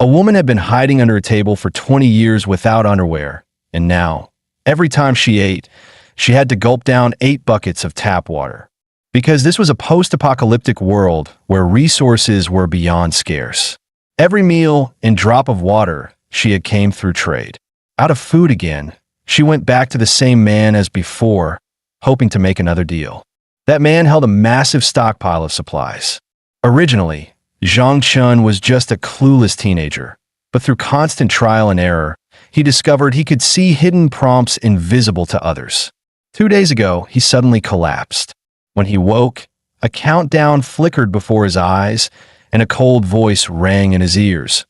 A woman had been hiding under a table for 20 years without underwear, and now, every time she ate, she had to gulp down 8 buckets of tap water. Because this was a post-apocalyptic world where resources were beyond scarce. Every meal and drop of water she had came through trade. Out of food again, she went back to the same man as before, hoping to make another deal. That man held a massive stockpile of supplies. Originally, Zhang Chun was just a clueless teenager, but through constant trial and error, he discovered he could see hidden prompts invisible to others. 2 days ago, he suddenly collapsed. When he woke, a countdown flickered before his eyes, and a cold voice rang in his ears.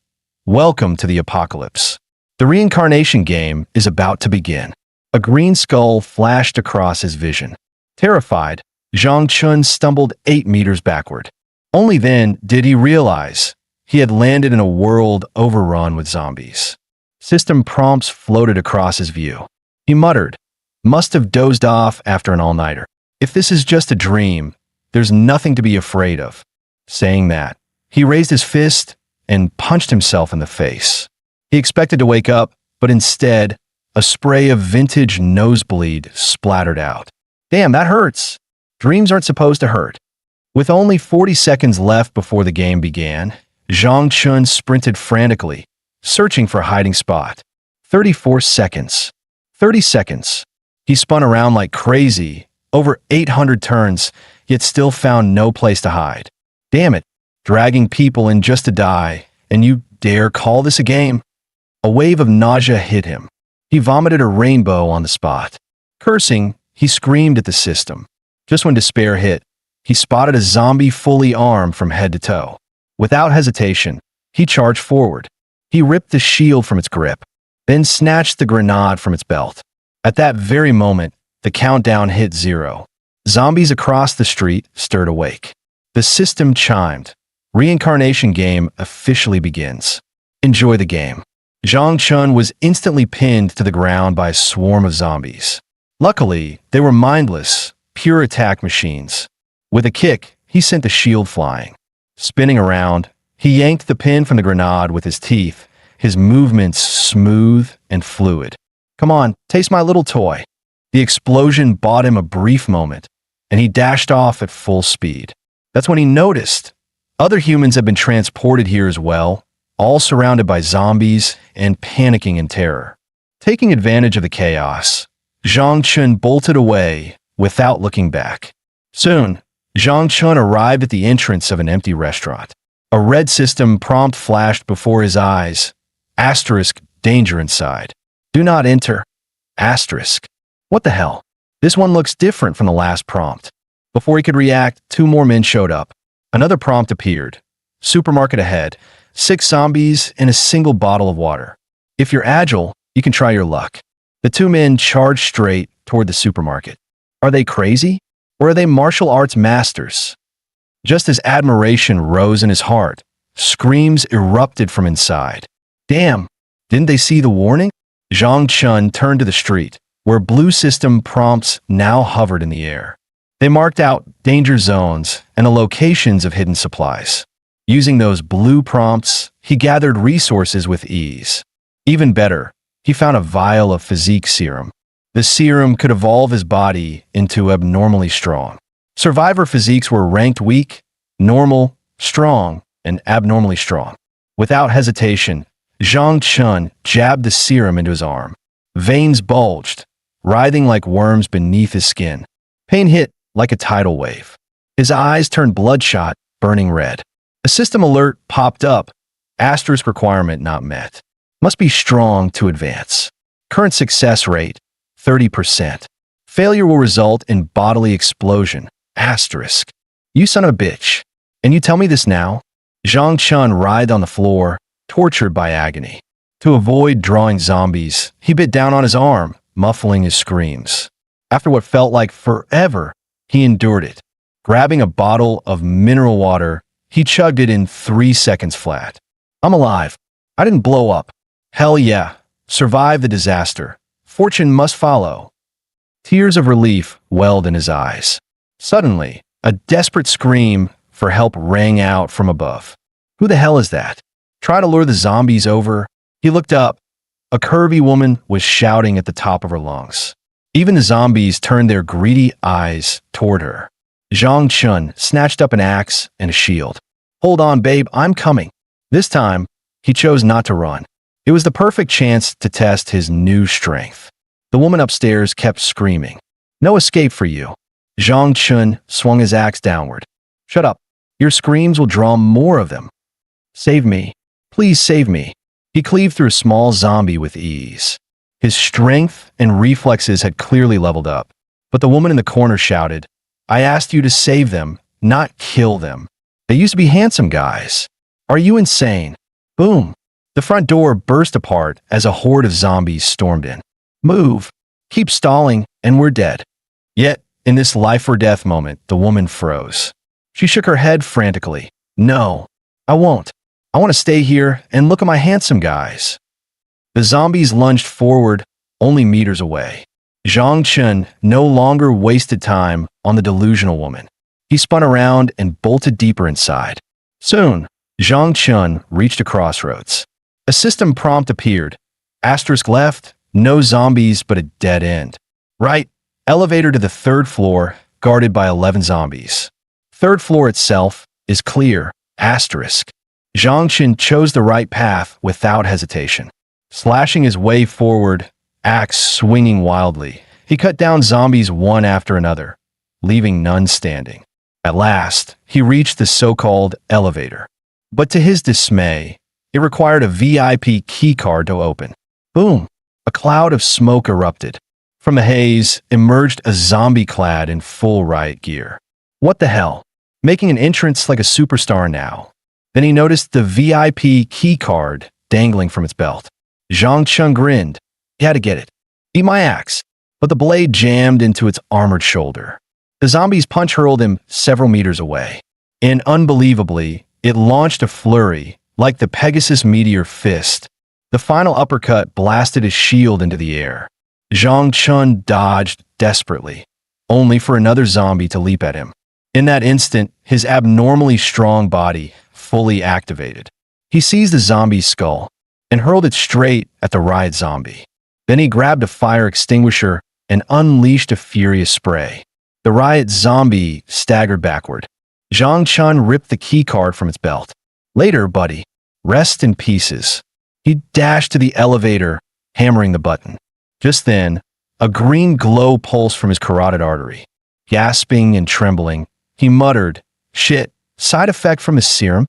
Welcome to the apocalypse. The reincarnation game is about to begin. A green skull flashed across his vision. Terrified, Zhang Chun stumbled 8 meters backward. Only then did he realize he had landed in a world overrun with zombies. System prompts floated across his view. He muttered, "Must have dozed off after an all-nighter. If this is just a dream, there's nothing to be afraid of." Saying that, he raised his fist and punched himself in the face. He expected to wake up, but instead, a spray of vintage nosebleed splattered out. Damn, that hurts. Dreams aren't supposed to hurt. With only 40 seconds left before the game began, Zhang Chun sprinted frantically, searching for a hiding spot. 34 seconds. 30 seconds. He spun around like crazy, over 800 turns, yet still found no place to hide. Damn it, dragging people in just to die, and you dare call this a game? A wave of nausea hit him. He vomited a rainbow on the spot. Cursing, he screamed at the system. Just when despair hit, he spotted a zombie fully armed from head to toe. Without hesitation, he charged forward. He ripped the shield from its grip, then snatched the grenade from its belt. At that very moment, the countdown hit 0. Zombies across the street stirred awake. The system chimed. Reincarnation game officially begins. Enjoy the game. Zhang Chun was instantly pinned to the ground by a swarm of zombies. Luckily, they were mindless, pure attack machines. With a kick, he sent the shield flying. Spinning around, he yanked the pin from the grenade with his teeth, his movements smooth and fluid. "Come on, taste my little toy." The explosion bought him a brief moment, and he dashed off at full speed. That's when he noticed other humans had been transported here as well, all surrounded by zombies and panicking in terror. Taking advantage of the chaos, Zhang Chun bolted away without looking back. Soon, Zhang Chun arrived at the entrance of an empty restaurant. A red system prompt flashed before his eyes. Asterisk, danger inside. Do not enter. Asterisk. What the hell? This one looks different from the last prompt. Before he could react, 2 more men showed up. Another prompt appeared. Supermarket ahead. 6 zombies and a single bottle of water. If you're agile, you can try your luck. The 2 men charged straight toward the supermarket. Are they crazy? Or are they martial arts masters? Just as admiration rose in his heart, screams erupted from inside. Damn, didn't they see the warning? Zhang Chun turned to the street, where blue system prompts now hovered in the air. They marked out danger zones and the locations of hidden supplies. Using those blue prompts, he gathered resources with ease. Even better, he found a vial of physique serum. The serum could evolve his body into abnormally strong. Survivor physiques were ranked weak, normal, strong, and abnormally strong. Without hesitation, Zhang Chun jabbed the serum into his arm. Veins bulged, writhing like worms beneath his skin. Pain hit like a tidal wave. His eyes turned bloodshot, burning red. A system alert popped up. Asterisk requirement not met. Must be strong to advance. Current success rate, 30%. Failure will result in bodily explosion. Asterisk. You son of a bitch. And you tell me this now? Zhang Chun writhed on the floor, tortured by agony. To avoid drawing zombies, he bit down on his arm, muffling his screams. After what felt like forever, he endured it. Grabbing a bottle of mineral water, he chugged it in 3 seconds flat. I'm alive. I didn't blow up. Hell yeah. Survive the disaster. Fortune must follow. Tears of relief welled in his eyes. Suddenly, a desperate scream for help rang out from above. Who the hell is that? Try to lure the zombies over. He looked up. A curvy woman was shouting at the top of her lungs. Even the zombies turned their greedy eyes toward her. Zhang Chun snatched up an axe and a shield. Hold on, babe, I'm coming. This time, he chose not to run. It was the perfect chance to test his new strength. The woman upstairs kept screaming. No escape for you. Zhang Chun swung his axe downward. Shut up. Your screams will draw more of them. Save me. Please save me. He cleaved through a small zombie with ease. His strength and reflexes had clearly leveled up. But the woman in the corner shouted, I asked you to save them, not kill them. They used to be handsome guys. Are you insane? Boom. The front door burst apart as a horde of zombies stormed in. Move. Keep stalling, and we're dead. Yet, in this life-or-death moment, the woman froze. She shook her head frantically. No, I won't. I want to stay here and look at my handsome guys. The zombies lunged forward, only meters away. Zhang Chun no longer wasted time on the delusional woman. He spun around and bolted deeper inside. Soon, Zhang Chun reached a crossroads. A system prompt appeared. Asterisk left, no zombies but a dead end. Right, elevator to the third floor, guarded by 11 zombies. Third floor itself is clear, asterisk. Zhang Chun chose the right path without hesitation. Slashing his way forward, axe swinging wildly, he cut down zombies one after another, leaving none standing. At last, he reached the so-called elevator. But to his dismay, it required a VIP keycard to open. Boom! A cloud of smoke erupted. From the haze emerged a zombie clad in full riot gear. What the hell? Making an entrance like a superstar now. Then he noticed the VIP keycard dangling from its belt. Zhang Chun grinned. He had to get it. Eat my axe. But the blade jammed into its armored shoulder. The zombie's punch hurled him several meters away. And unbelievably, it launched a flurry, like the Pegasus meteor fist. The final uppercut blasted his shield into the air. Zhang Chun dodged desperately, only for another zombie to leap at him. In that instant, his abnormally strong body fully activated. He seized the zombie's skull and hurled it straight at the riot zombie. Then he grabbed a fire extinguisher and unleashed a furious spray. The riot zombie staggered backward. Zhang Chun ripped the keycard from its belt. Later, buddy. Rest in pieces. He dashed to the elevator, hammering the button. Just then, a green glow pulsed from his carotid artery. Gasping and trembling, he muttered, Shit, side effect from his serum?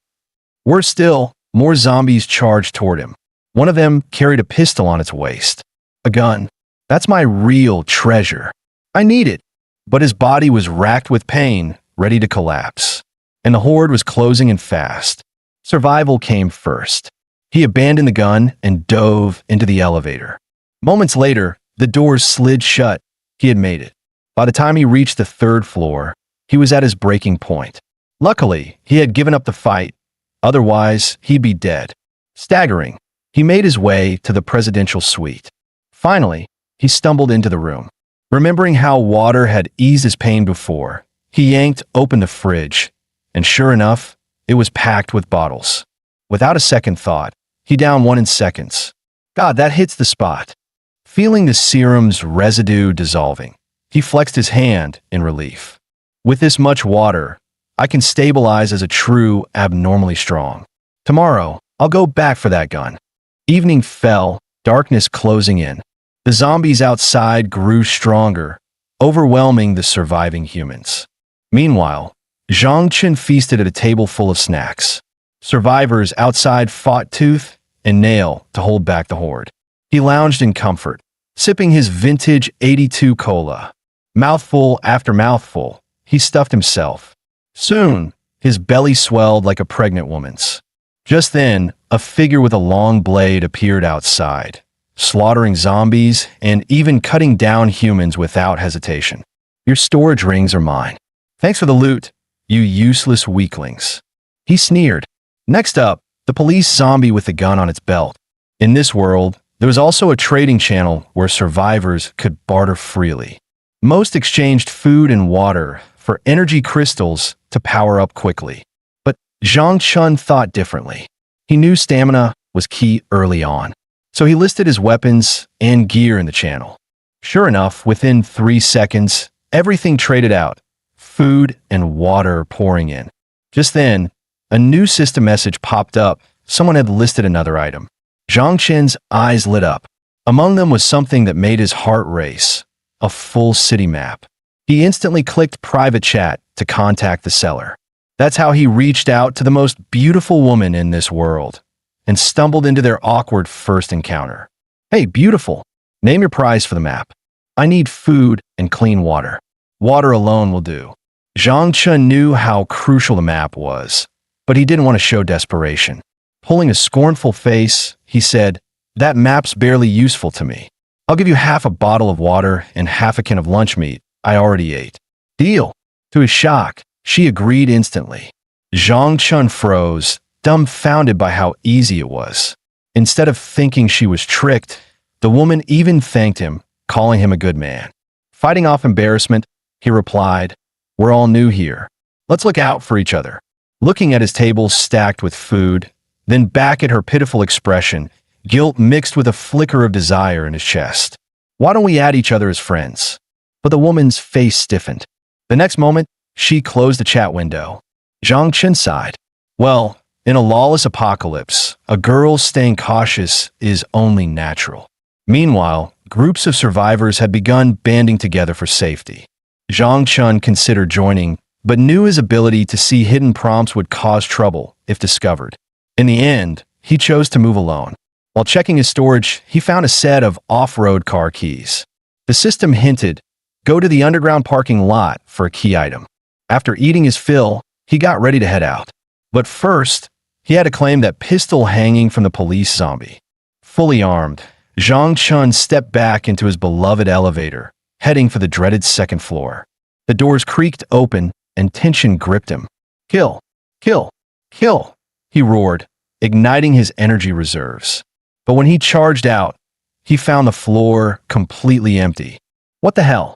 Worse still, more zombies charged toward him. One of them carried a pistol on its waist. A gun. That's my real treasure. I need it. But his body was racked with pain, ready to collapse. And the horde was closing in fast. Survival came first. He abandoned the gun and dove into the elevator. Moments later, the doors slid shut. He had made it. By the time he reached the third floor, he was at his breaking point. Luckily, he had given up the fight. Otherwise, he'd be dead. Staggering, he made his way to the presidential suite. Finally, he stumbled into the room. Remembering how water had eased his pain before, he yanked open the fridge, and sure enough, it was packed with bottles. Without a second thought, he downed one in seconds. God, that hits the spot. Feeling the serum's residue dissolving, he flexed his hand in relief. With this much water, I can stabilize as a true abnormally strong. Tomorrow, I'll go back for that gun. Evening fell, darkness closing in. The zombies outside grew stronger, overwhelming the surviving humans. Meanwhile, Zhang Chun feasted at a table full of snacks. Survivors outside fought tooth and nail to hold back the horde. He lounged in comfort, sipping his vintage 82 cola. Mouthful after mouthful, he stuffed himself. Soon, his belly swelled like a pregnant woman's. Just then, a figure with a long blade appeared outside, slaughtering zombies and even cutting down humans without hesitation. Your storage rings are mine. Thanks for the loot, you useless weaklings. He sneered. Next up, the police zombie with the gun on its belt. In this world, there was also a trading channel where survivors could barter freely. Most exchanged food and water for energy crystals to power up quickly. But Zhang Chun thought differently. He knew stamina was key early on, so he listed his weapons and gear in the channel. Sure enough, within 3 seconds, everything traded out, food and water pouring in. Just then, a new system message popped up. Someone had listed another item. Zhang Chen's eyes lit up. Among them was something that made his heart race, a full city map. He instantly clicked private chat to contact the seller. That's how he reached out to the most beautiful woman in this world and stumbled into their awkward first encounter. Hey, beautiful, name your price for the map. I need food and clean water. Water alone will do. Zhang Chen knew how crucial the map was, but he didn't want to show desperation. Pulling a scornful face, he said, "That map's barely useful to me. I'll give you half a bottle of water and half a can of lunch meat I already ate." Deal. To his shock, she agreed instantly. Zhang Chen froze, dumbfounded by how easy it was. Instead of thinking she was tricked, the woman even thanked him, calling him a good man. Fighting off embarrassment, he replied, "We're all new here. Let's look out for each other." Looking at his table stacked with food, then back at her pitiful expression, guilt mixed with a flicker of desire in his chest. Why don't we add each other as friends? But the woman's face stiffened. The next moment, she closed the chat window. Zhang Chen sighed. Well, in a lawless apocalypse, a girl staying cautious is only natural. Meanwhile, groups of survivors had begun banding together for safety. Zhang Chen considered joining, but knew his ability to see hidden prompts would cause trouble if discovered. In the end, he chose to move alone. While checking his storage, he found a set of off-road car keys. The system hinted, go to the underground parking lot for a key item. After eating his fill, he got ready to head out. But first, he had to claim that pistol hanging from the police zombie. Fully armed, Zhang Chen stepped back into his beloved elevator, heading for the dreaded second floor. The doors creaked open and tension gripped him. Kill, kill, kill, he roared, igniting his energy reserves. But when he charged out, he found the floor completely empty. What the hell?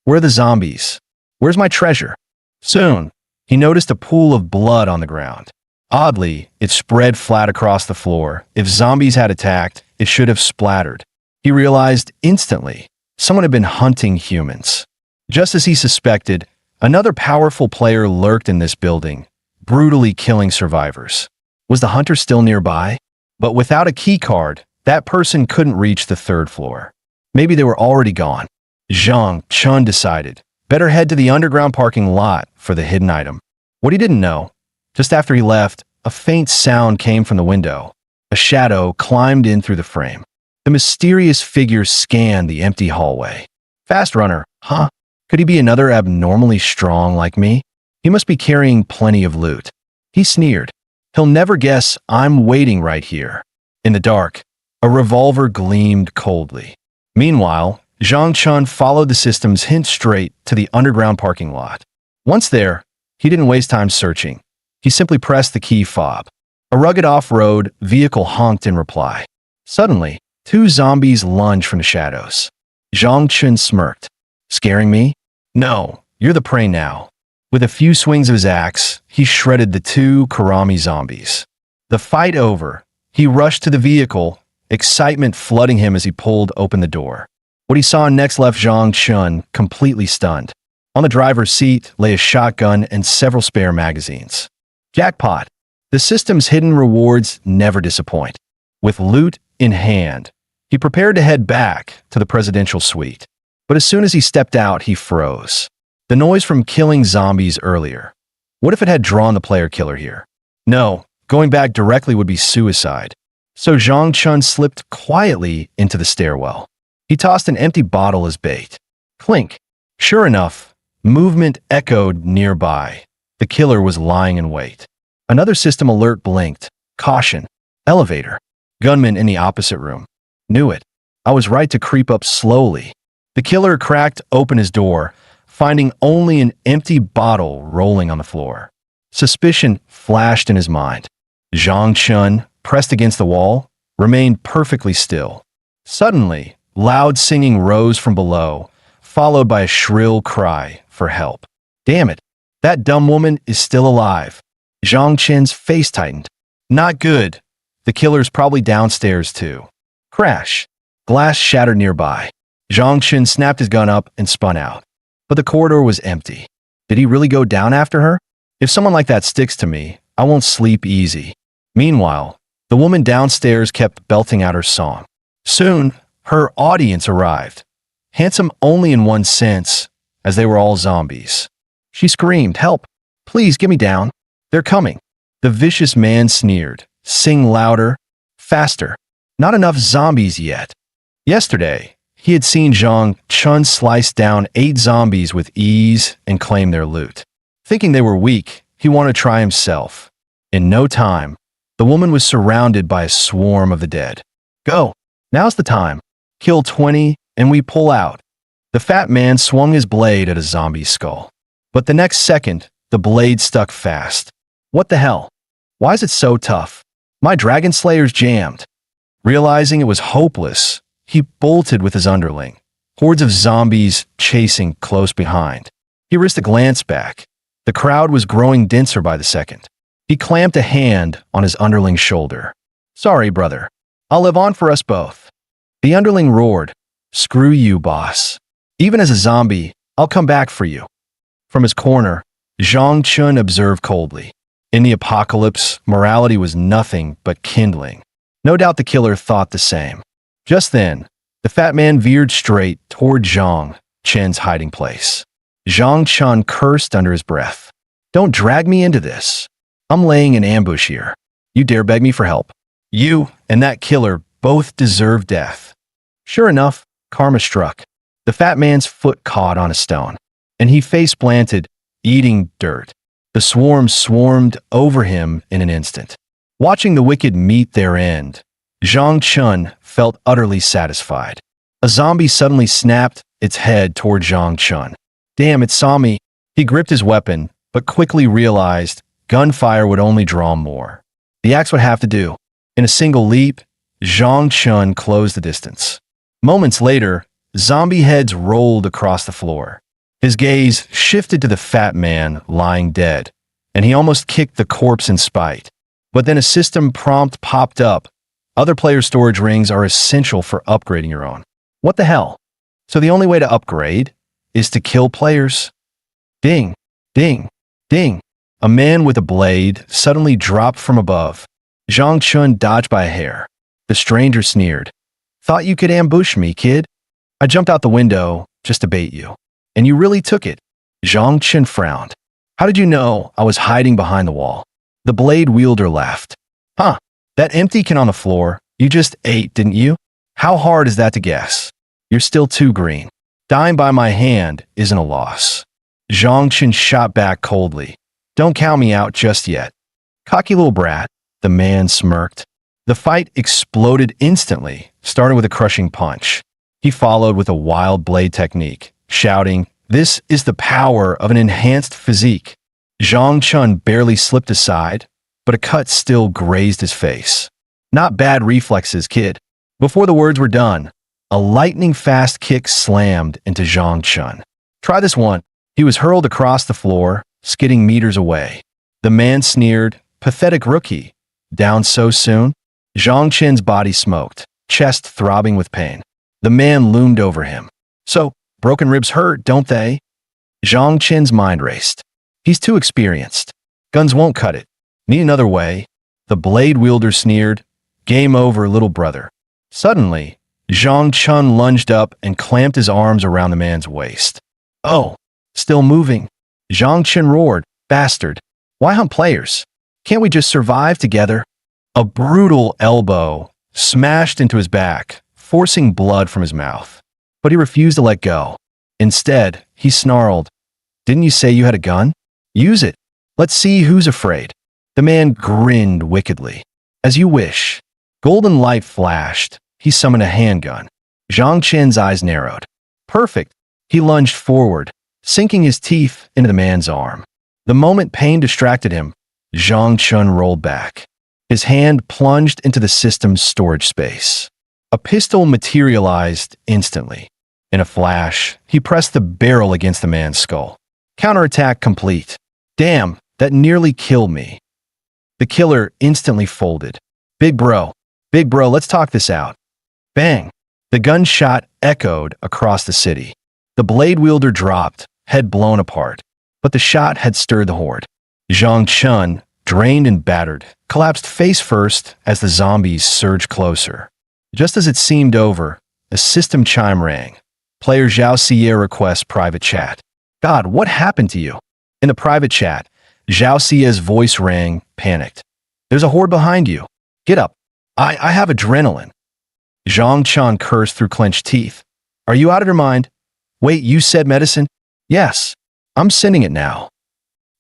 Where are the zombies? Where's my treasure? Soon, he noticed a pool of blood on the ground. Oddly, it spread flat across the floor. If zombies had attacked, it should have splattered. He realized instantly someone had been hunting humans. Just as he suspected, another powerful player lurked in this building, brutally killing survivors. Was the hunter still nearby? But without a key card, that person couldn't reach the third floor. Maybe they were already gone. Zhang Chen decided, better head to the underground parking lot for the hidden item. What he didn't know, just after he left, a faint sound came from the window. A shadow climbed in through the frame. The mysterious figure scanned the empty hallway. Fast runner, huh? Could he be another abnormally strong like me? He must be carrying plenty of loot. He sneered. He'll never guess I'm waiting right here. In the dark, a revolver gleamed coldly. Meanwhile, Zhang Chen followed the system's hint straight to the underground parking lot. Once there, he didn't waste time searching. He simply pressed the key fob. A rugged off-road vehicle honked in reply. Suddenly, 2 zombies lunged from the shadows. Zhang Chen smirked. Scaring me? No, you're the prey now. With a few swings of his axe, he shredded the 2 Karami zombies. The fight over, he rushed to the vehicle, excitement flooding him as he pulled open the door. What he saw next left Zhang Chen completely stunned. On the driver's seat lay a shotgun and several spare magazines. Jackpot! The system's hidden rewards never disappoint. With loot in hand, he prepared to head back to the presidential suite. But as soon as he stepped out, he froze. The noise from killing zombies earlier. What if it had drawn the player killer here? No, going back directly would be suicide. So Zhang Chen slipped quietly into the stairwell. He tossed an empty bottle as bait. Clink. Sure enough, movement echoed nearby. The killer was lying in wait. Another system alert blinked. Caution. Elevator. Gunman in the opposite room. Knew it. I was right to creep up slowly. The killer cracked open his door, finding only an empty bottle rolling on the floor. Suspicion flashed in his mind. Zhang Chen, pressed against the wall, remained perfectly still. Suddenly, loud singing rose from below, followed by a shrill cry for help. Damn it, that dumb woman is still alive. Zhang Chen's face tightened. Not good. The killer's probably downstairs too. Crash. Glass shattered nearby. Zhang Chen snapped his gun up and spun out. But the corridor was empty. Did he really go down after her? If someone like that sticks to me, I won't sleep easy. Meanwhile, the woman downstairs kept belting out her song. Soon, her audience arrived. Handsome only in one sense, as they were all zombies. She screamed, "Help! Please get me down. They're coming." The vicious man sneered. "Sing louder, faster. Not enough zombies yet." Yesterday, he had seen Zhang Chen slice down 8 zombies with ease and claim their loot. Thinking they were weak, he wanted to try himself. In no time, the woman was surrounded by a swarm of the dead. "Go! Now's the time. Kill 20 and we pull out." The fat man swung his blade at a zombie's skull. But the next second, the blade stuck fast. What the hell? Why is it so tough? My Dragon Slayer's jammed. Realizing it was hopeless, he bolted with his underling, hordes of zombies chasing close behind. He risked a glance back. The crowd was growing denser by the second. He clamped a hand on his underling's shoulder. "Sorry, brother. I'll live on for us both." The underling roared, "Screw you, boss. Even as a zombie, I'll come back for you." From his corner, Zhang Chen observed coldly. In the apocalypse, morality was nothing but kindling. No doubt the killer thought the same. Just then, the fat man veered straight toward Zhang Chen's hiding place. Zhang Chen cursed under his breath. "Don't drag me into this. I'm laying in ambush here. You dare beg me for help? You and that killer both deserve death." Sure enough, karma struck. The fat man's foot caught on a stone, and he face-planted, eating dirt. The swarm swarmed over him in an instant. Watching the wicked meet their end, Zhang Chen felt utterly satisfied. A zombie suddenly snapped its head toward Zhang Chen. Damn, it saw me. He gripped his weapon, but quickly realized gunfire would only draw more. The axe would have to do. In a single leap, Zhang Chen closed the distance. Moments later, zombie heads rolled across the floor. His gaze shifted to the fat man lying dead, and he almost kicked the corpse in spite. But then a system prompt popped up. Other player storage rings are essential for upgrading your own. What the hell? So the only way to upgrade is to kill players? Ding, ding, ding. A man with a blade suddenly dropped from above. Zhang Chen dodged by a hair. The stranger sneered. "Thought you could ambush me, kid? I jumped out the window just to bait you. And you really took it." Zhang Chen frowned. "How did you know I was hiding behind the wall?" The blade wielder laughed. "Huh, that empty can on the floor, you just ate, didn't you? How hard is that to guess? You're still too green. Dying by my hand isn't a loss." Zhang Chen shot back coldly. "Don't count me out just yet." "Cocky little brat," the man smirked. The fight exploded instantly, starting with a crushing punch. He followed with a wild blade technique, shouting, "This is the power of an enhanced physique." Zhang Chen barely slipped aside, but a cut still grazed his face. "Not bad reflexes, kid." Before the words were done, a lightning-fast kick slammed into Zhang Chen. "Try this one." He was hurled across the floor, skidding meters away. The man sneered, "Pathetic rookie. Down so soon?" Zhang Chen's body smoked, chest throbbing with pain. The man loomed over him. "So, broken ribs hurt, don't they?" Zhang Chen's mind raced. He's too experienced. Guns won't cut it. Need another way. The blade wielder sneered. "Game over, little brother." Suddenly, Zhang Chen lunged up and clamped his arms around the man's waist. "Oh, still moving." Zhang Chen roared, "Bastard. Why hunt players? Can't we just survive together?" A brutal elbow smashed into his back, forcing blood from his mouth. But he refused to let go. Instead, he snarled, "Didn't you say you had a gun? Use it. Let's see who's afraid." The man grinned wickedly. "As you wish." Golden light flashed. He summoned a handgun. Zhang Chen's eyes narrowed. "Perfect." He lunged forward, sinking his teeth into the man's arm. The moment pain distracted him, Zhang Chen rolled back. His hand plunged into the system's storage space. A pistol materialized instantly. In a flash, he pressed the barrel against the man's skull. Counterattack complete. "Damn, that nearly killed me." The killer instantly folded. Big bro. Big bro, let's talk this out. Bang. The gunshot echoed across the city. The blade wielder dropped, head blown apart. But the shot had stirred the horde. Zhang Chun, drained and battered, collapsed face first as the zombies surged closer. Just as it seemed over, a system chime rang. Player Zhao Xie requests private chat. God, what happened to you? In the private chat, Zhao Xie's voice rang, panicked. There's a horde behind you. Get up. I have adrenaline. Zhang Chun cursed through clenched teeth. Are you out of your mind? Wait, you said medicine? Yes. I'm sending it now.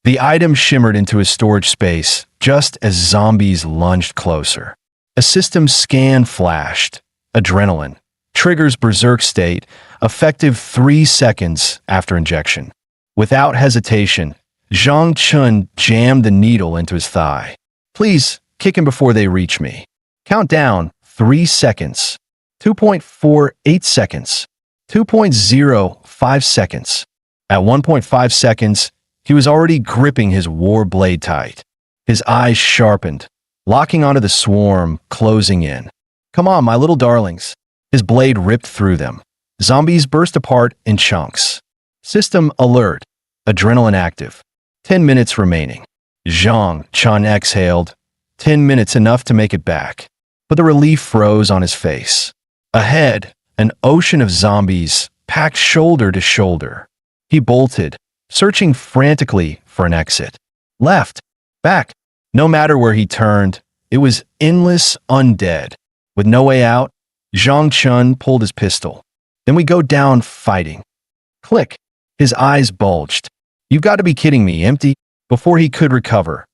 The item shimmered into his storage space just as zombies lunged closer. A system scan flashed. Adrenaline. Triggers berserk state, effective 3 seconds after injection. Without hesitation, Zhang Chun jammed the needle into his thigh. Please, kick him before they reach me. Count down 3 seconds. 2.48 seconds. 2.05 seconds. At 1.5 seconds, he was already gripping his war blade tight. His eyes sharpened, locking onto the swarm, closing in. Come on, my little darlings. His blade ripped through them. Zombies burst apart in chunks. System alert. Adrenaline active. 10 minutes remaining. Zhang Chun exhaled. 10 minutes enough to make it back. But the relief froze on his face. Ahead, an ocean of zombies packed shoulder to shoulder. He bolted, searching frantically for an exit. Left, back. No matter where he turned, it was endless undead. With no way out, Zhang Chun pulled his pistol. Then we go down fighting. Click. His eyes bulged. You've got to be kidding me, empty. Before he could recover,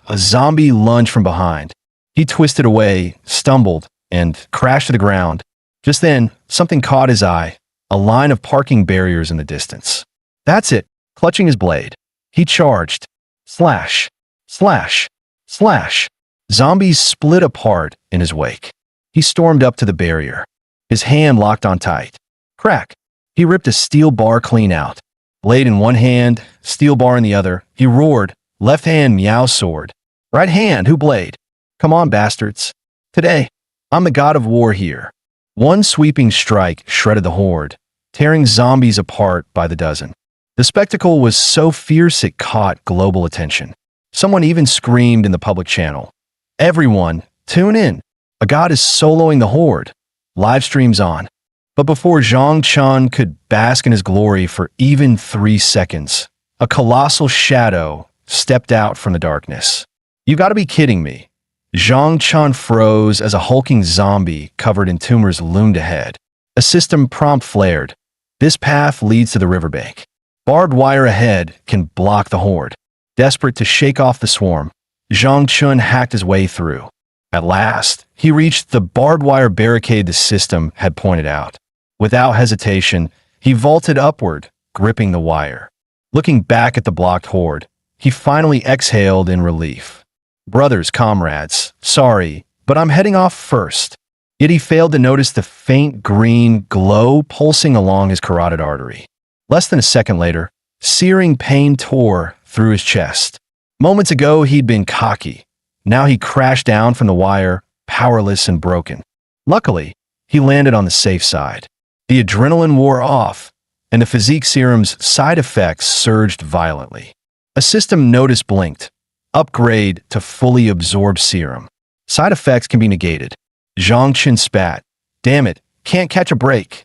a zombie lunged from behind. He twisted away, stumbled, and crashed to the ground. Just then, something caught his eye, a line of parking barriers in the distance. That's it. Clutching his blade, he charged. Slash, slash, slash. Zombies split apart in his wake. He stormed up to the barrier. His hand locked on tight. Crack. He ripped a steel bar clean out. Blade in one hand, steel bar in the other. He roared. Left hand, meow sword. Right hand, who blade? Come on, bastards. Today, I'm the god of war here. One sweeping strike shredded the horde, tearing zombies apart by the dozen. The spectacle was so fierce it caught global attention. Someone even screamed in the public channel. Everyone, tune in. A god is soloing the horde. Live streams on. But before Zhang Chun could bask in his glory for even 3 seconds, a colossal shadow stepped out from the darkness. You gotta be kidding me. Zhang Chun froze as a hulking zombie covered in tumors loomed ahead. A system prompt flared. This path leads to the riverbank. Barbed wire ahead can block the horde. Desperate to shake off the swarm, Zhang Chun hacked his way through. At last, he reached the barbed wire barricade the system had pointed out. Without hesitation, he vaulted upward, gripping the wire. Looking back at the blocked horde, he finally exhaled in relief. Brothers, comrades, sorry, but I'm heading off first. Yet he failed to notice the faint green glow pulsing along his carotid artery. Less than a second later, searing pain tore through his chest. Moments ago, he'd been cocky. Now he crashed down from the wire, powerless and broken. Luckily, he landed on the safe side. The adrenaline wore off, and the physique serum's side effects surged violently. A system notice blinked. Upgrade to fully absorbed serum. Side effects can be negated. Zhang Chun spat. Damn it, can't catch a break.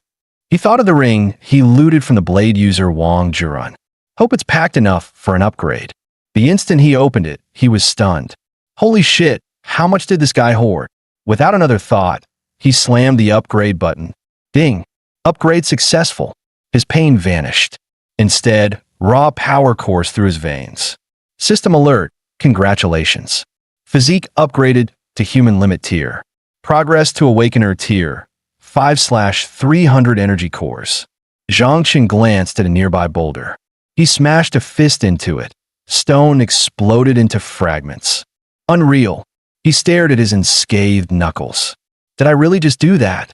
He thought of the ring he looted from the blade user Wang Jurun. Hope it's packed enough for an upgrade. The instant he opened it, he was stunned. Holy shit, how much did this guy hoard? Without another thought, he slammed the upgrade button. Ding. Upgrade successful. His pain vanished. Instead, raw power coursed through his veins. System alert. Congratulations. Physique upgraded to human limit tier. Progress to Awakener tier. 5/300 energy cores. Zhang Chun glanced at a nearby boulder. He smashed a fist into it. Stone exploded into fragments. Unreal. He stared at his unscathed knuckles. Did I really just do that?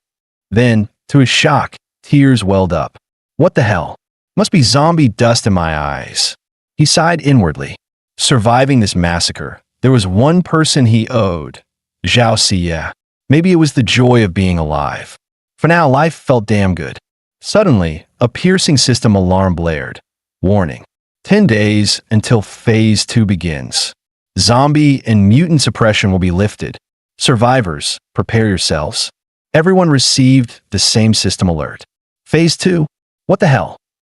Then, to his shock, tears welled up. What the hell? Must be zombie dust in my eyes. He sighed inwardly. Surviving this massacre, there was one person he owed. Zhao Xie. Maybe it was the joy of being alive. For now, life felt damn good. Suddenly, a piercing system alarm blared. Warning. 10 days until Phase 2 begins. Zombie and mutant suppression will be lifted. Survivors, prepare yourselves. Everyone received the same system alert. Phase 2? What the hell?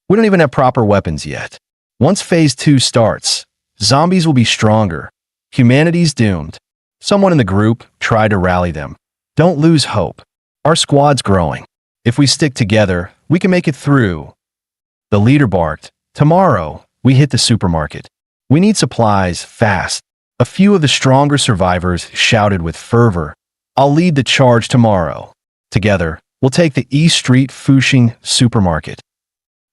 We don't even have proper weapons yet. Once Phase 2 starts, zombies will be stronger. Humanity's doomed. Someone in the group tried to rally them. Don't lose hope. Our squad's growing. If we stick together, we can make it through. The leader barked. Tomorrow, we hit the supermarket. We need supplies, fast. A few of the stronger survivors shouted with fervor. I'll lead the charge tomorrow. Together, we'll take the East Street Fuxing supermarket.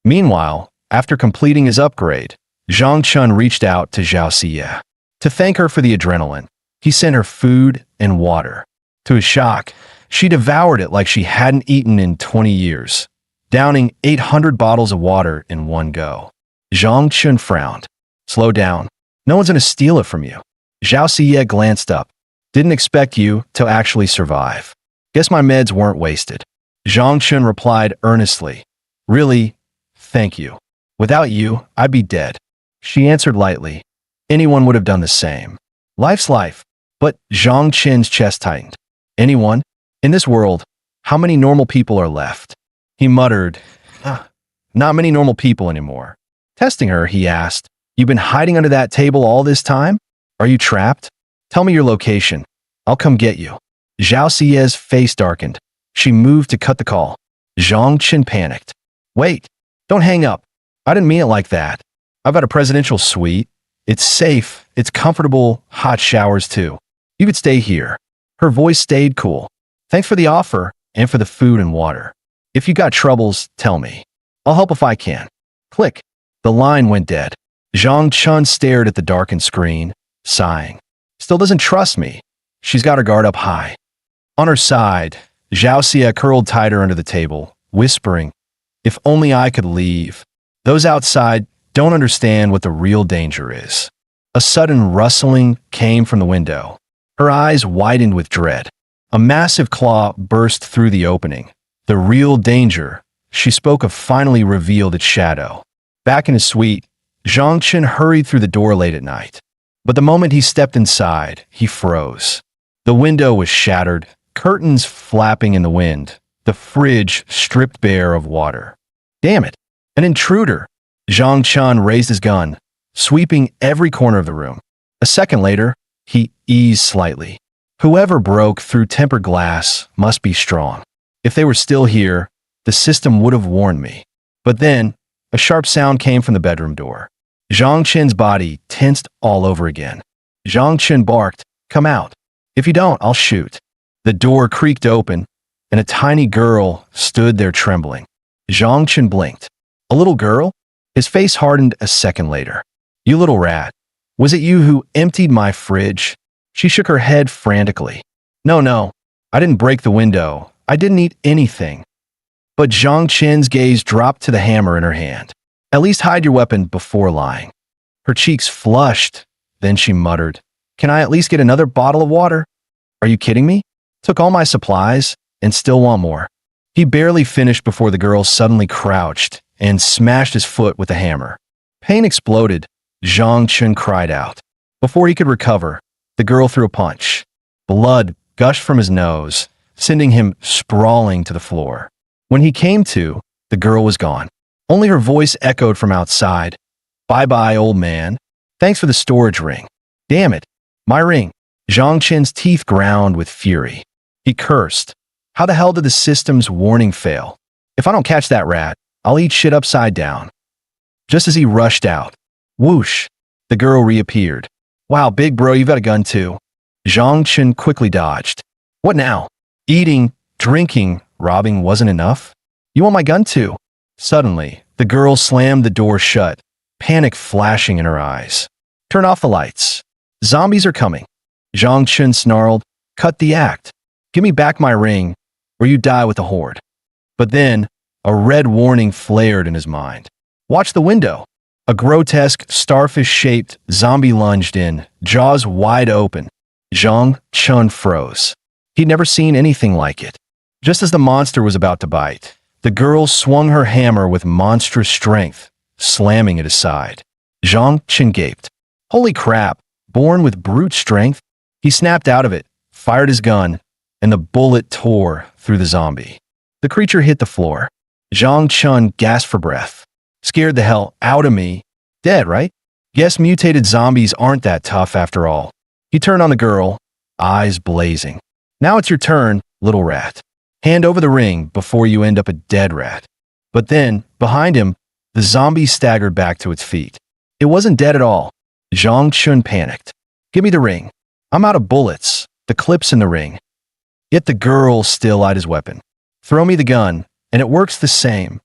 Meanwhile, after completing his upgrade, Zhang Chun reached out to Zhao Xie. To thank her for the adrenaline, he sent her food and water. To his shock, she devoured it like she hadn't eaten in 20 years, downing 800 bottles of water in one go. Zhang Chun frowned. Slow down. No one's gonna steal it from you. Zhao Xie glanced up. Didn't expect you to actually survive. Guess my meds weren't wasted. Zhang Chun replied earnestly. Really, thank you. Without you, I'd be dead. She answered lightly. Anyone would have done the same. Life's life. But Zhang Chen's chest tightened. Anyone? In this world, how many normal people are left? He muttered, not many normal people anymore. Testing her, he asked, you've been hiding under that table all this time? Are you trapped? Tell me your location. I'll come get you. Zhao Xie's face darkened. She moved to cut the call. Zhang Chen panicked. Wait, don't hang up. I didn't mean it like that. I've got a presidential suite. It's safe. It's comfortable. Hot showers too. You could stay here. Her voice stayed cool. Thanks for the offer and for the food and water. If you got troubles, tell me. I'll help if I can. Click. The line went dead. Zhang Chun stared at the darkened screen, sighing. Still doesn't trust me. She's got her guard up high. On her side, Zhao Xie curled tighter under the table, whispering, if only I could leave. Those outside don't understand what the real danger is. A sudden rustling came from the window. Her eyes widened with dread. A massive claw burst through the opening. The real danger, she spoke of, finally revealed its shadow. Back in his suite, Zhang Chen hurried through the door late at night. But the moment he stepped inside, he froze. The window was shattered, curtains flapping in the wind, the fridge stripped bare of water. Damn it, an intruder! Zhang Chen raised his gun, sweeping every corner of the room. A second later, he eased slightly. Whoever broke through tempered glass must be strong. If they were still here, the system would have warned me. But then, a sharp sound came from the bedroom door. Zhang Chen's body tensed all over again. Zhang Chen barked, come out. If you don't, I'll shoot. The door creaked open, and a tiny girl stood there trembling. Zhang Chen blinked. A little girl? His face hardened a second later. You little rat. Was it you who emptied my fridge? She shook her head frantically. No, I didn't break the window. I didn't eat anything. But Zhang Chen's gaze dropped to the hammer in her hand. At least hide your weapon before lying. Her cheeks flushed. Then she muttered, can I at least get another bottle of water? Are you kidding me? Took all my supplies and still want more. He barely finished before the girl suddenly crouched and smashed his foot with the hammer. Pain exploded. Zhang Chen cried out. Before he could recover, the girl threw a punch. Blood gushed from his nose, sending him sprawling to the floor. When he came to, the girl was gone. Only her voice echoed from outside. Bye-bye, old man. Thanks for the storage ring. Damn it, my ring. Zhang Chen's teeth ground with fury. He cursed. How the hell did the system's warning fail? If I don't catch that rat, I'll eat shit upside down. Just as he rushed out, whoosh, the girl reappeared. Wow, big bro, you've got a gun too. Zhang Chen quickly dodged. What now? Eating, drinking, robbing wasn't enough? You want my gun too? Suddenly, the girl slammed the door shut, panic flashing in her eyes. Turn off the lights. Zombies are coming. Zhang Chen snarled, cut the act. Give me back my ring, or you die with the horde. But then, a red warning flared in his mind. Watch the window. A grotesque, starfish-shaped zombie lunged in, jaws wide open. Zhang Chun froze. He'd never seen anything like it. Just as the monster was about to bite, the girl swung her hammer with monstrous strength, slamming it aside. Zhang Chun gaped. Holy crap, born with brute strength? He snapped out of it, fired his gun, and the bullet tore through the zombie. The creature hit the floor. Zhang Chun gasped for breath. Scared the hell out of me. Dead, right? Guess mutated zombies aren't that tough after all. He turned on the girl, eyes blazing. Now it's your turn, little rat. Hand over the ring before you end up a dead rat. But then, behind him, the zombie staggered back to its feet. It wasn't dead at all. Zhang Chun panicked. Give me the ring. I'm out of bullets. The clip's in the ring. Yet the girl still eyed his weapon. Throw me the gun, and it works the same.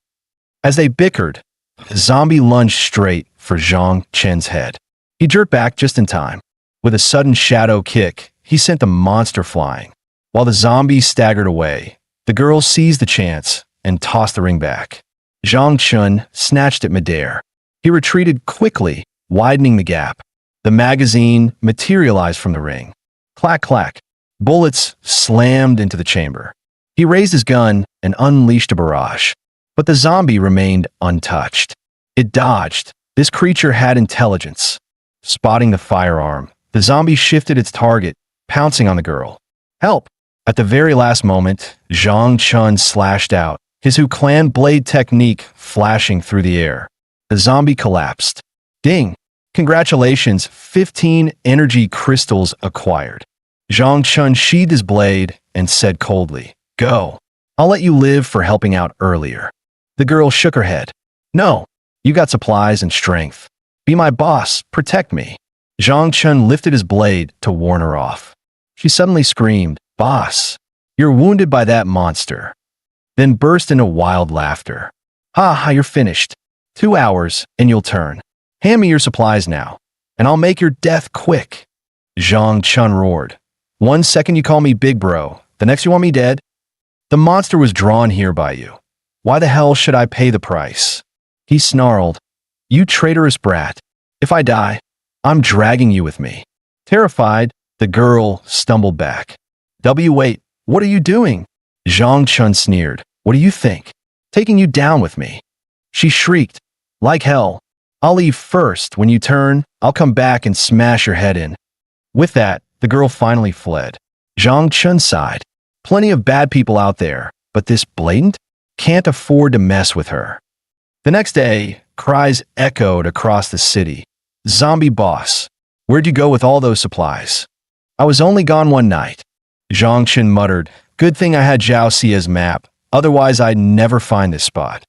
As they bickered, the zombie lunged straight for Zhang Chun's head. He jerked back just in time. With a sudden shadow kick, he sent the monster flying. While the zombie staggered away, the girl seized the chance and tossed the ring back. Zhang Chun snatched it midair. He retreated quickly, widening the gap. The magazine materialized from the ring. Clack, clack. Bullets slammed into the chamber. He raised his gun and unleashed a barrage. But the zombie remained untouched. It dodged. This creature had intelligence. Spotting the firearm, the zombie shifted its target, pouncing on the girl. Help! At the very last moment, Zhang Chun slashed out, his Hu Clan blade technique flashing through the air. The zombie collapsed. Ding! Congratulations, 15 energy crystals acquired. Zhang Chun sheathed his blade and said coldly, Go. I'll let you live for helping out earlier. The girl shook her head. No, you got supplies and strength. Be my boss, protect me. Zhang Chun lifted his blade to warn her off. She suddenly screamed, Boss, you're wounded by that monster. Then burst into wild laughter. Ha ha, you're finished. 2 hours and you'll turn. Hand me your supplies now, and I'll make your death quick. Zhang Chun roared. 1 second you call me big bro, the next you want me dead? The monster was drawn here by you. Why the hell should I pay the price? He snarled. You traitorous brat. If I die, I'm dragging you with me. Terrified, the girl stumbled back. Wait, what are you doing? Zhang Chun sneered. What do you think? Taking you down with me. She shrieked. Like hell. I'll leave first. When you turn, I'll come back and smash your head in. With that, the girl finally fled. Zhang Chun sighed. Plenty of bad people out there, but this blatant? Can't afford to mess with her. The next day, cries echoed across the city. Zombie boss, where'd you go with all those supplies? I was only gone 1 night. Zhang Chun muttered, good thing I had Zhao Xia's map, otherwise I'd never find this spot.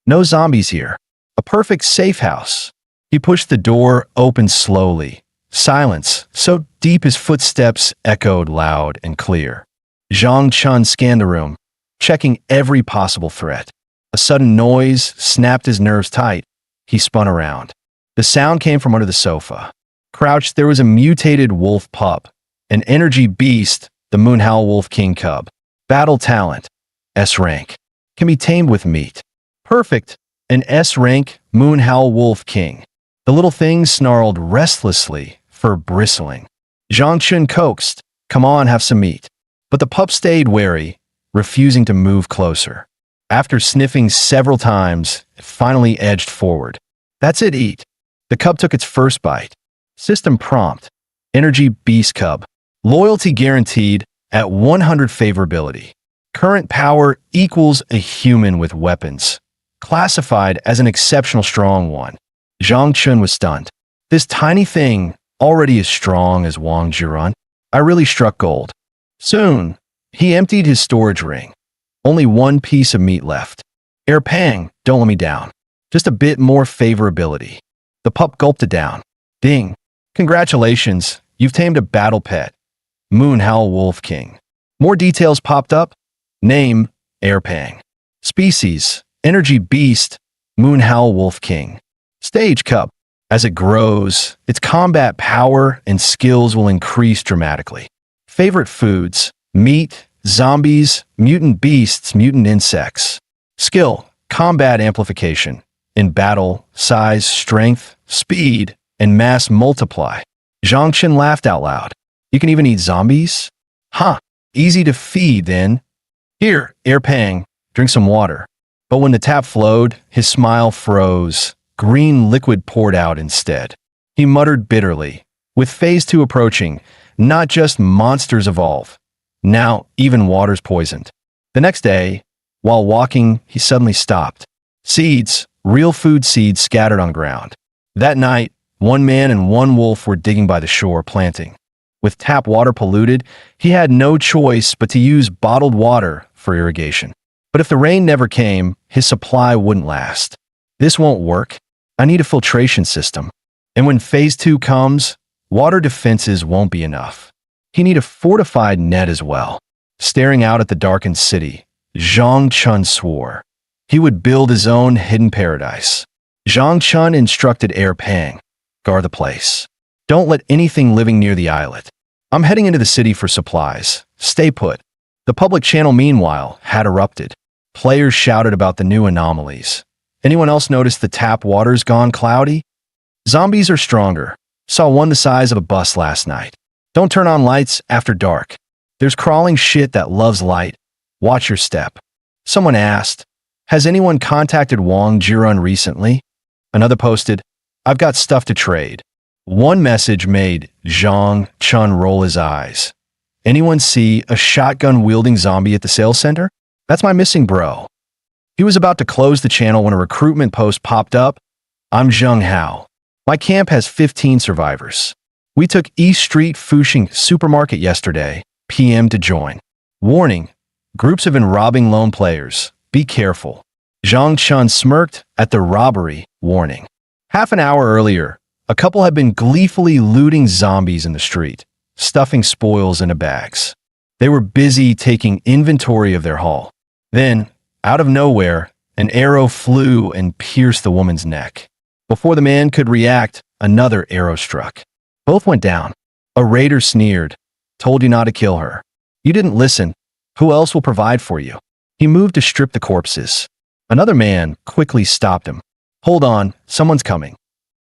No zombies here. A perfect safe house. He pushed the door open slowly. Silence, so deep his footsteps echoed loud and clear. Zhang Chun scanned the room, checking every possible threat. A sudden noise snapped his nerves tight. He spun around. The sound came from under the sofa. Crouched, there was a mutated wolf pup, an energy beast, the Moonhowl Wolf King cub. Battle talent, S rank. Can be tamed with meat. Perfect, an S rank Moonhowl Wolf King. The little thing snarled restlessly, fur bristling. Zhang Chun coaxed, come on, have some meat. But the pup stayed wary, refusing to move closer. After sniffing several times, it finally edged forward. That's it, eat. The cub took its first bite. System prompt. Energy beast cub. Loyalty guaranteed at 100 favorability. Current power equals a human with weapons. Classified as an exceptional strong one. Zhang Chun was stunned. This tiny thing, already as strong as Wang Jiran, I really struck gold. Soon, he emptied his storage ring. Only 1 piece of meat left. Air Pang, don't let me down. Just a bit more favorability. The pup gulped it down. Ding. Congratulations, you've tamed a battle pet. Moonhowl Wolf King. More details popped up. Name, Air Pang. Species, Energy Beast, Moonhowl Wolf King. Stage cub. As it grows, its combat power and skills will increase dramatically. Favorite foods, meat, zombies, mutant beasts, mutant insects. Skill, combat amplification. In battle, size, strength, speed, and mass multiply. Zhang Chun laughed out loud. You can even eat zombies? Huh, easy to feed then. Here, Air Pang, drink some water. But when the tap flowed, his smile froze. Green liquid poured out instead. He muttered bitterly. With Phase 2 approaching, not just monsters evolve. Now, even water's poisoned. The next day, while walking, he suddenly stopped. Seeds, real food seeds scattered on ground. That night, one man and one wolf were digging by the shore, planting. With tap water polluted, he had no choice but to use bottled water for irrigation. But if the rain never came, his supply wouldn't last. This won't work. I need a filtration system. And when Phase 2 comes, water defenses won't be enough. He need a fortified net as well. Staring out at the darkened city, Zhang Chun swore. He would build his own hidden paradise. Zhang Chun instructed Air Pang, guard the place. Don't let anything living near the islet. I'm heading into the city for supplies. Stay put. The public channel, meanwhile, had erupted. Players shouted about the new anomalies. Anyone else notice the tap water's gone cloudy? Zombies are stronger. Saw one the size of a bus last night. Don't turn on lights after dark. There's crawling shit that loves light. Watch your step. Someone asked, has anyone contacted Wang Jirun recently? Another posted, I've got stuff to trade. One message made Zhang Chun roll his eyes. Anyone see a shotgun-wielding zombie at the sales center? That's my missing bro. He was about to close the channel when a recruitment post popped up. I'm Zheng Hao. My camp has 15 survivors. We took East Street Fuxing Supermarket yesterday, PM to join. Warning, groups have been robbing lone players. Be careful. Zhang Chun smirked at the robbery warning. Half an hour earlier, a couple had been gleefully looting zombies in the street, stuffing spoils into bags. They were busy taking inventory of their haul. Then, out of nowhere, an arrow flew and pierced the woman's neck. Before the man could react, another arrow struck. Both went down. A raider sneered, told you not to kill her. You didn't listen. Who else will provide for you? He moved to strip the corpses. Another man quickly stopped him. Hold on, someone's coming.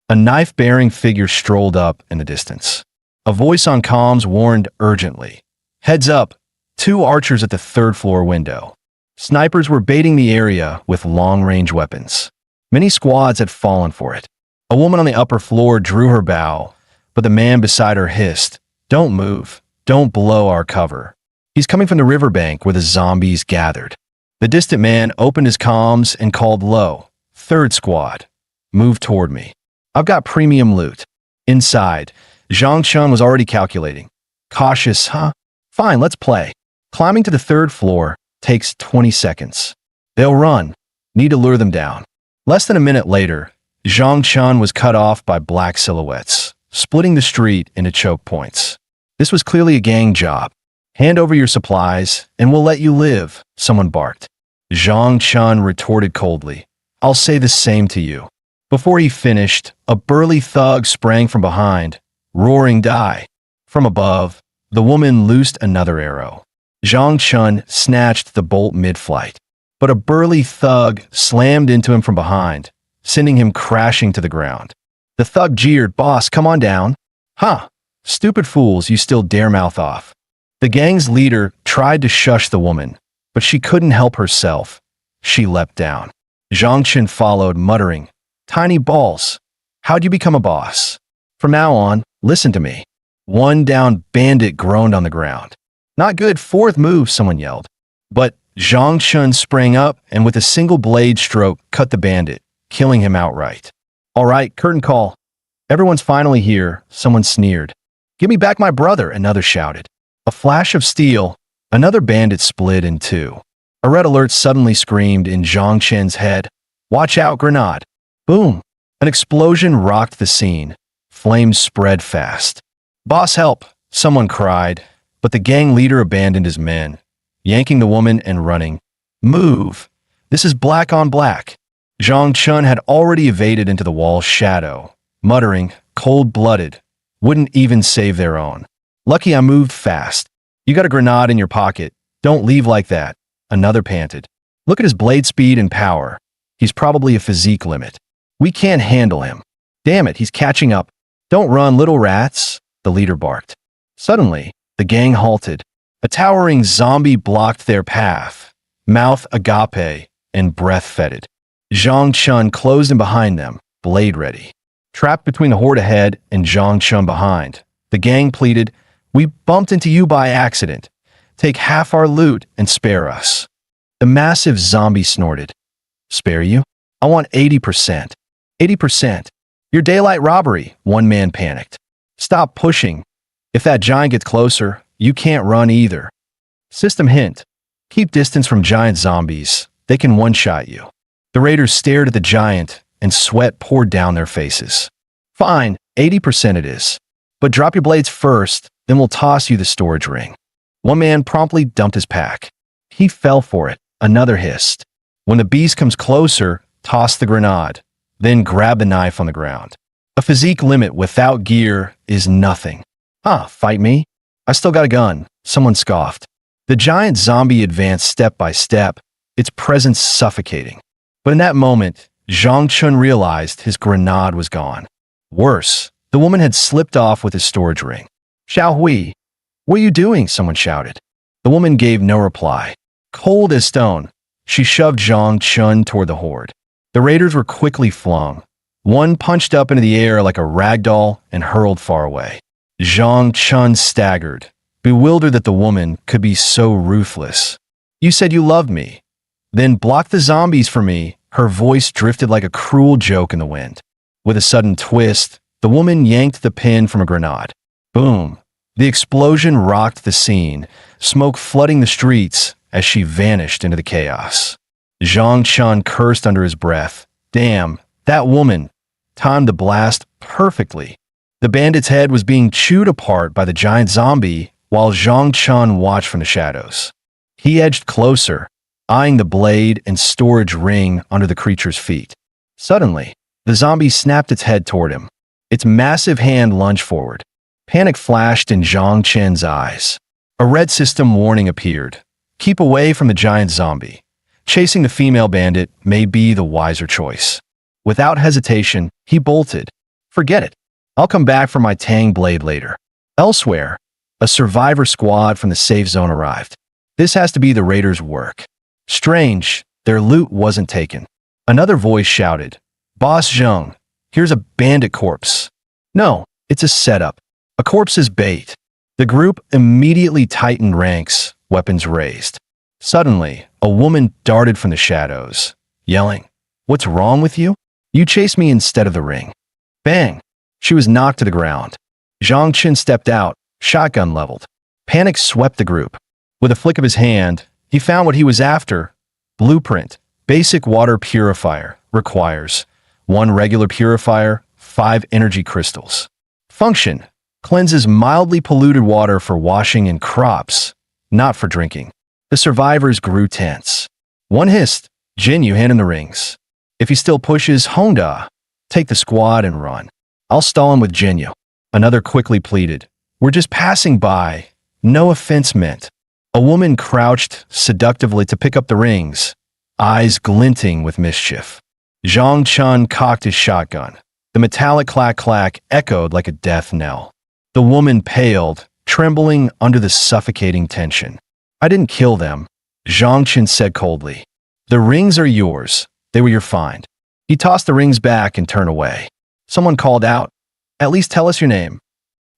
A knife-bearing figure strolled up in the distance. A voice on comms warned urgently. Heads up, 2 archers at the 3rd floor window. Snipers were baiting the area with long-range weapons. Many squads had fallen for it. A woman on the upper floor drew her bow, but the man beside her hissed, Don't move. Don't blow our cover. He's coming from the riverbank where the zombies gathered. The distant man opened his comms and called low. 3rd squad. Move toward me. I've got premium loot. Inside, Zhang Chun was already calculating. Cautious, huh? Fine, let's play. Climbing to the 3rd floor takes 20 seconds. They'll run. Need to lure them down. Less than a minute later, Zhang Chun was cut off by black silhouettes, splitting the street into choke points. This was clearly a gang job. Hand over your supplies, and we'll let you live, someone barked. Zhang Chun retorted coldly, I'll say the same to you. Before he finished, a burly thug sprang from behind, roaring die. From above, the woman loosed another arrow. Zhang Chun snatched the bolt mid-flight, but a burly thug slammed into him from behind, sending him crashing to the ground. The thug jeered, Boss, come on down. Huh, stupid fools, you still dare mouth off. The gang's leader tried to shush the woman, but she couldn't help herself. She leapt down. Zhang Chun followed, muttering, Tiny balls. How'd you become a boss? From now on, listen to me. One down bandit groaned on the ground. Not good, 4th move, someone yelled. But Zhang Chun sprang up and with a single blade stroke cut the bandit, killing him outright. All right, curtain call. Everyone's finally here, someone sneered. Give me back my brother, another shouted. A flash of steel, another bandit split in 2. A red alert suddenly screamed in Zhang Chun's head. Watch out, grenade. Boom. An explosion rocked the scene. Flames spread fast. Boss, help, someone cried, but the gang leader abandoned his men, yanking the woman and running. Move. This is black on black. Zhang Chun had already evaded into the wall's shadow, muttering, cold-blooded, wouldn't even save their own. Lucky I moved fast. You got a grenade in your pocket. Don't leave like that. Another panted. Look at his blade speed and power. He's probably a physique limit. We can't handle him. Damn it, he's catching up. Don't run, little rats, the leader barked. Suddenly, the gang halted. A towering zombie blocked their path, mouth agape and breath fetid. Zhang Chun closed in behind them, blade ready. Trapped between the horde ahead and Zhang Chun behind, the gang pleaded, "We bumped into you by accident. Take half our loot and spare us." The massive zombie snorted. "Spare you? I want 80%. 80%. Your daylight robbery," one man panicked. "Stop pushing. If that giant gets closer, you can't run either." System hint. Keep distance from giant zombies. They can one-shot you. The raiders stared at the giant, and sweat poured down their faces. "Fine, 80% it is. But drop your blades first, then we'll toss you the storage ring." One man promptly dumped his pack. He fell for it. Another hissed. "When the beast comes closer, toss the grenade, then grab the knife on the ground. A physique limit without gear is nothing." "Huh, fight me? I still got a gun," someone scoffed. The giant zombie advanced step by step, its presence suffocating. But in that moment, Zhang Chun realized his grenade was gone. Worse, the woman had slipped off with his storage ring. "Xiao Hui, what are you doing?" someone shouted. The woman gave no reply. Cold as stone, she shoved Zhang Chun toward the horde. The raiders were quickly flung. One punched up into the air like a rag doll and hurled far away. Zhang Chun staggered, bewildered that the woman could be so ruthless. "You said you loved me. Then block the zombies for me." Her voice drifted like a cruel joke in the wind. With a sudden twist, the woman yanked the pin from a grenade. Boom! The explosion rocked the scene, smoke flooding the streets as she vanished into the chaos. Zhang Chun cursed under his breath. Damn, that woman timed the blast perfectly. The bandit's head was being chewed apart by the giant zombie while Zhang Chun watched from the shadows. He edged closer, eyeing the blade and storage ring under the creature's feet. Suddenly, the zombie snapped its head toward him. Its massive hand lunged forward. Panic flashed in Zhang Chen's eyes. A red system warning appeared. Keep away from the giant zombie. Chasing the female bandit may be the wiser choice. Without hesitation, he bolted. Forget it. I'll come back for my Tang blade later. Elsewhere, a survivor squad from the safe zone arrived. This has to be the raiders' work. Strange, their loot wasn't taken. Another voice shouted, "Boss Zheng, here's a bandit corpse." "No, it's a setup. A corpse is bait." The group immediately tightened ranks, weapons raised. Suddenly, a woman darted from the shadows, yelling, "What's wrong with you? You chased me instead of the ring." Bang! She was knocked to the ground. Zhang Chen stepped out, shotgun leveled. Panic swept the group. With a flick of his hand, he found what he was after. Blueprint. Basic water purifier. Requires 1 regular purifier, 5 energy crystals. Function. Cleanses mildly polluted water for washing and crops, not for drinking. The survivors grew tense. One hissed, "Jin, you hand him the rings. If he still pushes, Honda, take the squad and run. I'll stall him with Jinyu." Another quickly pleaded, "We're just passing by. No offense meant." A woman crouched seductively to pick up the rings, eyes glinting with mischief. Zhang Chun cocked his shotgun. The metallic clack-clack echoed like a death knell. The woman paled, trembling under the suffocating tension. "I didn't kill them," Zhang Chun said coldly. "The rings are yours. They were your find." He tossed the rings back and turned away. Someone called out, "At least tell us your name."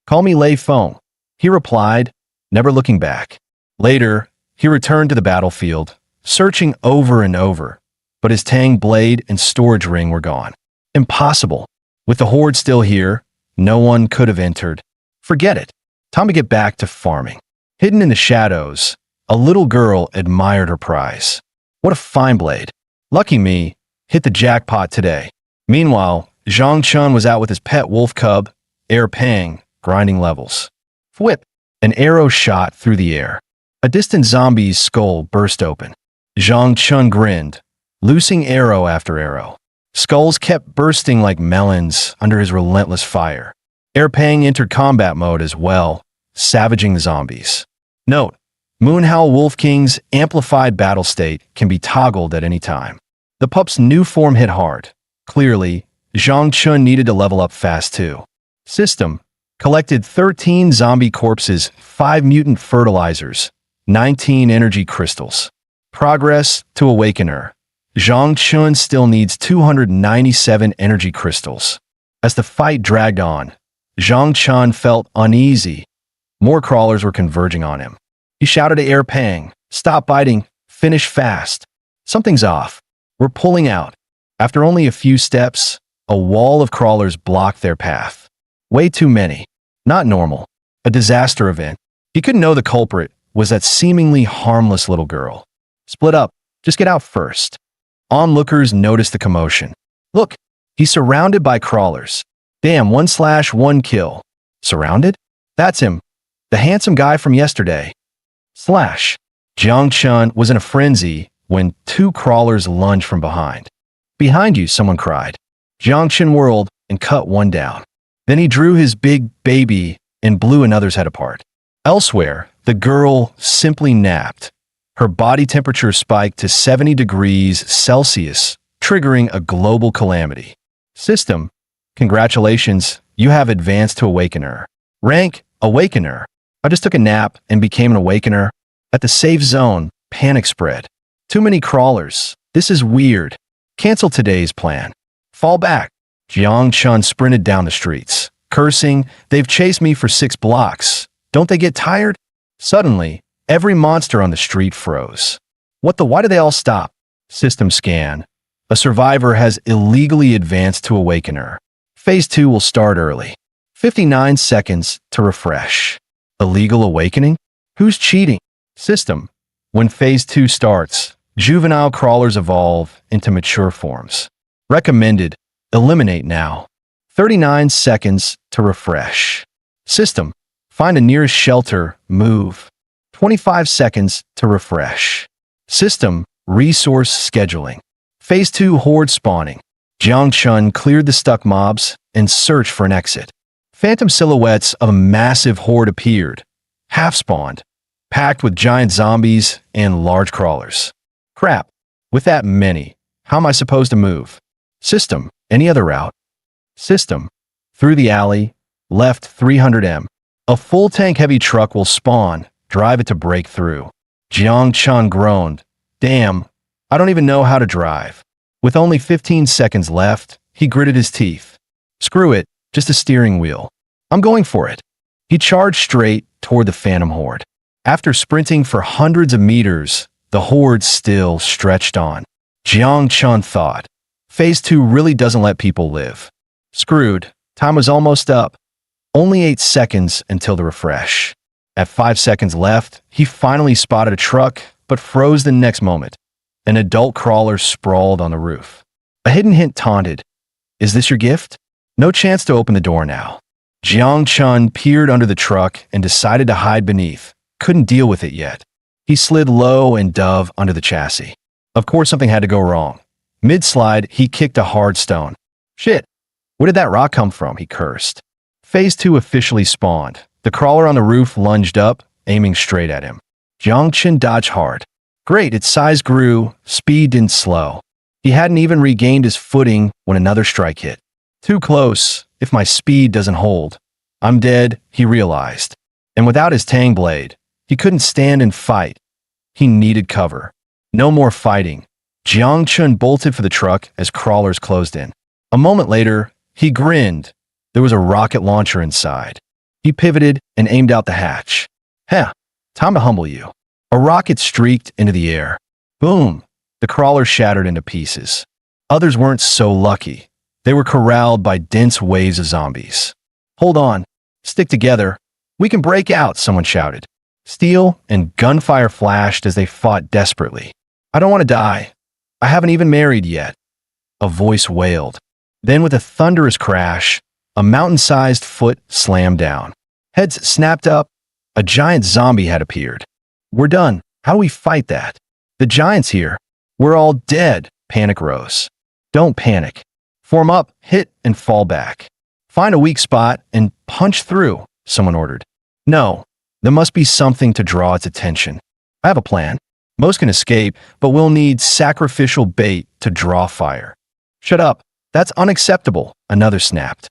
"Call me Lei Feng," he replied, never looking back. Later, he returned to the battlefield, searching over and over, but his Tang blade and storage ring were gone. Impossible. With the horde still here, no one could have entered. Forget it. Time to get back to farming. Hidden in the shadows, a little girl admired her prize. "What a fine blade. Lucky me, hit the jackpot today." Meanwhile, Zhang Chun was out with his pet wolf cub, Air Pang, grinding levels. Whip! An arrow shot through the air. A distant zombie's skull burst open. Zhang Chun grinned, loosing arrow after arrow. Skulls kept bursting like melons under his relentless fire. Air Pang entered combat mode as well, savaging the zombies. Note: Moonhowl Wolf King's amplified battle state can be toggled at any time. The pup's new form hit hard. Clearly, Zhang Chun needed to level up fast too. System: Collected 13 zombie corpses, 5 mutant fertilizers, 19 energy crystals. Progress to awaken her. Zhang Chun still needs 297 energy crystals. As the fight dragged on, Zhang Chun felt uneasy. More crawlers were converging on him. He shouted to Air Pang, "Stop biting, finish fast. Something's off. We're pulling out." After only a few steps, a wall of crawlers blocked their path. Way too many. Not normal. A disaster event. He couldn't know the culprit was that seemingly harmless little girl. Split up. Just get out first. Onlookers noticed the commotion. Look, he's surrounded by crawlers. Damn, 1/1 kill. Surrounded? That's him. The handsome guy from yesterday. Slash. Zhang Chun was in a frenzy when 2 crawlers lunged from behind. Behind you, someone cried. Zhang Chun whirled and cut one down. Then he drew his big baby and blew another's head apart. Elsewhere, the girl simply napped. Her body temperature spiked to 70 degrees Celsius, triggering a global calamity. System, congratulations, you have advanced to Awakener. Rank, Awakener. I just took a nap and became an Awakener. At the safe zone, panic spread. Too many crawlers. This is weird. Cancel today's plan. Fall back. Zhang Chun sprinted down the streets, cursing, "They've chased me for 6 blocks. Don't they get tired?" Suddenly, every monster on the street froze. Why do they all stop? System scan. A survivor has illegally advanced to Awakener. Phase 2 will start early. 59 seconds to refresh. Illegal awakening? Who's cheating? System. When Phase 2 starts, juvenile crawlers evolve into mature forms. Recommended. Eliminate now. 39 seconds to refresh. System. Find a nearest shelter. Move. 25 seconds to refresh. System. Resource scheduling. Phase 2 horde spawning. Zhang Chun cleared the stuck mobs and searched for an exit. Phantom silhouettes of a massive horde appeared, half-spawned, packed with giant zombies and large crawlers. Crap, with that many, how am I supposed to move? System, any other route? System, through the alley, left 300 m. A full tank heavy truck will spawn, drive it to break through. Zhang Chun groaned. Damn, I don't even know how to drive. With only 15 seconds left, he gritted his teeth. Screw it, just a steering wheel. I'm going for it. He charged straight toward the phantom horde. After sprinting for hundreds of meters, the horde still stretched on. Zhang Chun thought, Phase 2 really doesn't let people live. Screwed. Time was almost up. Only 8 seconds until the refresh. At 5 seconds left, he finally spotted a truck, but froze the next moment. An adult crawler sprawled on the roof. A hidden hint taunted, "Is this your gift?" No chance to open the door now. Zhang Chun peered under the truck and decided to hide beneath. Couldn't deal with it yet. He slid low and dove under the chassis. Of course something had to go wrong. Mid-slide, he kicked a hard stone. Shit, where did that rock come from? He cursed. Phase 2 officially spawned. The crawler on the roof lunged up, aiming straight at him. Zhang Chun dodged hard. Great, its size grew, speed didn't slow. He hadn't even regained his footing when another strike hit. Too close, if my speed doesn't hold. I'm dead, he realized. And without his Tang blade, he couldn't stand and fight. He needed cover. No more fighting. Zhang Chun bolted for the truck as crawlers closed in. A moment later, he grinned. There was a rocket launcher inside. He pivoted and aimed out the hatch. Heh, time to humble you. A rocket streaked into the air. Boom! The crawler shattered into pieces. Others weren't so lucky. They were corralled by dense waves of zombies. Hold on. Stick together. We can break out, someone shouted. Steel and gunfire flashed as they fought desperately. I don't want to die. I haven't even married yet. A voice wailed. Then with a thunderous crash, a mountain-sized foot slammed down. Heads snapped up. A giant zombie had appeared. We're done. How do we fight that? The giant's here. We're all dead. Panic rose. Don't panic. Form up, hit, and fall back. Find a weak spot and punch through, someone ordered. No, there must be something to draw its attention. I have a plan. Most can escape, but we'll need sacrificial bait to draw fire. Shut up. That's unacceptable, another snapped.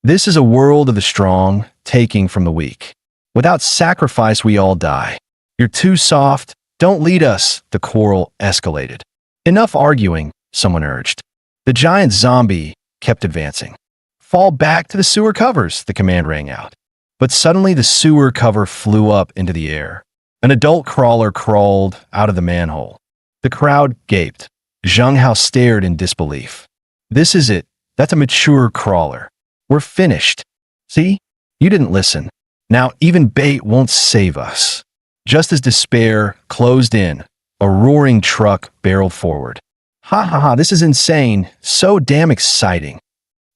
This is a world of the strong, taking from the weak. Without sacrifice, we all die. You're too soft. Don't lead us, the quarrel escalated. Enough arguing, someone urged. The giant zombie kept advancing. Fall back to the sewer covers, the command rang out. But suddenly the sewer cover flew up into the air. An adult crawler crawled out of the manhole. The crowd gaped. Zheng Hao stared in disbelief. This is it. That's a mature crawler. We're finished. See? You didn't listen. Now even bait won't save us. Just as despair closed in, a roaring truck barreled forward. Ha ha ha, this is insane. So damn exciting.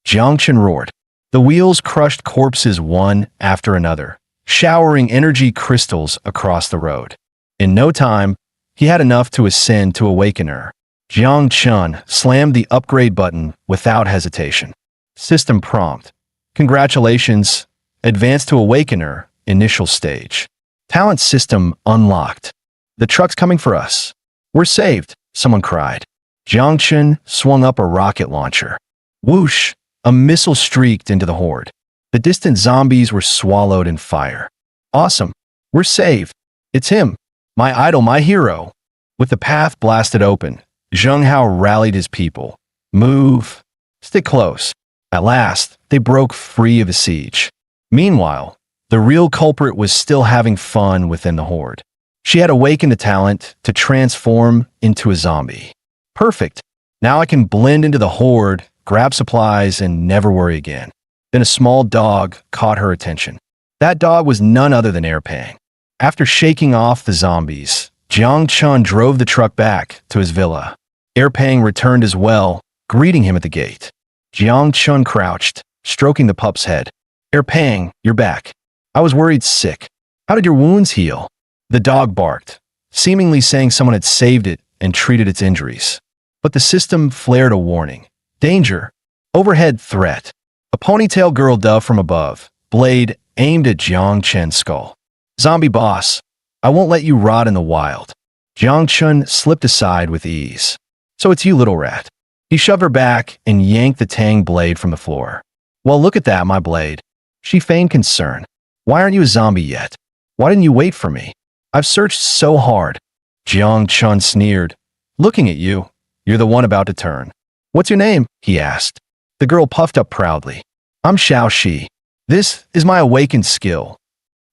Jiang Chen roared. The wheels crushed corpses one after another, showering energy crystals across the road. In no time, he had enough to ascend to awaken her. Jiang Chen slammed the upgrade button without hesitation. System prompt. Congratulations. Advanced to awakener, initial stage. Talent system unlocked. The truck's coming for us. We're saved, someone cried. Jiang Chen swung up a rocket launcher. Whoosh, a missile streaked into the horde. The distant zombies were swallowed in fire. Awesome. We're saved. It's him. My idol, my hero. With the path blasted open, Zheng Hao rallied his people. Move. Stick close. At last, they broke free of the siege. Meanwhile, the real culprit was still having fun within the horde. She had awakened a talent to transform into a zombie. Perfect. Now I can blend into the horde, grab supplies, and never worry again. Then a small dog caught her attention. That dog was none other than Erpang. After shaking off the zombies, Jiang Chen drove the truck back to his villa. Erpang returned as well, greeting him at the gate. Jiang Chen crouched, stroking the pup's head. Erpang, you're back. I was worried sick. How did your wounds heal? The dog barked, seemingly saying someone had saved it and treated its injuries. But the system flared a warning. Danger. Overhead threat. A ponytail girl dove from above, blade aimed at Jiang Chen's skull. Zombie boss, I won't let you rot in the wild. Jiang Chen slipped aside with ease. So it's you, little rat. He shoved her back and yanked the tang blade from the floor. Well, look at that, my blade. She feigned concern. Why aren't you a zombie yet? Why didn't you wait for me? I've searched so hard. Jiang Chen sneered. Looking at you, you're the one about to turn. What's your name? He asked. The girl puffed up proudly. I'm Xiao Shi. This is my awakened skill.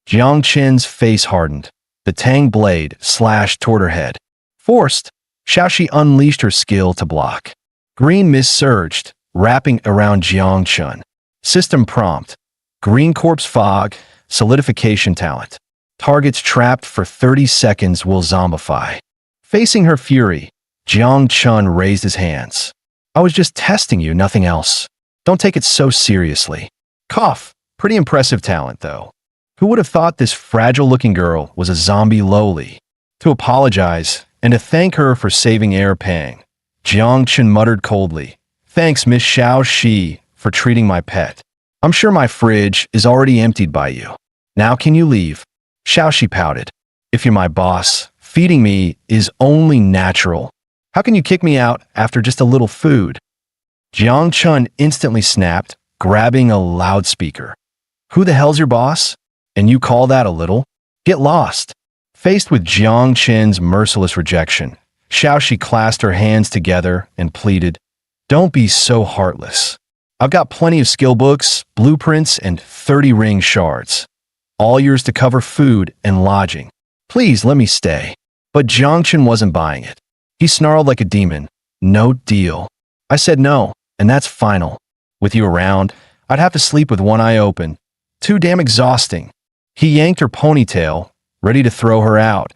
Jiang Chen's face hardened. The tang blade slashed toward her head. Forced, Xiao Shi unleashed her skill to block. Green mist surged, wrapping around Jiang Chen. System prompt. Green corpse fog, solidification talent. Targets trapped for 30 seconds will zombify. Facing her fury, Jiang Chen raised his hands. I was just testing you, nothing else. Don't take it so seriously. Cough. Pretty impressive talent, though. Who would have thought this fragile-looking girl was a zombie lowly? To apologize and to thank her for saving Erpang, Jiang Chen muttered coldly. Thanks, Miss Xiao Shi, for treating my pet. I'm sure my fridge is already emptied by you. Now can you leave? Xiao Shi pouted. If you're my boss, feeding me is only natural. How can you kick me out after just a little food? Jiang Chen instantly snapped, grabbing a loudspeaker. Who the hell's your boss? And you call that a little? Get lost. Faced with Jiang Chen's merciless rejection, Xiao Shi clasped her hands together and pleaded, Don't be so heartless. I've got plenty of skill books, blueprints, and 30 ring shards. All yours to cover food and lodging. Please let me stay. But Jiang Chen wasn't buying it. He snarled like a demon. No deal. I said no, and that's final. With you around, I'd have to sleep with one eye open. Too damn exhausting. He yanked her ponytail, ready to throw her out,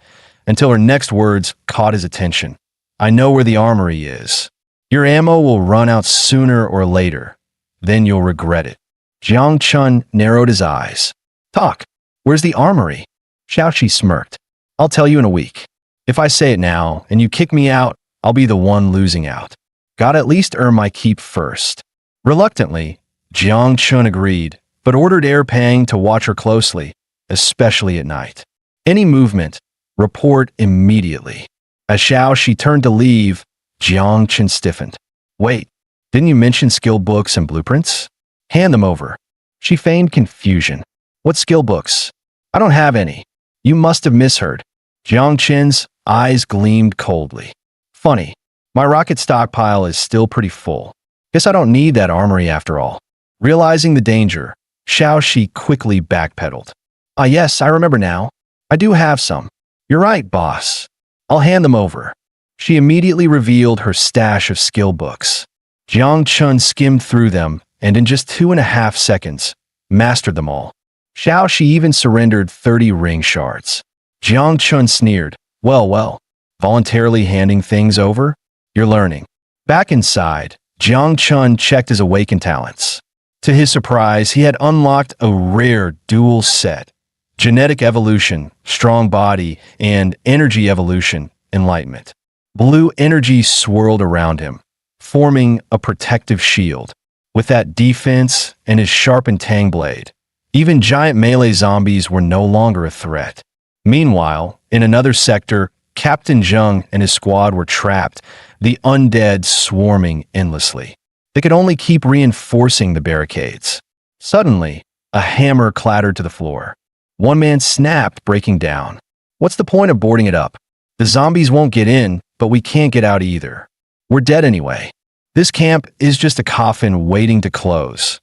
until her next words caught his attention. I know where the armory is. Your ammo will run out sooner or later. Then you'll regret it. Jiang Chen narrowed his eyes. Talk. Where's the armory? Xiao Shi smirked. I'll tell you in a week. If I say it now and you kick me out, I'll be the one losing out. Gotta at least earn my keep first. Reluctantly, Jiang Chen agreed, but ordered Erpang to watch her closely, especially at night. Any movement, report immediately. As Xiao Shi turned to leave, Jiang Chen stiffened. Wait, didn't you mention skill books and blueprints? Hand them over. She feigned confusion. What skill books? I don't have any. You must have misheard. Jiang Qin's eyes gleamed coldly. Funny. My rocket stockpile is still pretty full. Guess I don't need that armory after all. Realizing the danger, Xiao Shi quickly backpedaled. Ah yes, I remember now. I do have some. You're right, boss. I'll hand them over. She immediately revealed her stash of skill books. Jiang Chun skimmed through them and in just 2.5 seconds, mastered them all. Xiao Shi even surrendered 30 ring shards. Jiang Chun sneered. Well, voluntarily handing things over? You're learning. Back inside, Jiang Chun checked his awakened talents. To his surprise, he had unlocked a rare dual set. Genetic evolution, strong body, and energy evolution, enlightenment. Blue energy swirled around him, forming a protective shield. With that defense and his sharpened Tang blade, even giant melee zombies were no longer a threat. Meanwhile, in another sector, Captain Zheng and his squad were trapped, the undead swarming endlessly. They could only keep reinforcing the barricades. Suddenly, a hammer clattered to the floor. One man snapped, breaking down. What's the point of boarding it up? The zombies won't get in, but we can't get out either. We're dead anyway. This camp is just a coffin waiting to close.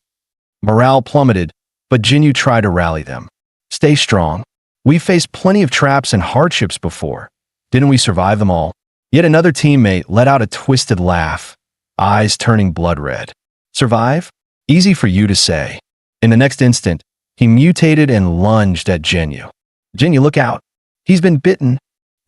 Morale plummeted, but Jinyu tried to rally them. Stay strong. We've faced plenty of traps and hardships before. Didn't we survive them all? Yet another teammate let out a twisted laugh, eyes turning blood red. Survive? Easy for you to say. In the next instant, he mutated and lunged at Jinyu. Jinyu, look out. He's been bitten.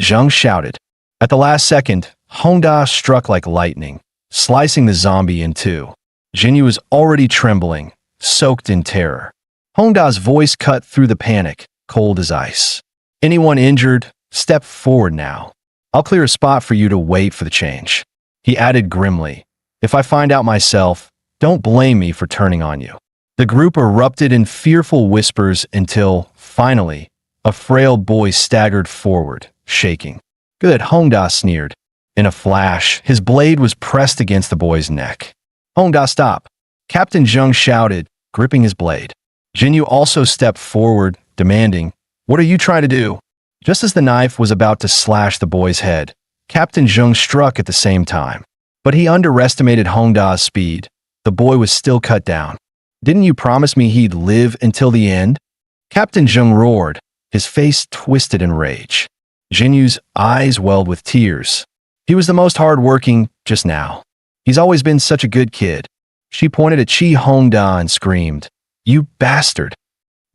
Zheng shouted. At the last second, Hongda struck like lightning, slicing the zombie in two. Jinyu was already trembling, soaked in terror. Hongda's voice cut through the panic, cold as ice. Anyone injured, step forward now. I'll clear a spot for you to wait for the change. He added grimly, if I find out myself, don't blame me for turning on you. The group erupted in fearful whispers until, finally, a frail boy staggered forward, shaking. Good, Hongda sneered. In a flash, his blade was pressed against the boy's neck. Hongda, stop. Captain Zheng shouted, gripping his blade. Jinyu also stepped forward, demanding, what are you trying to do? Just as the knife was about to slash the boy's head, Captain Zheng struck at the same time. But he underestimated Hongda's speed. The boy was still cut down. Didn't you promise me he'd live until the end? Captain Zheng roared, his face twisted in rage. Jinyu's eyes welled with tears. He was the most hard-working just now. He's always been such a good kid. She pointed at Qi Hongda and screamed, you bastard.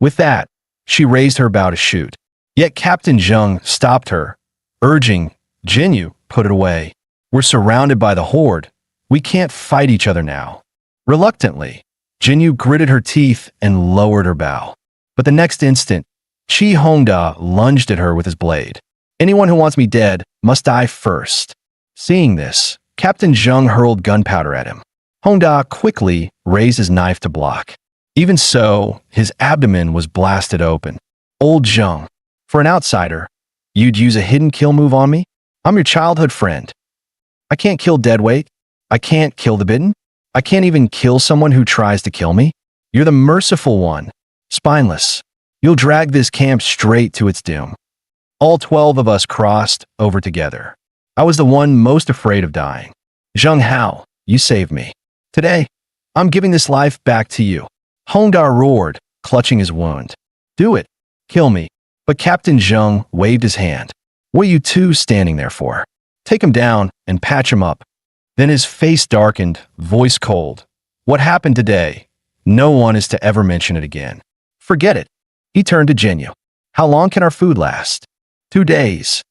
With that, she raised her bow to shoot. Yet Captain Zheng stopped her, urging, Jinyu, put it away. We're surrounded by the horde. We can't fight each other now. Reluctantly, Jinyu gritted her teeth and lowered her bow. But the next instant, Qi Hongda lunged at her with his blade. Anyone who wants me dead must die first. Seeing this, Captain Zheng hurled gunpowder at him. Hongda quickly raised his knife to block. Even so, his abdomen was blasted open. Old Zheng, for an outsider, you'd use a hidden kill move on me? I'm your childhood friend. I can't kill deadweight. I can't kill the bitten. I can't even kill someone who tries to kill me. You're the merciful one. Spineless. You'll drag this camp straight to its doom. All 12 of us crossed over together. I was the one most afraid of dying. Zheng Hao, you saved me. Today, I'm giving this life back to you. Hongda roared, clutching his wound. Do it. Kill me. But Captain Zheng waved his hand. What are you two standing there for? Take him down and patch him up. Then his face darkened, voice cold. What happened today? No one is to ever mention it again. Forget it. He turned to Jinyu. How long can our food last? 2 days.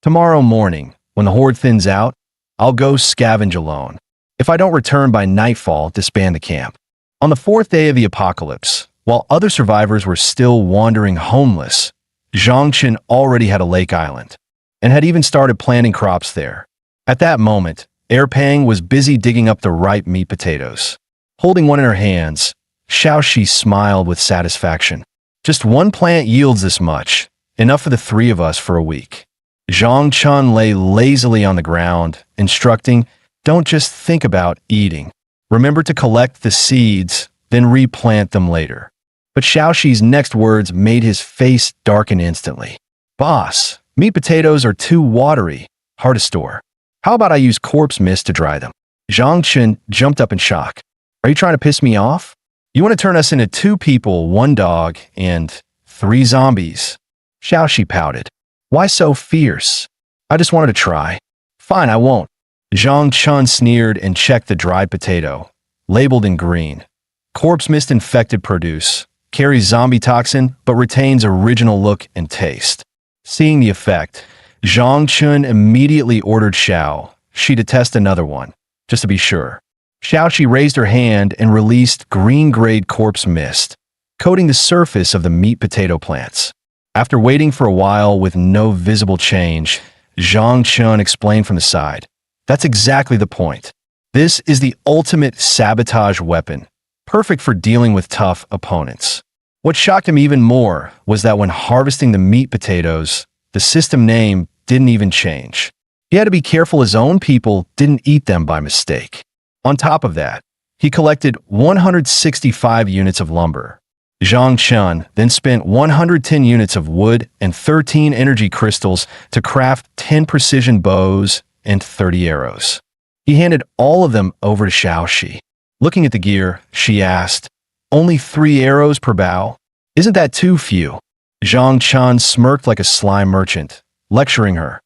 Tomorrow morning, when the horde thins out, I'll go scavenge alone. If I don't return by nightfall, disband the camp. On the 4th day of the apocalypse, while other survivors were still wandering homeless, Zhangqin already had a lake island, and had even started planting crops there. At that moment, Erpang was busy digging up the ripe meat potatoes. Holding one in her hands, Xiaoxi smiled with satisfaction. Just one plant yields this much, enough for the 3 of us for a week. Zhang Chun lay lazily on the ground, instructing, don't just think about eating. Remember to collect the seeds, then replant them later. But Xiaoxi's next words made his face darken instantly. Boss, meat potatoes are too watery, hard to store. How about I use corpse mist to dry them? Zhang Chen jumped up in shock. Are you trying to piss me off? You want to turn us into 2 people, 1 dog, and 3 zombies? Xiaoxi pouted. Why so fierce? I just wanted to try. Fine, I won't. Zhang Chen sneered and checked the dried potato, labeled in green. Corpse mist infected produce, carries zombie toxin, but retains original look and taste. Seeing the effect, Zhang Chen immediately ordered Xiao Shi to test another one, just to be sure. Xiaoxi raised her hand and released green-grade corpse mist, coating the surface of the meat potato plants. After waiting for a while with no visible change, Zhang Chen explained from the side. That's exactly the point. This is the ultimate sabotage weapon, perfect for dealing with tough opponents. What shocked him even more was that when harvesting the meat potatoes, the system name didn't even change. He had to be careful his own people didn't eat them by mistake. On top of that, he collected 165 units of lumber. Zhang Chen then spent 110 units of wood and 13 energy crystals to craft 10 precision bows and 30 arrows. He handed all of them over to Xiaoxi. Looking at the gear, she asked, only 3 arrows per bow? Isn't that too few? Zhang Chen smirked like a sly merchant, lecturing her.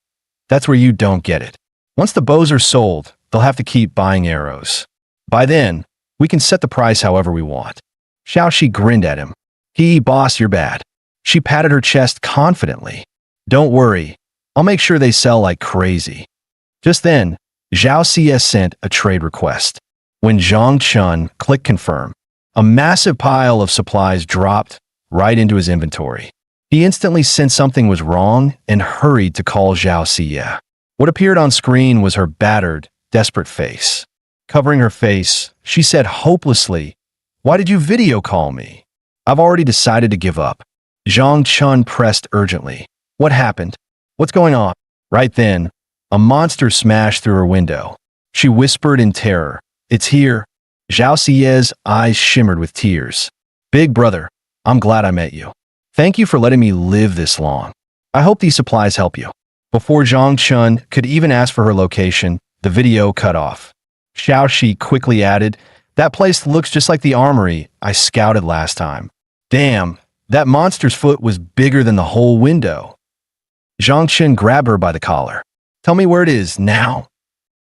That's where you don't get it. Once the bows are sold, they'll have to keep buying arrows. By then, we can set the price however we want. Xiaoxi grinned at him. Boss, you're bad. She patted her chest confidently. Don't worry, I'll make sure they sell like crazy. Just then, Zhao Xie sent a trade request. When Zhang Chen clicked confirm, a massive pile of supplies dropped right into his inventory. He instantly sensed something was wrong and hurried to call Zhao Xie. What appeared on screen was her battered, desperate face. Covering her face, she said hopelessly, Why did you video call me? I've already decided to give up. Zhang Chen pressed urgently. What happened? What's going on? Right then, a monster smashed through her window. She whispered in terror. It's here. Zhao Xie's eyes shimmered with tears. Big brother, I'm glad I met you. Thank you for letting me live this long. I hope these supplies help you. Before Zhang Chen could even ask for her location, the video cut off. Xiaoxi quickly added, That place looks just like the armory I scouted last time. Damn, that monster's foot was bigger than the whole window. Zhang Chen grabbed her by the collar. Tell me where it is, now.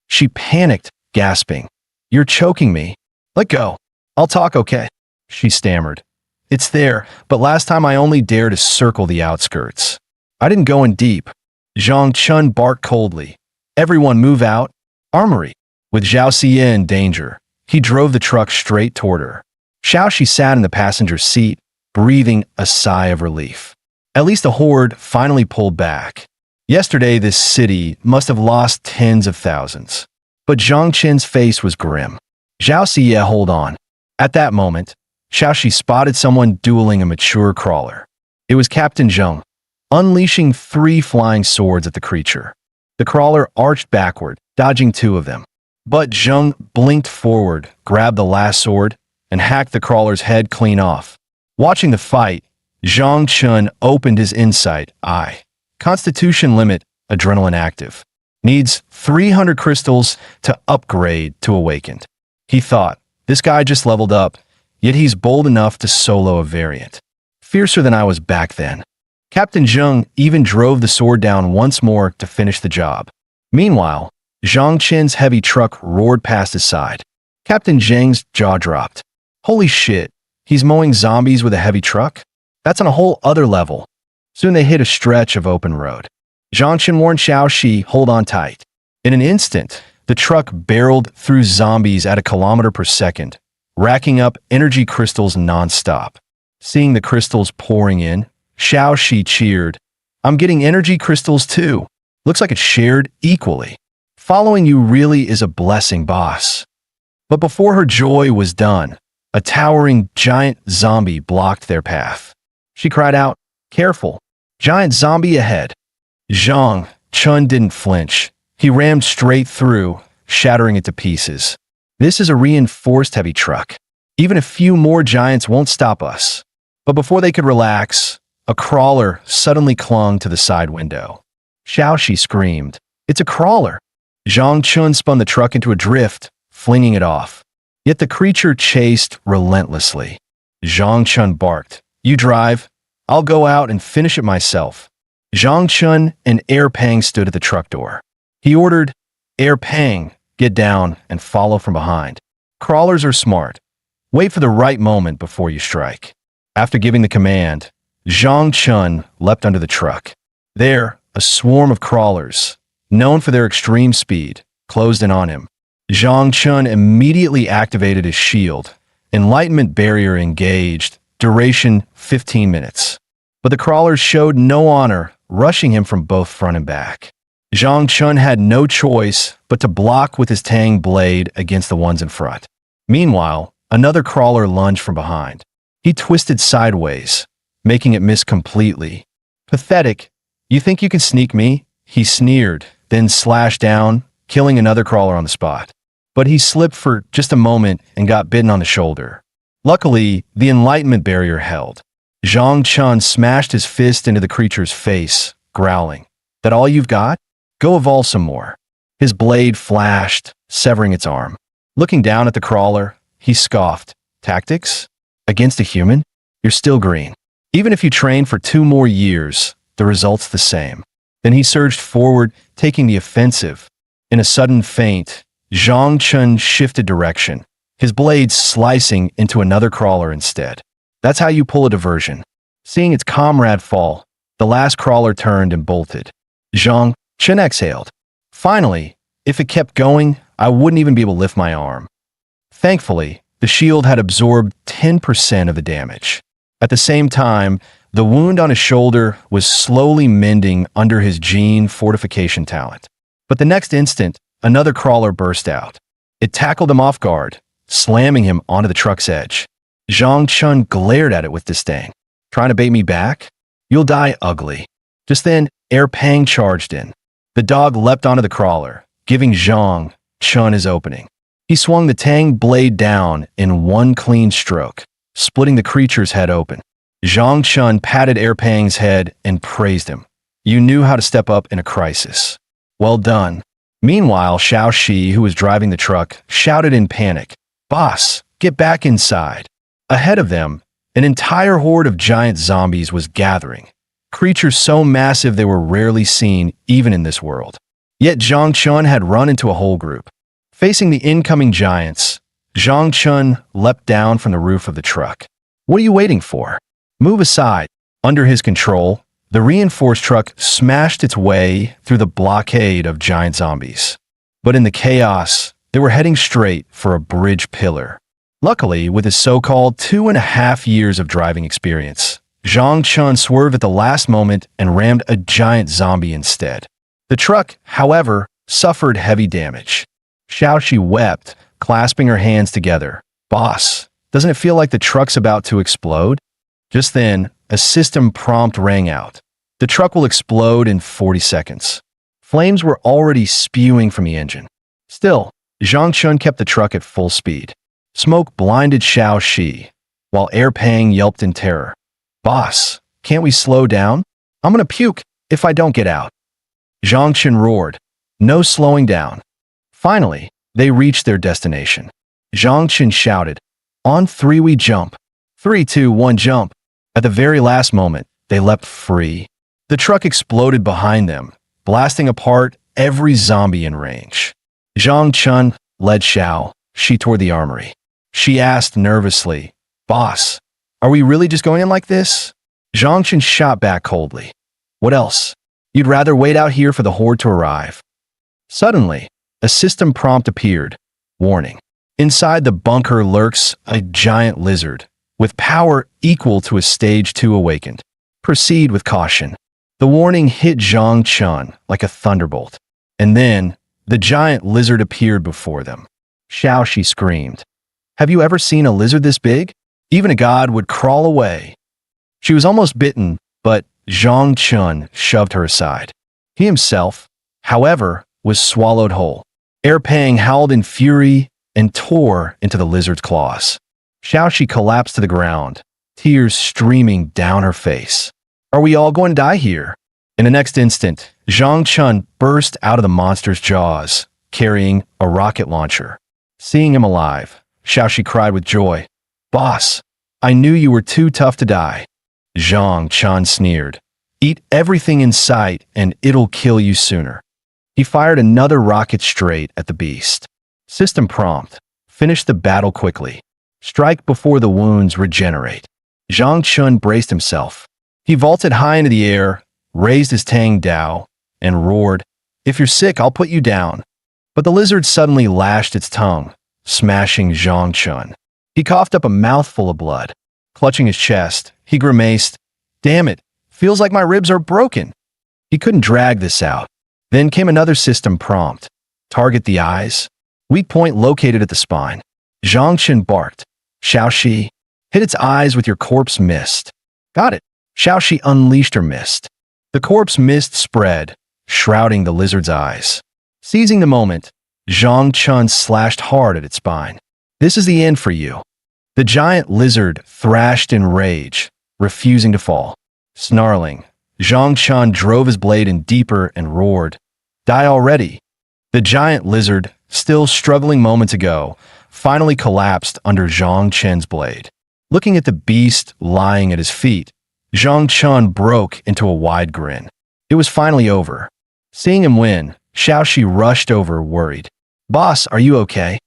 She panicked, gasping. You're choking me. Let go. I'll talk, okay? She stammered. It's there, but last time I only dared to circle the outskirts. I didn't go in deep. Zhang Chen barked coldly. Everyone move out. Armory. With Zhao Xie in danger, he drove the truck straight toward her. Xiaoxi sat in the passenger seat, breathing a sigh of relief. At least the horde finally pulled back. Yesterday, this city must have lost tens of thousands. But Zhang Chen's face was grim. Zhao Xie, hold on. At that moment, Xiaoxi spotted someone dueling a mature crawler. It was Captain Zheng, unleashing 3 flying swords at the creature. The crawler arched backward, dodging 2 of them. But Zheng blinked forward, grabbed the last sword, and hacked the crawler's head clean off. Watching the fight, Zhang Chen opened his insight eye. Constitution limit, adrenaline active. Needs 300 crystals to upgrade to awakened. He thought, this guy just leveled up, yet he's bold enough to solo a variant. Fiercer than I was back then. Captain Zheng even drove the sword down once more to finish the job. Meanwhile, Zhang Chen's heavy truck roared past his side. Captain Zheng's jaw dropped. Holy shit, he's mowing zombies with a heavy truck? That's on a whole other level. Soon they hit a stretch of open road. Zhang Chen warned Xiaoxi, hold on tight. In an instant, the truck barreled through zombies at a kilometer per second, racking up energy crystals non-stop. Seeing the crystals pouring in, Xiaoxi cheered. I'm getting energy crystals too. Looks like it's shared equally. Following you really is a blessing, boss. But before her joy was done, a towering giant zombie blocked their path. She cried out, careful, giant zombie ahead. Zhang Chen didn't flinch. He rammed straight through, shattering it to pieces. This is a reinforced heavy truck. Even a few more giants won't stop us. But before they could relax, a crawler suddenly clung to the side window. Xiaoxi screamed, "It's a crawler!" Zhang Chun spun the truck into a drift, flinging it off. Yet the creature chased relentlessly. Zhang Chun barked, "You drive. I'll go out and finish it myself." Zhang Chun and Air Pang stood at the truck door. He ordered, "Air Pang, get down and follow from behind. Crawlers are smart. Wait for the right moment before you strike." After giving the command, Zhang Chun leapt under the truck. There, a swarm of crawlers, known for their extreme speed, closed in on him. Zhang Chun immediately activated his shield. Enlightenment barrier engaged, duration 15 minutes. But the crawlers showed no honor, rushing him from both front and back. Zhang Chun had no choice but to block with his Tang blade against the ones in front. Meanwhile, another crawler lunged from behind. He twisted sideways, making it miss completely. "Pathetic. You think you can sneak me?" He sneered, then slashed down, killing another crawler on the spot. But he slipped for just a moment and got bitten on the shoulder. Luckily, the enlightenment barrier held. Zhang Chun smashed his fist into the creature's face, growling, "That all you've got? Go evolve some more." His blade flashed, severing its arm. Looking down at the crawler, he scoffed, "Tactics? Against a human? You're still green. Even if you train for 2 more years, the result's the same." Then he surged forward, taking the offensive. In a sudden feint, Zhang Chun shifted direction, his blade slicing into another crawler instead. That's how you pull a diversion. Seeing its comrade fall, the last crawler turned and bolted. Zhang Chun exhaled. Finally, if it kept going, I wouldn't even be able to lift my arm. Thankfully, the shield had absorbed 10% of the damage. At the same time, the wound on his shoulder was slowly mending under his gene fortification talent. But the next instant, another crawler burst out. It tackled him off guard, slamming him onto the truck's edge. Zhang Chun glared at it with disdain. "Trying to bait me back? You'll die ugly." Just then, Air Pang charged in. The dog leapt onto the crawler, giving Zhang Chun his opening. He swung the Tang blade down in one clean stroke, splitting the creature's head open. Zhang Chun patted Air Pang's head and praised him. "You knew how to step up in a crisis. Well done." Meanwhile, Xiaoxi, who was driving the truck, shouted in panic, "Boss, get back inside." Ahead of them, an entire horde of giant zombies was gathering, creatures so massive they were rarely seen even in this world. Yet Zhang Chun had run into a whole group. Facing the incoming giants, Zhang Chun leapt down from the roof of the truck. "What are you waiting for? Move aside." Under his control, the reinforced truck smashed its way through the blockade of giant zombies. But in the chaos, they were heading straight for a bridge pillar. Luckily, with his so-called 2.5 years of driving experience, Zhang Chun swerved at the last moment and rammed a giant zombie instead. The truck, however, suffered heavy damage. Xiaoxi wept, clasping her hands together. "Boss, doesn't it feel like the truck's about to explode?" Just then, a system prompt rang out. "The truck will explode in 40 seconds. Flames were already spewing from the engine. Still, Zhang Chun kept the truck at full speed. Smoke blinded Xiaoxi, while Air Pang yelped in terror. "Boss, can't we slow down? I'm gonna puke if I don't get out." Zhang Chun roared. No slowing down. Finally, they reached their destination. Zhang Chun shouted, "On 3 we jump. 3, 2, 1 jump." At the very last moment, they leapt free. The truck exploded behind them, blasting apart every zombie in range. Zhang Chun led Xiaoxi toward the armory. She asked nervously, "Boss, are we really just going in like this?" Zhang Chun shot back coldly. "What else? You'd rather wait out here for the horde to arrive?" Suddenly, a system prompt appeared. Warning. Inside the bunker lurks a giant lizard, with power equal to a stage 2 awakened. Proceed with caution. The warning hit Zhang Chun like a thunderbolt. And then, the giant lizard appeared before them. Xiaoxi screamed. "Have you ever seen a lizard this big? Even a god would crawl away." She was almost bitten, but Zhang Chun shoved her aside. He himself, however, was swallowed whole. Air Pang howled in fury and tore into the lizard's claws. Xiaoxi collapsed to the ground, tears streaming down her face. Are we all going to die here? In the next instant, Zhang Chun burst out of the monster's jaws, carrying a rocket launcher. Seeing him alive, Xiaoxi cried with joy. Boss, I knew you were too tough to die. Zhang Chun sneered. Eat everything in sight and it'll kill you sooner. He fired another rocket straight at the beast. System prompt. Finish the battle quickly. Strike before the wounds regenerate. Zhang Chun braced himself. He vaulted high into the air, raised his Tang Dao, and roared, If you're sick, I'll put you down. But the lizard suddenly lashed its tongue, smashing Zhang Chun. He coughed up a mouthful of blood. Clutching his chest, he grimaced, Damn it, feels like my ribs are broken. He couldn't drag this out. Then came another system prompt. Target the eyes. Weak point located at the spine. Zhang Chun barked. Xiaoxi, hit its eyes with your corpse mist. Got it. Xiaoxi unleashed her mist. The corpse mist spread, shrouding the lizard's eyes. Seizing the moment, Zhang Chun slashed hard at its spine. This is the end for you. The giant lizard thrashed in rage, refusing to fall. Snarling, Zhang Chun drove his blade in deeper and roared, Die already. The giant lizard, still struggling moments ago, finally collapsed under Zhang Chun's blade. Looking at the beast lying at his feet, Zhang Chun broke into a wide grin. It was finally over. Seeing him win, Xiaoxi rushed over, worried. Boss, are you okay?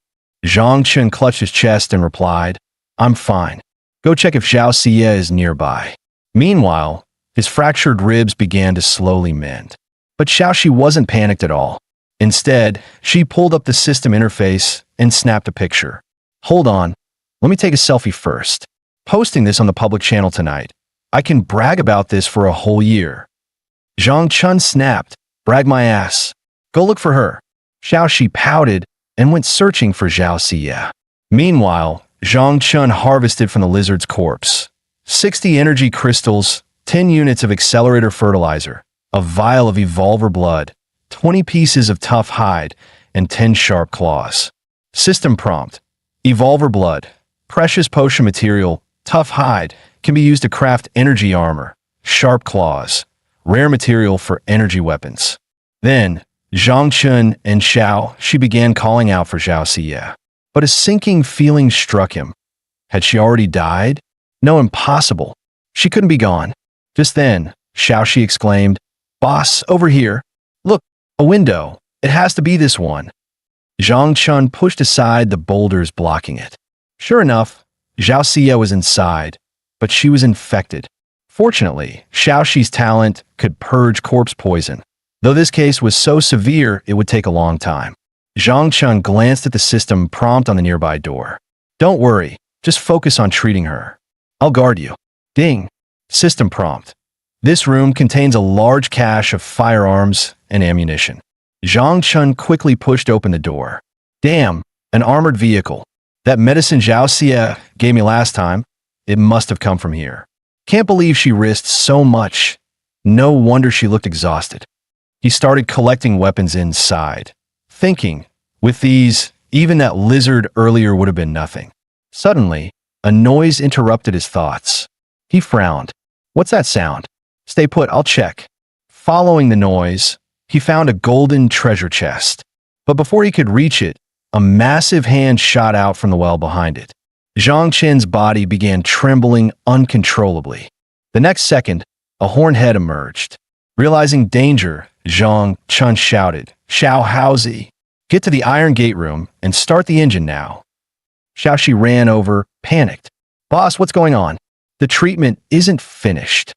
Zhang Chun clutched his chest and replied, I'm fine. Go check if Xiao Xie is nearby. Meanwhile, his fractured ribs began to slowly mend. But Xiaoxi wasn't panicked at all. Instead, she pulled up the system interface and snapped a picture. Hold on, let me take a selfie first. Posting this on the public channel tonight. I can brag about this for a whole year. Zhang Chun snapped, Brag my ass. Go look for her. Xiaoxi pouted and went searching for Xiao Xie. Meanwhile, Zhang Chun harvested from the lizard's corpse 60 energy crystals, 10 units of accelerator fertilizer, a vial of evolver blood, 20 pieces of tough hide, and 10 sharp claws. System prompt. Evolver blood. Precious potion material, tough hide, can be used to craft energy armor. Sharp claws. Rare material for energy weapons. Then, Zhang Chun and Xiaoxi began calling out for Xiao Xie. But a sinking feeling struck him. Had she already died? No, impossible. She couldn't be gone. Just then, Xiaoxi exclaimed, Boss, over here. Look, a window. It has to be this one. Zhang Chun pushed aside the boulders blocking it. Sure enough, Xiao Xie was inside, but she was infected. Fortunately, Xiaoxi's talent could purge corpse poison. Though this case was so severe, it would take a long time. Zhang Chun glanced at the system prompt on the nearby door. Don't worry, just focus on treating her. I'll guard you. Ding. System prompt. This room contains a large cache of firearms and ammunition. Zhang Chun quickly pushed open the door. Damn, an armored vehicle. That medicine Xiao Xie gave me last time, it must have come from here. Can't believe she risked so much. No wonder she looked exhausted. He started collecting weapons inside, thinking, with these, even that lizard earlier would have been nothing. Suddenly, a noise interrupted his thoughts. He frowned. What's that sound? Stay put, I'll check. Following the noise, he found a golden treasure chest. But before he could reach it, a massive hand shot out from the well behind it. Zhang Chun's body began trembling uncontrollably. The next second, a horned head emerged. Realizing danger, Zhang Chun shouted, Xiao Haozi, get to the Iron Gate room and start the engine now. Xiaoxi ran over, panicked. Boss, what's going on? The treatment isn't finished.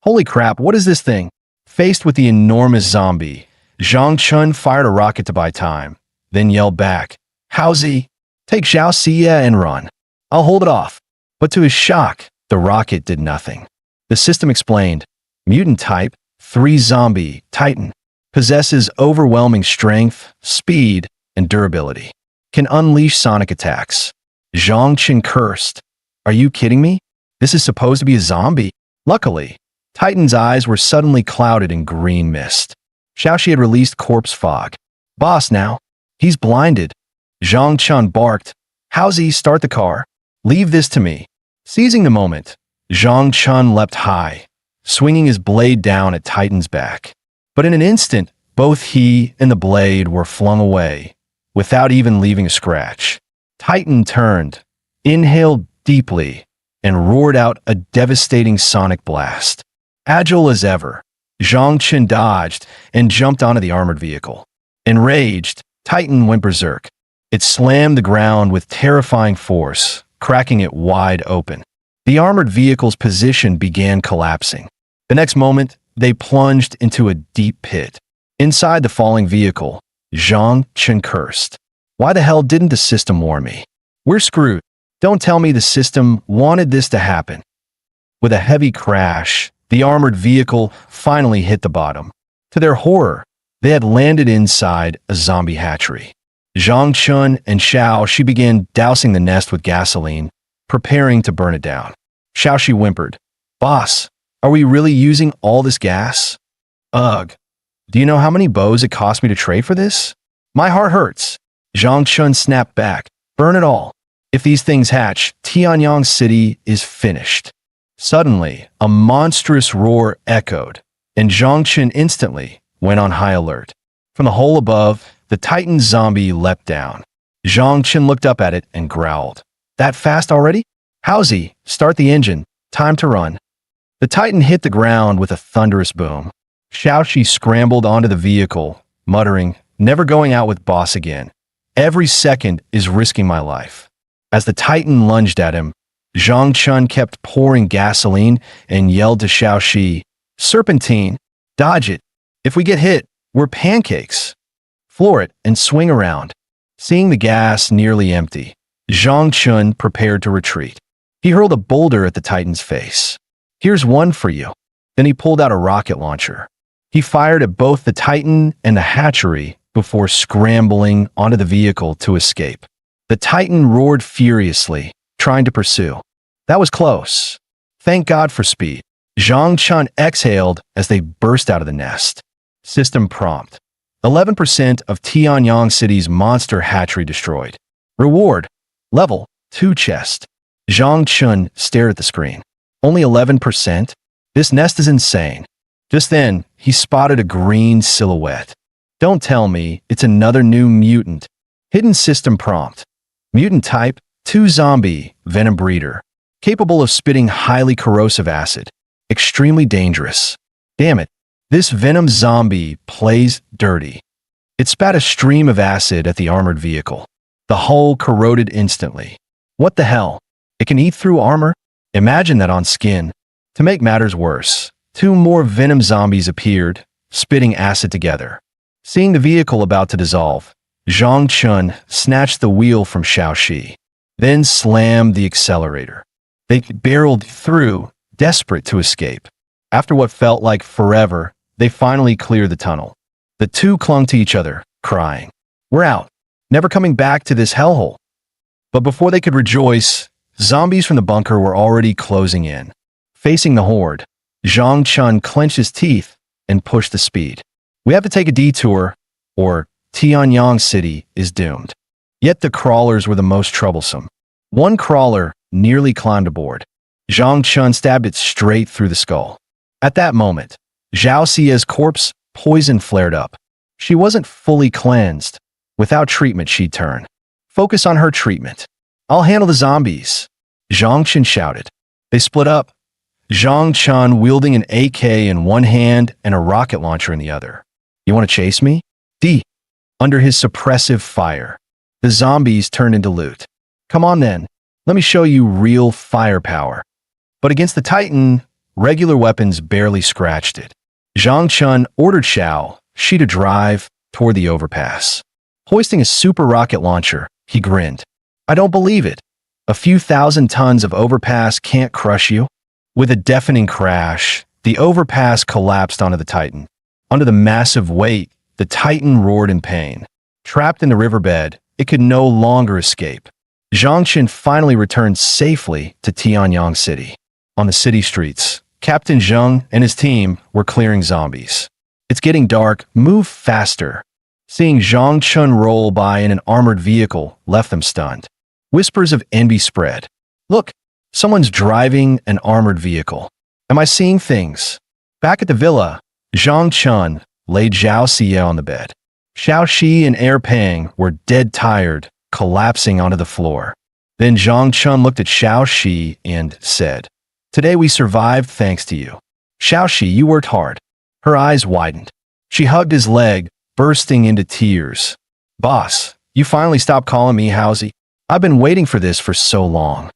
Holy crap, what is this thing? Faced with the enormous zombie, Zhang Chun fired a rocket to buy time, then yelled back, Haozi, take Xiao Xie and run. I'll hold it off. But to his shock, the rocket did nothing. The system explained, mutant type, 3 zombie, Titan, possesses overwhelming strength, speed, and durability. Can unleash sonic attacks. Zhang Chun cursed. Are you kidding me? This is supposed to be a zombie. Luckily, Titan's eyes were suddenly clouded in green mist. Xiaoxi had released corpse fog. Boss now. He's blinded. Zhang Chun barked. Haozi, start the car. Leave this to me. Seizing the moment, Zhang Chun leapt high, swinging his blade down at Titan's back. But in an instant, both he and the blade were flung away, without even leaving a scratch. Titan turned, inhaled deeply, and roared out a devastating sonic blast. Agile as ever, Zhang Chun dodged and jumped onto the armored vehicle. Enraged, Titan went berserk. It slammed the ground with terrifying force, cracking it wide open. The armored vehicle's position began collapsing. The next moment, they plunged into a deep pit. Inside the falling vehicle, Zhang Chun cursed. Why the hell didn't the system warn me? We're screwed. Don't tell me the system wanted this to happen. With a heavy crash, the armored vehicle finally hit the bottom. To their horror, they had landed inside a zombie hatchery. Zhang Chun and Xiao Shi began dousing the nest with gasoline, preparing to burn it down. Xiao Shi whimpered, "Boss, are we really using all this gas? Ugh. Do you know how many bows it cost me to trade for this? My heart hurts." Zhang Chun snapped back, "Burn it all. If these things hatch, Tianyang City is finished." Suddenly, a monstrous roar echoed, and Zhang Chun instantly went on high alert. From the hole above, the Titan zombie leapt down. Zhang Chun looked up at it and growled, "That fast already? Howsy, start the engine. Time to run." The Titan hit the ground with a thunderous boom. Xiao Shi scrambled onto the vehicle, muttering, "Never going out with boss again. Every second is risking my life." As the Titan lunged at him, Zhang Chun kept pouring gasoline and yelled to Xiao Shi, "Serpentine, dodge it. If we get hit, we're pancakes. Floor it and swing around." Seeing the gas nearly empty, Zhang Chun prepared to retreat. He hurled a boulder at the Titan's face. "Here's one for you." Then he pulled out a rocket launcher. He fired at both the Titan and the hatchery before scrambling onto the vehicle to escape. The Titan roared furiously, trying to pursue. That was close. Thank God for speed. Zhang Chun exhaled as they burst out of the nest. System prompt. 11% of Tianyang City's monster hatchery destroyed. Reward. Level 2 chest. Zhang Chun stared at the screen. Only 11%? This nest is insane. Just then, he spotted a green silhouette. Don't tell me it's another new mutant. Hidden system prompt. Mutant type, 2 zombie, venom breeder. Capable of spitting highly corrosive acid. Extremely dangerous. Damn it, this venom zombie plays dirty. It spat a stream of acid at the armored vehicle. The hull corroded instantly. What the hell? It can eat through armor? Imagine that on skin. To make matters worse, 2 more venom zombies appeared, spitting acid together. Seeing the vehicle about to dissolve, Zhang Chun snatched the wheel from Xiao Shi, then slammed the accelerator. They barreled through, desperate to escape. After what felt like forever, they finally cleared the tunnel. The 2 clung to each other, crying, "We're out, never coming back to this hellhole." But before they could rejoice, zombies from the bunker were already closing in. Facing the horde, Zhang Chun clenched his teeth and pushed the speed. "We have to take a detour, or Tianyang City is doomed." Yet the crawlers were the most troublesome. One crawler nearly climbed aboard. Zhang Chun stabbed it straight through the skull. At that moment, Zhao Xia's corpse poison flared up. She wasn't fully cleansed. Without treatment, she'd turn. "Focus on her treatment. I'll handle the zombies," Zhang Chun shouted. They split up, Zhang Chun wielding an AK in one hand and a rocket launcher in the other. "You want to chase me?" D. Under his suppressive fire, the zombies turned into loot. "Come on then, let me show you real firepower." But against the Titan, regular weapons barely scratched it. Zhang Chun ordered Xiao Shi to drive toward the overpass. Hoisting a super rocket launcher, he grinned. "I don't believe it. A few thousand tons of overpass can't crush you." With a deafening crash, the overpass collapsed onto the Titan. Under the massive weight, the Titan roared in pain. Trapped in the riverbed, it could no longer escape. Zhang Chun finally returned safely to Tianyang City. On the city streets, Captain Zheng and his team were clearing zombies. "It's getting dark, move faster." Seeing Zhang Chun roll by in an armored vehicle left them stunned. Whispers of envy spread. Look, someone's driving an armored vehicle. Am I seeing things? Back at the villa, Zhang Chun laid Zhao Xie on the bed. Xiao Shi and Air Pang were dead tired, collapsing onto the floor. Then Zhang Chun looked at Xiao Shi and said, "Today we survived thanks to you. Xiao Shi, you worked hard." Her eyes widened. She hugged his leg, bursting into tears. "Boss, you finally stopped calling me Hausi. I've been waiting for this for so long."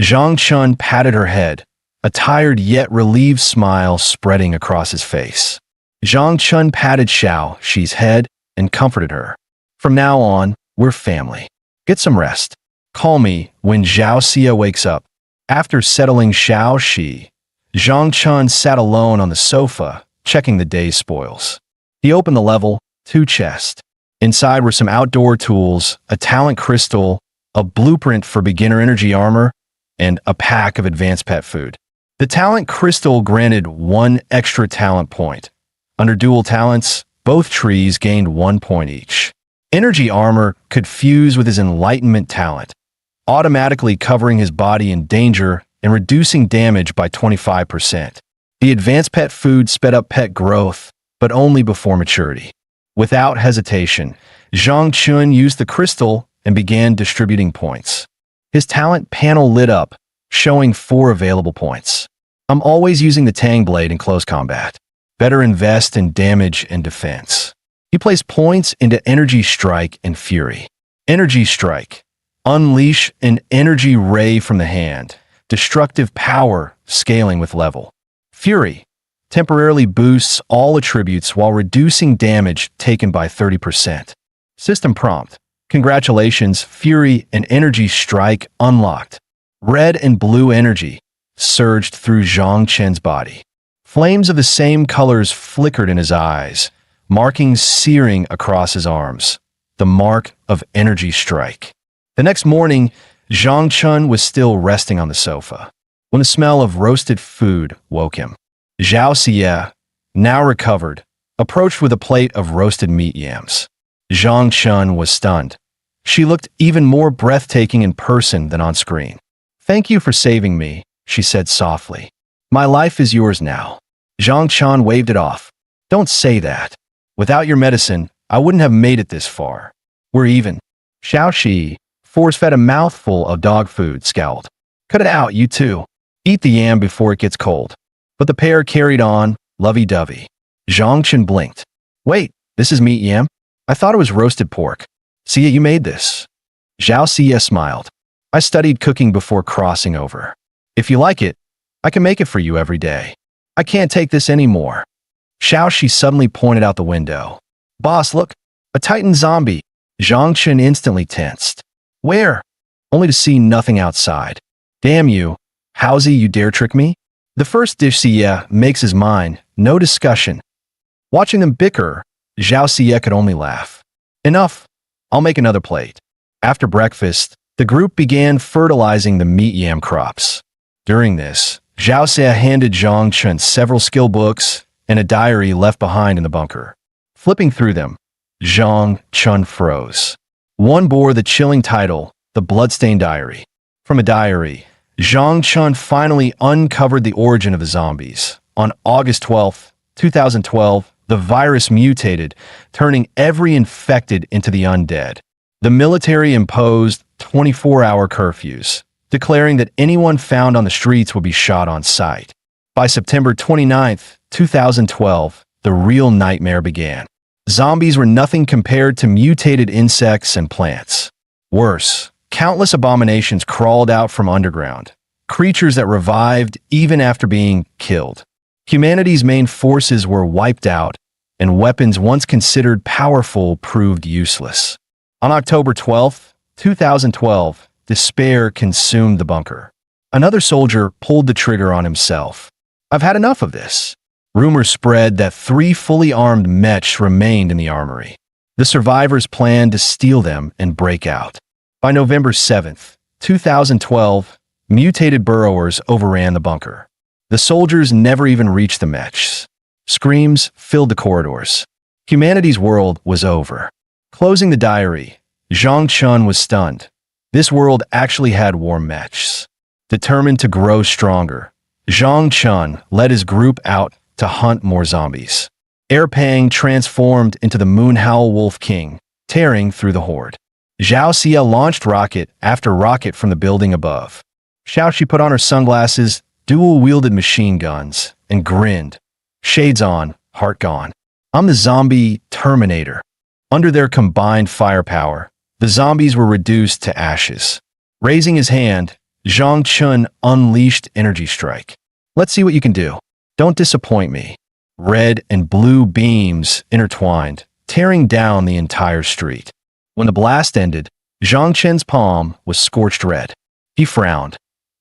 Zhang Chun patted her head, a tired yet relieved smile spreading across his face. Zhang Chun patted Xiao Shi's head and comforted her. "From now on, we're family. Get some rest. Call me when Zhao Xie wakes up." After settling Xiao Shi, Zhang Chun sat alone on the sofa, checking the day's spoils. He opened the level 2 chest. Inside were some outdoor tools, a talent crystal, a blueprint for beginner energy armor, and a pack of advanced pet food. The talent crystal granted 1 extra talent point. Under dual talents, both trees gained 1 point each. Energy armor could fuse with his enlightenment talent, automatically covering his body in danger and reducing damage by 25%. The advanced pet food sped up pet growth, but only before maturity. Without hesitation, Zhang Chun used the crystal and began distributing points. His talent panel lit up, showing 4 available points. "I'm always using the Tang Blade in close combat. Better invest in damage and defense." He placed points into Energy Strike and Fury. Energy Strike. Unleash an energy ray from the hand. Destructive power, scaling with level. Fury. Temporarily boosts all attributes while reducing damage taken by 30%. System prompt. Congratulations, Fury and Energy Strike unlocked. Red and blue energy surged through Zhang Chen's body. Flames of the same colors flickered in his eyes, markings searing across his arms. The mark of Energy Strike. The next morning, Zhang Chun was still resting on the sofa when the smell of roasted food woke him. Zhao Xie, now recovered, approached with a plate of roasted meat yams. Zhang Chun was stunned. She looked even more breathtaking in person than on screen. "Thank you for saving me," she said softly. "My life is yours now." Zhang Chun waved it off. "Don't say that. Without your medicine, I wouldn't have made it this far. We're even." Xiao Shi, force-fed a mouthful of dog food, scowled. "Cut it out, you two. Eat the yam before it gets cold." But the pair carried on, lovey-dovey. Zhang Chun blinked. "Wait, this is meat yam? I thought it was roasted pork. See, you made this." Zhao Xie smiled. "I studied cooking before crossing over. If you like it, I can make it for you every day. I can't take this anymore." Xiao Shi suddenly pointed out the window. "Boss, look, a Titan zombie." Zhang Chun instantly tensed. "Where?" Only to see nothing outside. "Damn you. Hausi, you dare trick me?" The first dish Xie makes is mine, no discussion. Watching them bicker, Zhao Xie could only laugh. "Enough. I'll make another plate." After breakfast, the group began fertilizing the meat yam crops. During this, Zhao Xie handed Zhang Chun several skill books and a diary left behind in the bunker. Flipping through them, Zhang Chun froze. One bore the chilling title, The Bloodstained Diary. From a diary, Zhang Chun finally uncovered the origin of the zombies. On August 12, 2012, the virus mutated, turning every infected into the undead. The military imposed 24-hour curfews, declaring that anyone found on the streets would be shot on sight. By September 29, 2012, the real nightmare began. Zombies were nothing compared to mutated insects and plants. Worse, countless abominations crawled out from underground, creatures that revived even after being killed. Humanity's main forces were wiped out, and weapons once considered powerful proved useless. On October 12, 2012, despair consumed the bunker. Another soldier pulled the trigger on himself. "I've had enough of this." Rumors spread that 3 fully armed mechs remained in the armory. The survivors planned to steal them and break out. By November 7, 2012, mutated burrowers overran the bunker. The soldiers never even reached the mechs. Screams filled the corridors. Humanity's world was over. Closing the diary, Zhang Chun was stunned. This world actually had war mechs. Determined to grow stronger, Zhang Chun led his group out to hunt more zombies. Erpang transformed into the Moonhowl Wolf King, tearing through the horde. Zhao Xie launched rocket after rocket from the building above. Xiaoxi put on her sunglasses, dual-wielded machine guns, and grinned. Shades on, heart gone. I'm the zombie Terminator. Under their combined firepower, the zombies were reduced to ashes. Raising his hand, Zhang Chun unleashed Energy Strike. Let's see what you can do. Don't disappoint me. Red and blue beams intertwined, tearing down the entire street. When the blast ended, Zhang Chen's palm was scorched red. He frowned.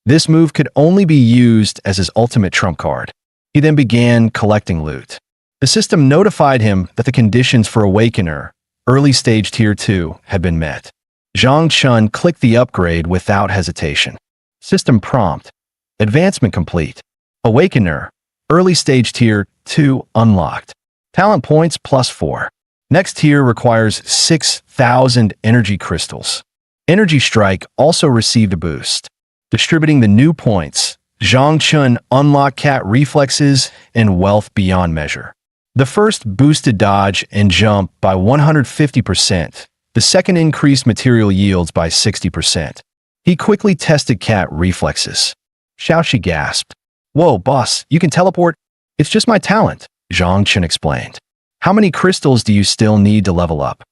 This move could only be used as his ultimate trump card. He then began collecting loot. The system notified him that the conditions for Awakener, early stage tier 2, had been met. Zhang Chun clicked the upgrade without hesitation. System prompt. Advancement complete. Awakener, early stage tier 2 unlocked. Talent points +4. Next tier requires 6,000 energy crystals. Energy Strike also received a boost. Distributing the new points, Zhang Chun unlocked cat reflexes and wealth beyond measure. The first boosted dodge and jump by 150%. The second increased material yields by 60%. He quickly tested cat reflexes. Xiaoxi gasped. Whoa, boss, you can teleport? It's just my talent, Zhang Chun explained. How many crystals do you still need to level up?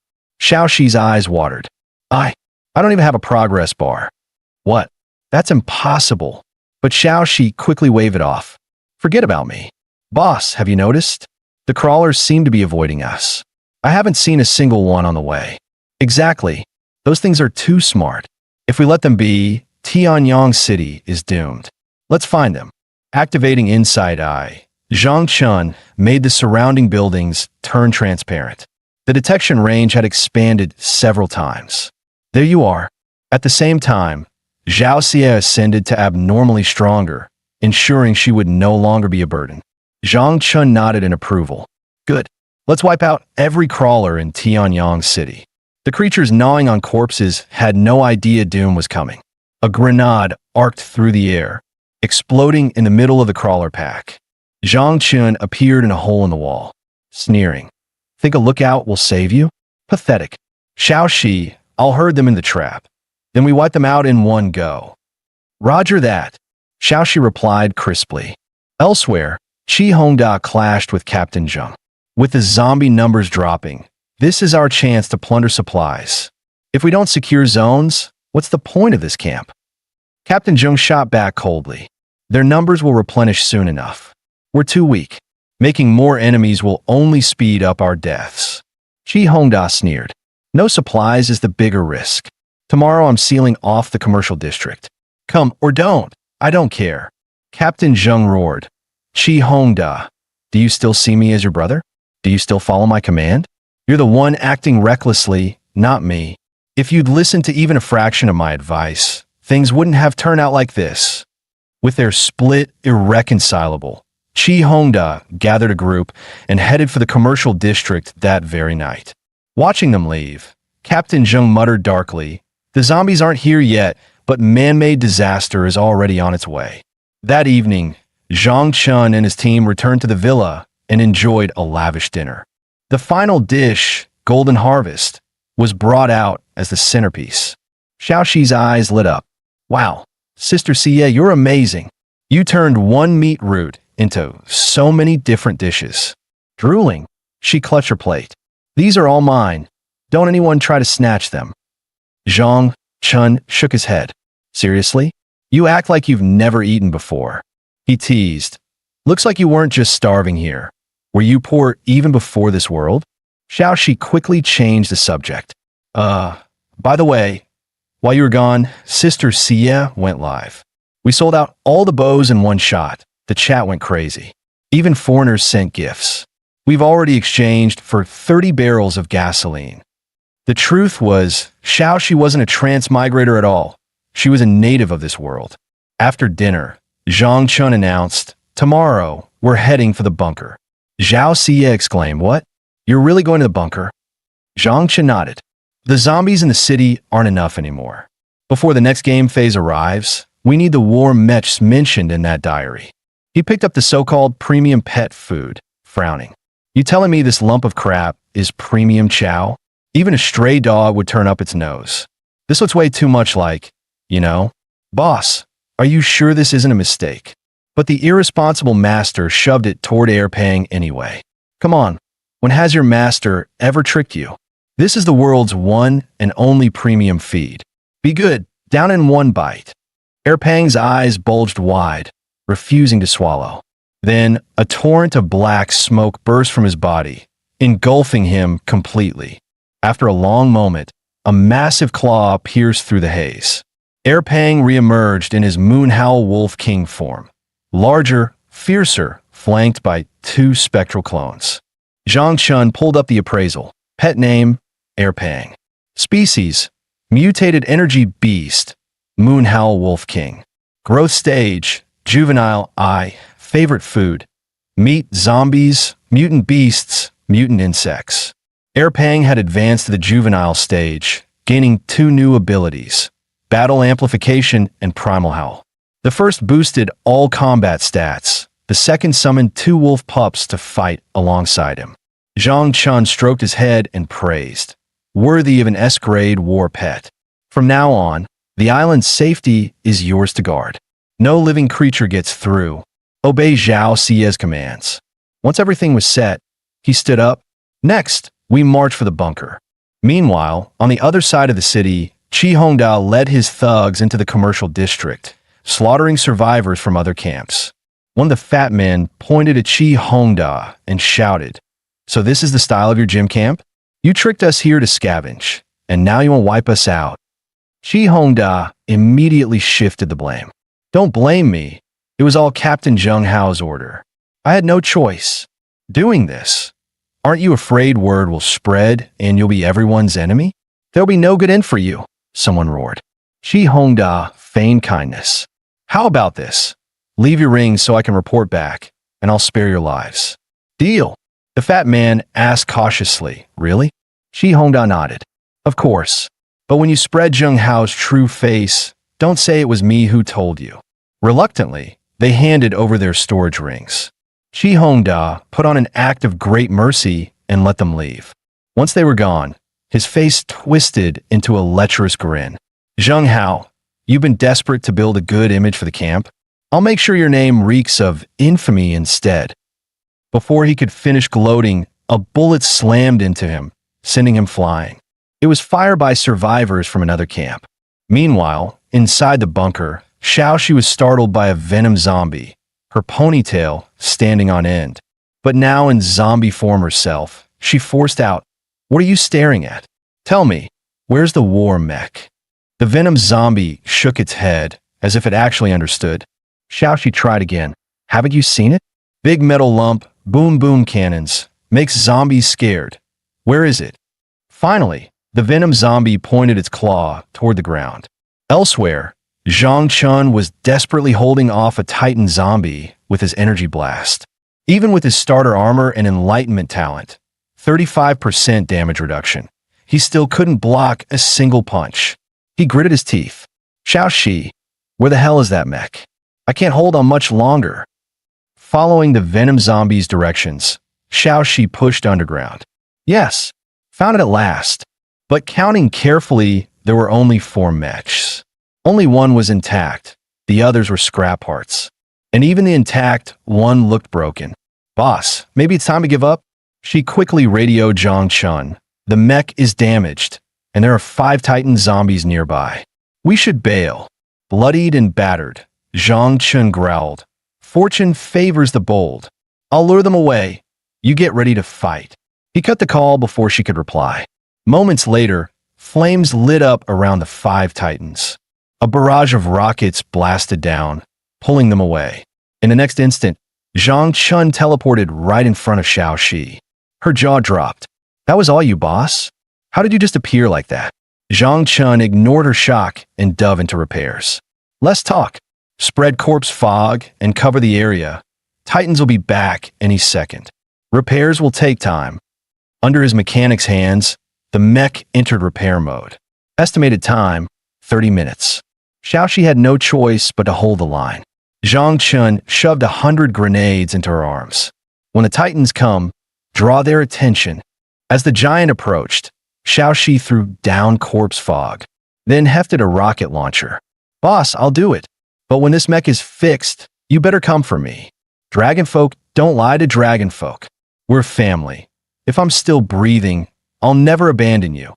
Xiaoxi's eyes watered. I don't even have a progress bar. What? That's impossible. But Xiaoxi quickly waved it off. Forget about me. Boss, have you noticed? The crawlers seem to be avoiding us. I haven't seen a single one on the way. Exactly. Those things are too smart. If we let them be, Tianyang City is doomed. Let's find them. Activating Inside Eye, Zhang Chun made the surrounding buildings turn transparent. The detection range had expanded several times. There you are. At the same time, Zhao Xie ascended to abnormally stronger, ensuring she would no longer be a burden. Zhang Chun nodded in approval. Good. Let's wipe out every crawler in Tianyang City. The creatures gnawing on corpses had no idea doom was coming. A grenade arced through the air, exploding in the middle of the crawler pack. Zhang Chun appeared in a hole in the wall, sneering. Think a lookout will save you? Pathetic. Xiaoxi, I'll herd them in the trap. Then we wipe them out in one go. Roger that, Xiaoxi replied crisply. Elsewhere, Qi Hongda clashed with Captain Zheng. With the zombie numbers dropping, this is our chance to plunder supplies. If we don't secure zones, what's the point of this camp? Captain Zheng shot back coldly. Their numbers will replenish soon enough. We're too weak. Making more enemies will only speed up our deaths. Qi Hongda sneered. No supplies is the bigger risk. Tomorrow I'm sealing off the commercial district. Come or don't, I don't care. Captain Zheng roared. Qi Hongda, do you still see me as your brother? Do you still follow my command? You're the one acting recklessly, not me. If you'd listened to even a fraction of my advice, things wouldn't have turned out like this. With their split irreconcilable, Qi Hongda gathered a group and headed for the commercial district that very night. Watching them leave, Captain Zheng muttered darkly, the zombies aren't here yet, but man-made disaster is already on its way. That evening, Zhang Chun and his team returned to the villa and enjoyed a lavish dinner. The final dish, Golden Harvest, was brought out as the centerpiece. Xiaoxi's eyes lit up. Wow, Sister Xie, you're amazing. You turned one meat root into so many different dishes. Drooling, she clutched her plate. These are all mine. Don't anyone try to snatch them. Zhang Chun shook his head. Seriously? You act like you've never eaten before. He teased. Looks like you weren't just starving here. Were you poor even before this world? Xiaoxi quickly changed the subject. By the way, while you were gone, Sister Xie went live. We sold out all the bows in one shot. The chat went crazy. Even foreigners sent gifts. We've already exchanged for 30 barrels of gasoline. The truth was, Xiaoxi wasn't a transmigrator at all. She was a native of this world. After dinner, Zhang Chun announced, tomorrow, we're heading for the bunker. Zhao Xie exclaimed, what? You're really going to the bunker? Zhang Chun nodded. The zombies in the city aren't enough anymore. Before the next game phase arrives, We need the warm mechs mentioned in that diary. He picked up the so-called premium pet food, frowning. You telling me this lump of crap is premium chow? Even a stray dog would turn up its nose. This looks way too much like, boss, are you sure this isn't a mistake? But the irresponsible master shoved it toward Erpang anyway. Come on, when has your master ever tricked you? This is the world's one and only premium feed. Be good, down in one bite. Erpang's eyes bulged wide, refusing to swallow. Then a torrent of black smoke burst from his body, engulfing him completely. After a long moment, a massive claw pierced through the haze. Erpang reemerged in his Moonhowl Wolf King form, larger, fiercer, flanked by two spectral clones. Zhang Chun pulled up the appraisal. Pet name, Erpang. Species, mutated energy beast, Moonhowl Wolf King. Growth stage, juvenile I. Favorite food, meat, zombies, mutant beasts, mutant insects. Erpang had advanced to the juvenile stage, gaining two new abilities, Battle Amplification and Primal Howl. The first boosted all combat stats, the second summoned two wolf pups to fight alongside him. Zhang Chun stroked his head and praised, worthy of an S-grade war pet. From now on, the island's safety is yours to guard. No living creature gets through. Obey Zhao Xie's commands. Once everything was set, he stood up. Next, we marched for the bunker. Meanwhile, on the other side of the city, Qi Hongda led his thugs into the commercial district, slaughtering survivors from other camps. One of the fat men pointed at Qi Hongda and shouted, "So this is the style of your gym camp? You tricked us here to scavenge, and now you want to wipe us out." Qi Hongda immediately shifted the blame. "Don't blame me. It was all Captain Zheng Hao's order. I had no choice. Doing this. Aren't you afraid word will spread and you'll be everyone's enemy? There'll be no good end for you," someone roared. Qi Hongda feigned kindness. "How about this? Leave your rings so I can report back, and I'll spare your lives." "Deal?" The fat man asked cautiously. "Really?" Qi Hongda nodded. "Of course. But when you spread Zheng Hao's true face, don't say it was me who told you." Reluctantly, they handed over their storage rings. Qi Hongda put on an act of great mercy and let them leave. Once they were gone, his face twisted into a lecherous grin. "Zheng Hao, you've been desperate to build a good image for the camp. I'll make sure your name reeks of infamy instead." Before he could finish gloating, a bullet slammed into him, sending him flying. It was fired by survivors from another camp. Meanwhile, inside the bunker, Xiaoxi was startled by a venom zombie, her ponytail standing on end. But now in zombie form herself, she forced out, "What are you staring at? Tell me, where's the war mech?" The venom zombie shook its head, as if it actually understood. Xiaoxi tried again. "Haven't you seen it? Big metal lump, boom boom cannons, makes zombies scared. Where is it?" Finally, the venom zombie pointed its claw toward the ground. Elsewhere, Zhang Chun was desperately holding off a Titan zombie with his energy blast. Even with his starter armor and enlightenment talent, 35% damage reduction, he still couldn't block a single punch. He gritted his teeth. "Xiaoxi, where the hell is that mech? I can't hold on much longer." Following the venom zombie's directions, Xiaoxi pushed underground. Yes, found it at last. But counting carefully, there were only 4 mechs. Only one was intact, the others were scrap parts. And even the intact one looked broken. "Boss, maybe it's time to give up?" She quickly radioed Zhang Chun. "The mech is damaged, and there are 5 Titan zombies nearby. We should bail." Bloodied and battered, Zhang Chun growled. "Fortune favors the bold. I'll lure them away. You get ready to fight." He cut the call before she could reply. Moments later, flames lit up around the 5 Titans. A barrage of rockets blasted down, pulling them away. In the next instant, Zhang Chun teleported right in front of Xiaoxi. Her jaw dropped. "That was all you, boss? How did you just appear like that?" Zhang Chun ignored her shock and dove into repairs. "Less talk. Spread corpse fog and cover the area. Titans will be back any second. Repairs will take time." Under his mechanic's hands, the mech entered repair mode. Estimated time, 30 minutes. Xiaoxi had no choice but to hold the line. Zhang Chun shoved 100 grenades into her arms. When the Titans come, draw their attention. As the giant approached, Xiaoxi threw down corpse fog, then hefted a rocket launcher. Boss, I'll do it. But when this mech is fixed, you better come for me. Dragonfolk don't lie to dragonfolk. We're family. If I'm still breathing, I'll never abandon you.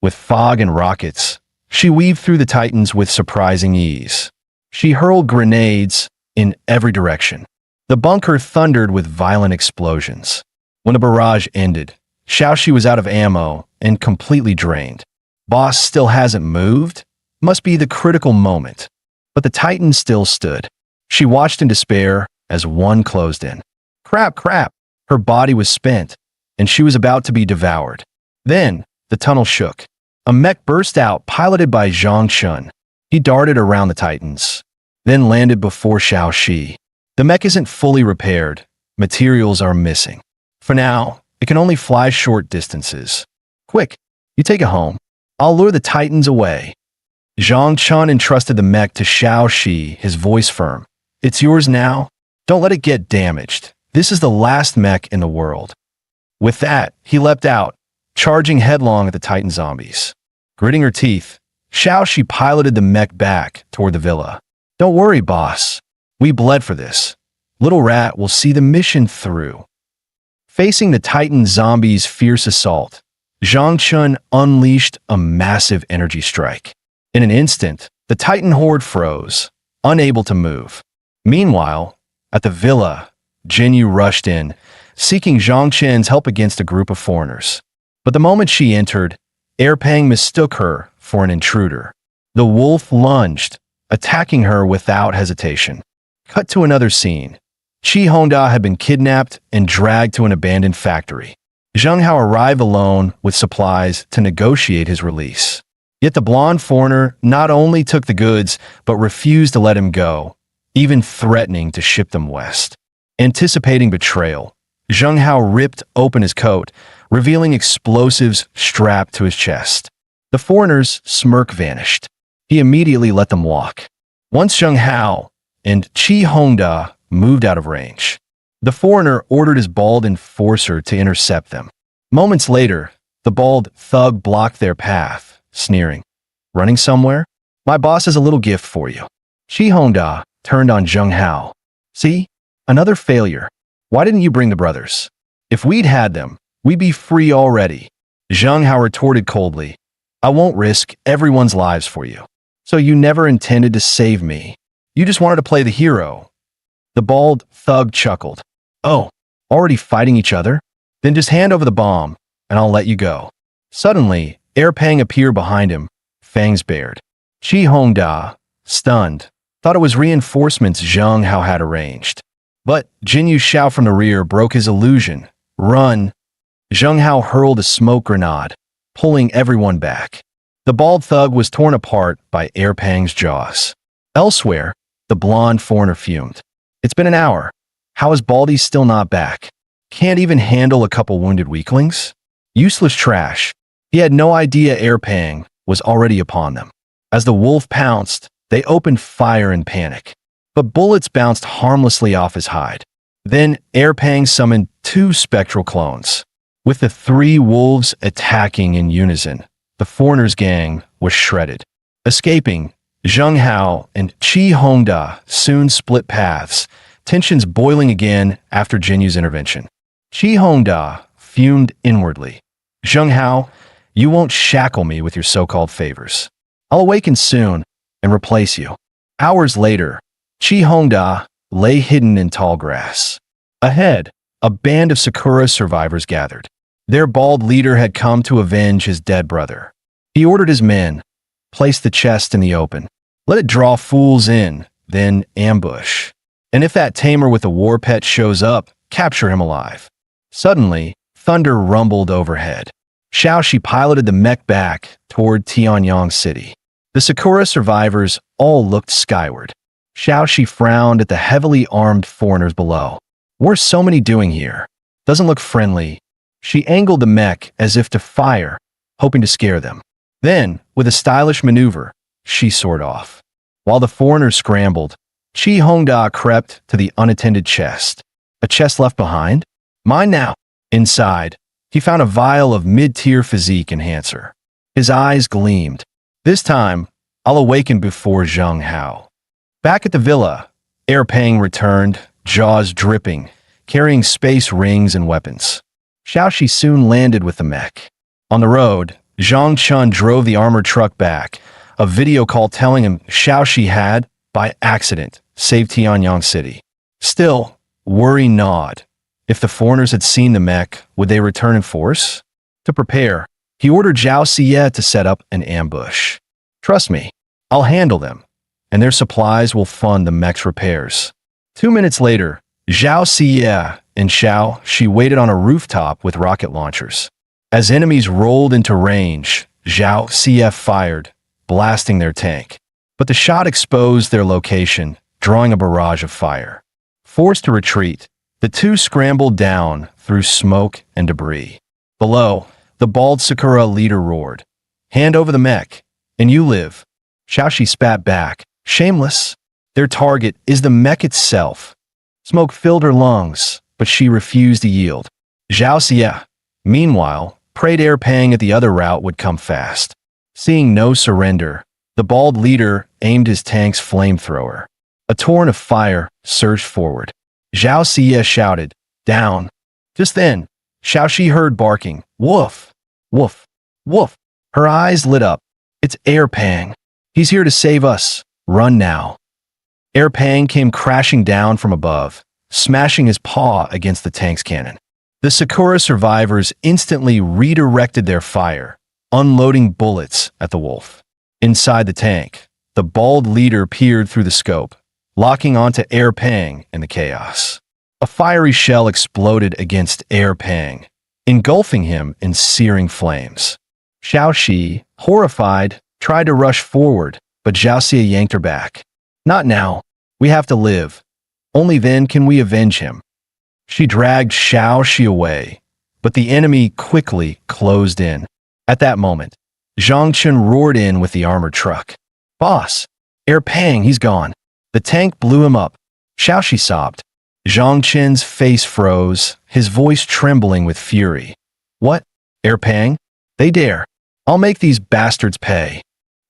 With fog and rockets, she weaved through the Titans with surprising ease. She hurled grenades in every direction. The bunker thundered with violent explosions. When the barrage ended, Xiaoxi was out of ammo and completely drained. Boss still hasn't moved? Must be the critical moment. But the Titan still stood. She watched in despair as one closed in. Crap. Her body was spent, and she was about to be devoured. Then, the tunnel shook. A mech burst out, piloted by Zhang Chun. He darted around the Titans, then landed before Xiaoxi. The mech isn't fully repaired. Materials are missing. For now, it can only fly short distances. Quick, you take it home. I'll lure the Titans away. Zhang Chun entrusted the mech to Xiaoxi, his voice firm. It's yours now. Don't let it get damaged. This is the last mech in the world. With that, he leapt out, charging headlong at the Titan zombies. Gritting her teeth, Xiaoxi piloted the mech back toward the villa. Don't worry, boss. We bled for this. Little Rat will see the mission through. Facing the Titan zombies' fierce assault, Zhang Chun unleashed a massive energy strike. In an instant, the Titan horde froze, unable to move. Meanwhile, at the villa, Jinyu rushed in, seeking Zhang Chun's help against a group of foreigners. But the moment she entered, Erpang mistook her for an intruder. The wolf lunged, attacking her without hesitation. Cut to another scene. Qi Hongda had been kidnapped and dragged to an abandoned factory. Zheng Hao arrived alone with supplies to negotiate his release. Yet the blonde foreigner not only took the goods, but refused to let him go, even threatening to ship them west. Anticipating betrayal, Zheng Hao ripped open his coat, revealing explosives strapped to his chest. The foreigner's smirk vanished. He immediately let them walk. Once Zheng Hao and Qi Hongda moved out of range, the foreigner ordered his bald enforcer to intercept them. Moments later, the bald thug blocked their path, sneering. Running somewhere? My boss has a little gift for you. Qi Hongda turned on Zheng Hao. See? Another failure. Why didn't you bring the brothers? If we'd had them, we'd be free already. Zheng Hao retorted coldly. I won't risk everyone's lives for you. So you never intended to save me. You just wanted to play the hero. The bald thug chuckled. Oh, already fighting each other? Then just hand over the bomb, and I'll let you go. Suddenly, Erpang appeared behind him, fangs bared. Qi Hongda, stunned, thought it was reinforcements Zheng Hao had arranged. But Jinyu Xiao from the rear broke his illusion. Run! Zheng Hao hurled a smoke grenade, pulling everyone back. The bald thug was torn apart by Erpang's jaws. Elsewhere, the blonde foreigner fumed. It's been an hour. How is Baldy still not back? Can't even handle a couple wounded weaklings? Useless trash. He had no idea Erpang was already upon them. As the wolf pounced, they opened fire in panic. But bullets bounced harmlessly off his hide. Then Erpang summoned 2 spectral clones. With the 3 wolves attacking in unison, the foreigner's gang was shredded. Escaping, Zheng Hao and Qi Hongda soon split paths, tensions boiling again after Jinyu's intervention. Qi Hongda fumed inwardly. Zheng Hao, you won't shackle me with your so-called favors. I'll awaken soon and replace you. Hours later, Qi Hongda lay hidden in tall grass. Ahead, a band of Sakura survivors gathered. Their bald leader had come to avenge his dead brother. He ordered his men, place the chest in the open, let it draw fools in, then ambush. And if that tamer with the war pet shows up, capture him alive. Suddenly, thunder rumbled overhead. Xiaoxi piloted the mech back toward Tianyang City. The Sakura survivors all looked skyward. Xiaoxi frowned at the heavily armed foreigners below. What's so many doing here? Doesn't look friendly. She angled the mech as if to fire, hoping to scare them. Then, with a stylish maneuver, she soared off. While the foreigners scrambled, Chi Hongda crept to the unattended chest. A chest left behind? Mine now. Inside, he found a vial of mid-tier physique enhancer. His eyes gleamed. This time, I'll awaken before Zhang Hao. Back at the villa, Air Pang returned, jaws dripping, carrying space rings and weapons. Xiaoxi soon landed with the mech. On the road, Zhang Chun drove the armored truck back, a video call telling him Xiaoxi had, by accident, saved Tianyang City. Still, worry gnawed. If the foreigners had seen the mech, would they return in force? To prepare, he ordered Zhao Xie to set up an ambush. Trust me, I'll handle them, and their supplies will fund the mech's repairs. 2 minutes later, Zhao Xie and Xiaoxi waited on a rooftop with rocket launchers. As enemies rolled into range, Zhao Xie fired, blasting their tank. But the shot exposed their location, drawing a barrage of fire. Forced to retreat, the two scrambled down through smoke and debris. Below, the bald Sakura leader roared, "Hand over the mech, and you live." Xiaoxi spat back, shameless. Their target is the mech itself. Smoke filled her lungs, but she refused to yield. Zhao Xie, meanwhile, prayed Air Pang at the other route would come fast. Seeing no surrender, the bald leader aimed his tank's flamethrower. A torrent of fire surged forward. Zhao Xie shouted, "Down!" Just then, Xiaoxi heard barking, "Woof! Woof! Woof!" Her eyes lit up. It's Air Pang. He's here to save us. Run now. Air Pang came crashing down from above, smashing his paw against the tank's cannon. The Sakura survivors instantly redirected their fire, unloading bullets at the wolf. Inside the tank, the bald leader peered through the scope, locking onto Air Pang in the chaos. A fiery shell exploded against Air Pang, engulfing him in searing flames. Xiaoxi, horrified, tried to rush forward, but Zhao Xie yanked her back. "Not now. We have to live. Only then can we avenge him." She dragged Xiaoxi away, but the enemy quickly closed in. At that moment, Zhang Chun roared in with the armored truck. "Boss, Air Pang, he's gone." The tank blew him up. Xiaoxi sobbed. Zhang Chun's face froze, his voice trembling with fury. "What? Air Pang? They dare. I'll make these bastards pay."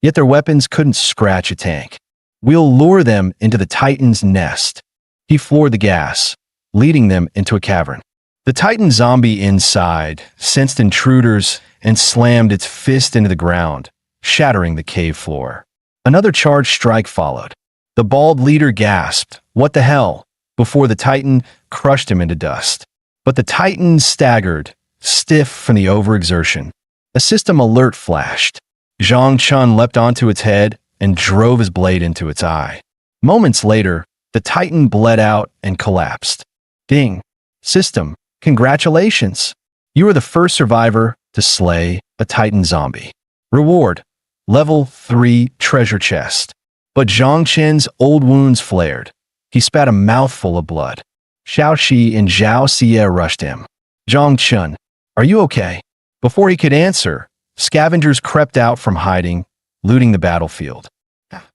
Yet their weapons couldn't scratch a tank. "We'll lure them into the Titan's nest." He floored the gas, leading them into a cavern. The Titan zombie inside sensed intruders and slammed its fist into the ground, shattering the cave floor. Another charged strike followed. The bald leader gasped, "What the hell?" before the Titan crushed him into dust. But the Titan staggered, stiff from the overexertion. A system alert flashed. Zhang Chun leapt onto its head and drove his blade into its eye. Moments later, the Titan bled out and collapsed. Ding. System, congratulations. You are the first survivor to slay a Titan zombie. Reward, level 3 treasure chest. But Zhang Chen's old wounds flared. He spat a mouthful of blood. Xiaoxi and Zhao Xie rushed him. "Zhang Chun, are you okay?" Before he could answer, scavengers crept out from hiding, looting the battlefield.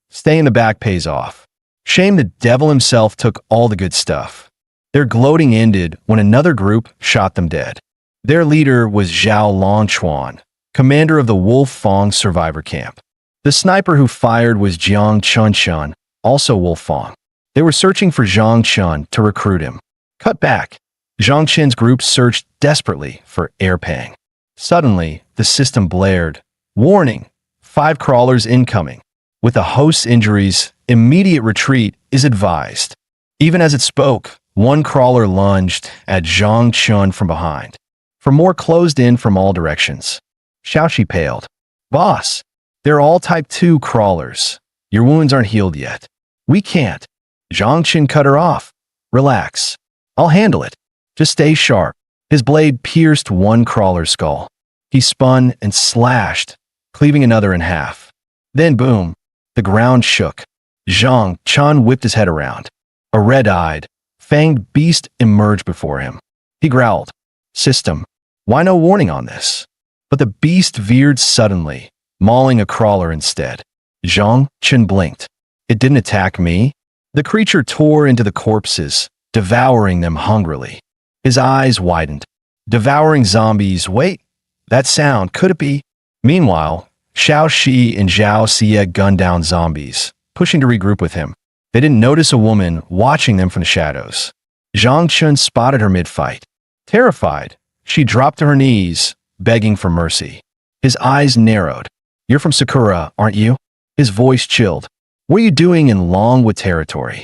Stay in the back pays off. Shame the devil himself took all the good stuff. Their gloating ended when another group shot them dead. Their leader was Zhao Longchuan, commander of the Wolf Fong survivor camp. The sniper who fired was Jiang Chunchun, also Wolf Fong. They were searching for Zhang Chun to recruit him. Cut back. Zhang Chen's group searched desperately for Air Pang. Suddenly, the system blared. "Warning! 5 crawlers incoming. With the host's injuries, immediate retreat is advised." Even as it spoke, one crawler lunged at Zhang Chun from behind. For more closed in from all directions. Xiaoxi paled. "Boss, they're all Type 2 crawlers. Your wounds aren't healed yet." "We can't." Zhang Chun cut her off. "Relax. I'll handle it. Just stay sharp." His blade pierced one crawler's skull. He spun and slashed, cleaving another in half. Then boom, the ground shook. Zhang Chun whipped his head around. A red-eyed, fanged beast emerged before him. He growled, "System, why no warning on this?" But the beast veered suddenly, mauling a crawler instead. Zhang Chun blinked. It didn't attack me. The creature tore into the corpses, devouring them hungrily. His eyes widened. Devouring zombies. Wait, that sound, could it be? Meanwhile, Xiao Shi and Zhao Xie gunned down zombies, pushing to regroup with him. They didn't notice a woman watching them from the shadows. Zhang Chun spotted her mid-fight. Terrified, she dropped to her knees, begging for mercy. His eyes narrowed. You're from Sakura, aren't you? His voice chilled. What are you doing in Longwood territory?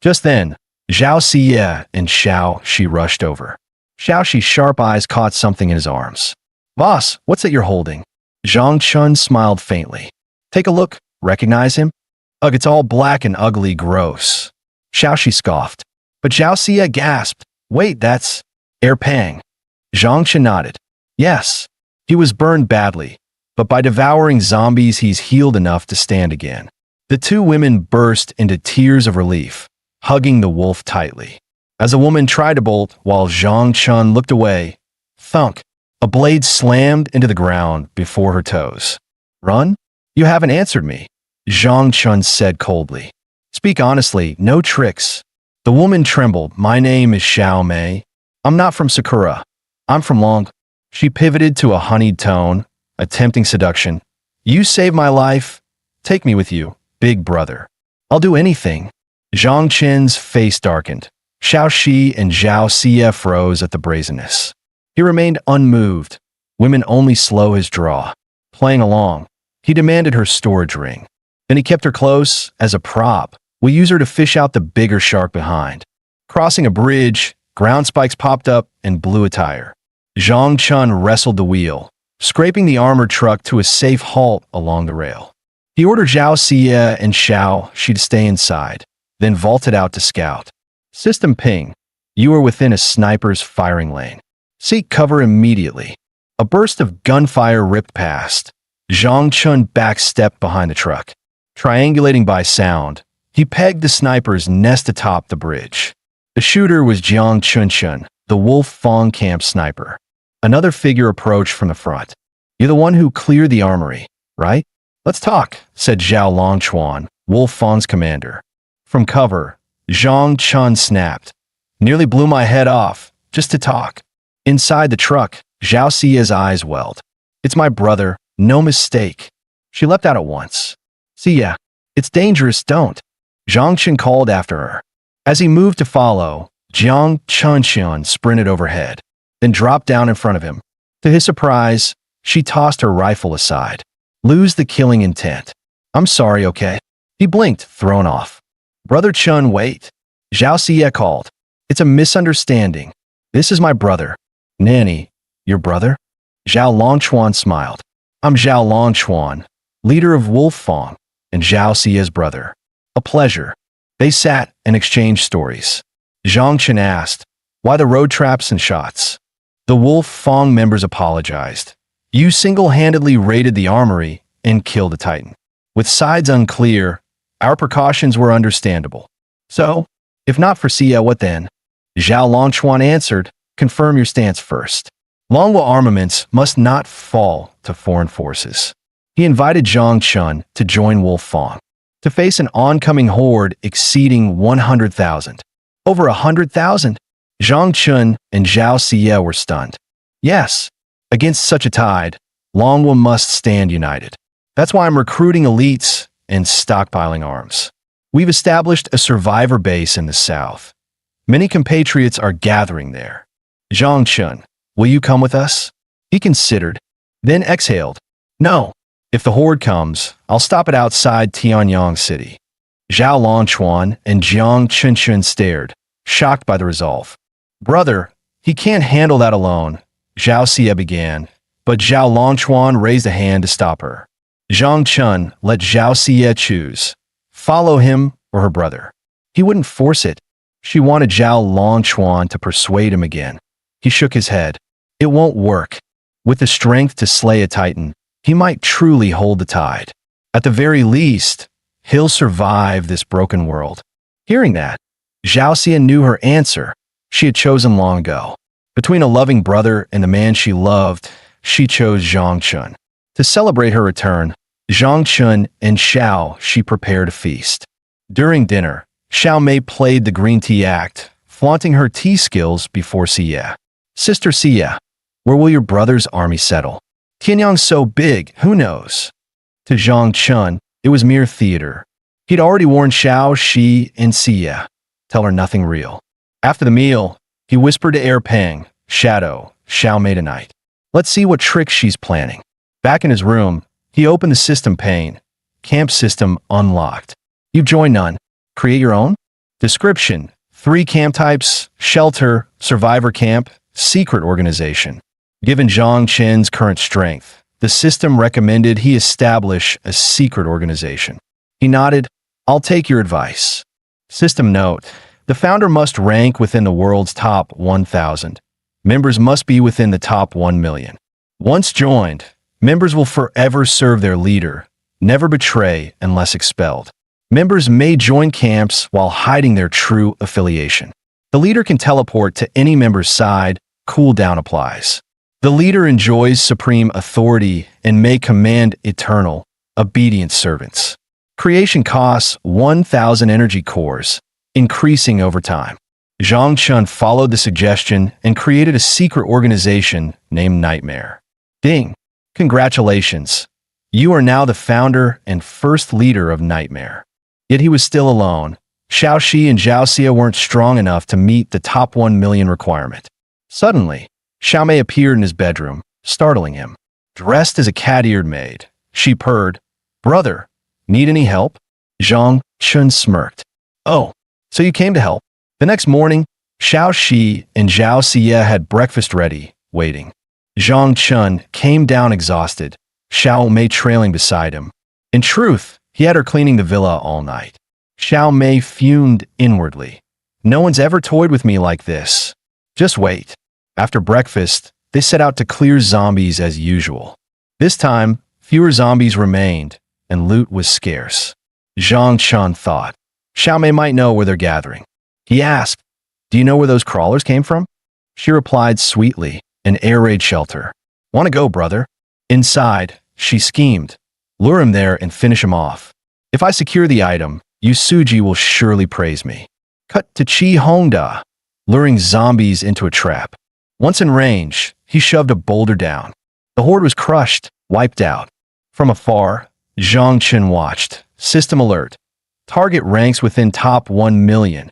Just then, Zhao Xie and Xiao Shi rushed over. Xiao Shi's sharp eyes caught something in his arms. Boss, what's that you're holding? Zhang Chun smiled faintly. Take a look. Recognize him? Ugh, it's all black and ugly, gross. Xiao Shi scoffed. But Zhao Xie gasped. Wait, that's Air Pang. Zhang Chun nodded. Yes, he was burned badly, but by devouring zombies he's healed enough to stand again. The two women burst into tears of relief, hugging the wolf tightly. As a woman tried to bolt while Zhang Chun looked away, thunk, a blade slammed into the ground before her toes. Run? You haven't answered me, Zhang Chun said coldly. Speak honestly, no tricks. The woman trembled. My name is Xiao Mei. I'm not from Sakura. I'm from Long. She pivoted to a honeyed tone, attempting seduction. You saved my life. Take me with you, big brother. I'll do anything. Zhang Chen's face darkened. Xiao Shi and Zhao Xie froze at the brazenness. He remained unmoved. Women only slow his draw. Playing along, he demanded her storage ring. Then he kept her close as a prop. We use her to fish out the bigger shark behind. Crossing a bridge, ground spikes popped up and blew a tire. Zhang Chun wrestled the wheel, scraping the armored truck to a safe halt along the rail. He ordered Zhao Xie and Xiao Shi to stay inside, then vaulted out to scout. System ping. You are within a sniper's firing lane. Seek cover immediately. A burst of gunfire ripped past. Zhang Chun backstepped behind the truck. Triangulating by sound, he pegged the sniper's nest atop the bridge. The shooter was Jiang Chunchun, the Wolf Fong camp sniper. Another figure approached from the front. You're the one who cleared the armory, right? Let's talk, said Zhao Longchuan, Wolf Fong's commander. From cover, Zhang Chun snapped. Nearly blew my head off, just to talk. Inside the truck, Zhao Xie's eyes welled. It's my brother, no mistake. She leapt out at once. See ya. It's dangerous, don't. Zhang Chun called after her. As he moved to follow, Jiang Chunxian sprinted overhead, then dropped down in front of him. To his surprise, she tossed her rifle aside. Lose the killing intent. I'm sorry, okay? He blinked, thrown off. Brother Chun, wait. Zhao Xie called. It's a misunderstanding. This is my brother. Nanny, your brother? Zhao Longchuan smiled. I'm Zhao Longchuan, leader of Wolf Fong, and Zhao Xie's brother. A pleasure. They sat and exchanged stories. Zhang Chun asked, why the road traps and shots? The Wolf Fong members apologized. You single-handedly raided the armory and killed a titan. With sides unclear, our precautions were understandable. So, if not for Xie, what then? Zhao Longchuan answered, confirm your stance first. Longwo armaments must not fall to foreign forces. He invited Zhang Chun to join Wolf Fong, to face an oncoming horde exceeding 100,000. Over 100,000? Zhang Chun and Zhao Xie were stunned. Yes, against such a tide, Longwo must stand united. That's why I'm recruiting elites and stockpiling arms. We've established a survivor base in the south. Many compatriots are gathering there. Zhang Chun, will you come with us? He considered, then exhaled. No. If the horde comes, I'll stop it outside Tianyang City. Zhao Longchuan and Jiang Chunchun stared, shocked by the resolve. Brother, he can't handle that alone, Zhao Xie began, but Zhao Longchuan raised a hand to stop her. Zhang Chun let Zhao Xie choose. Follow him or her brother. He wouldn't force it. She wanted Zhao Longchuan to persuade him again. He shook his head. It won't work. With the strength to slay a titan, he might truly hold the tide. At the very least, he'll survive this broken world. Hearing that, Zhao Xie knew her answer. She had chosen long ago. Between a loving brother and the man she loved, she chose Zhang Chun. To celebrate her return, Zhang Chun and Xiao Shi prepared a feast. During dinner, Xiao Mei played the green tea act, flaunting her tea skills before Xie. Sister Xie, where will your brother's army settle? Tianyang's so big, who knows? To Zhang Chun, it was mere theater. He'd already warned Xiao, Shi, and Xie. Tell her nothing real. After the meal, he whispered to Air Peng, Shadow, Xiao Mei tonight. Let's see what tricks she's planning. Back in his room, he opened the system pane. Camp system unlocked. You've joined none. Create your own? Description: 3 camp types: shelter, survivor camp, secret organization. Given Zhang Chen's current strength, the system recommended he establish a secret organization. He nodded. I'll take your advice. System note: the founder must rank within the world's top 1,000. Members must be within the top 1 million. Once joined, members will forever serve their leader, never betray unless expelled. Members may join camps while hiding their true affiliation. The leader can teleport to any member's side. Cooldown applies. The leader enjoys supreme authority and may command eternal, obedient servants. Creation costs 1,000 energy cores, increasing over time. Zhang Chun followed the suggestion and created a secret organization named Nightmare. Ding! Congratulations! You are now the founder and first leader of Nightmare. Yet he was still alone. Xiao Shi and Zhao Xie weren't strong enough to meet the top 1 million requirement. Suddenly, Xiao Mei appeared in his bedroom, startling him. Dressed as a cat-eared maid, she purred, Brother, need any help? Zhang Chun smirked. Oh, so you came to help. The next morning, Xiao Shi and Zhao Xie had breakfast ready, waiting. Zhang Chun came down exhausted, Xiao Mei trailing beside him. In truth, he had her cleaning the villa all night. Xiao Mei fumed inwardly. No one's ever toyed with me like this. Just wait. After breakfast, they set out to clear zombies as usual. This time, fewer zombies remained, and loot was scarce. Zhang Chun thought, Xiao Mei might know where they're gathering. He asked, Do you know where those crawlers came from? She replied sweetly, An air raid shelter. Want to go, brother? Inside, she schemed. Lure him there and finish him off. If I secure the item, Yu Suji will surely praise me. Cut to Chi Hongda, luring zombies into a trap. Once in range, he shoved a boulder down. The horde was crushed, wiped out. From afar, Zhang Chun watched. System alert. Target ranks within top 1 million.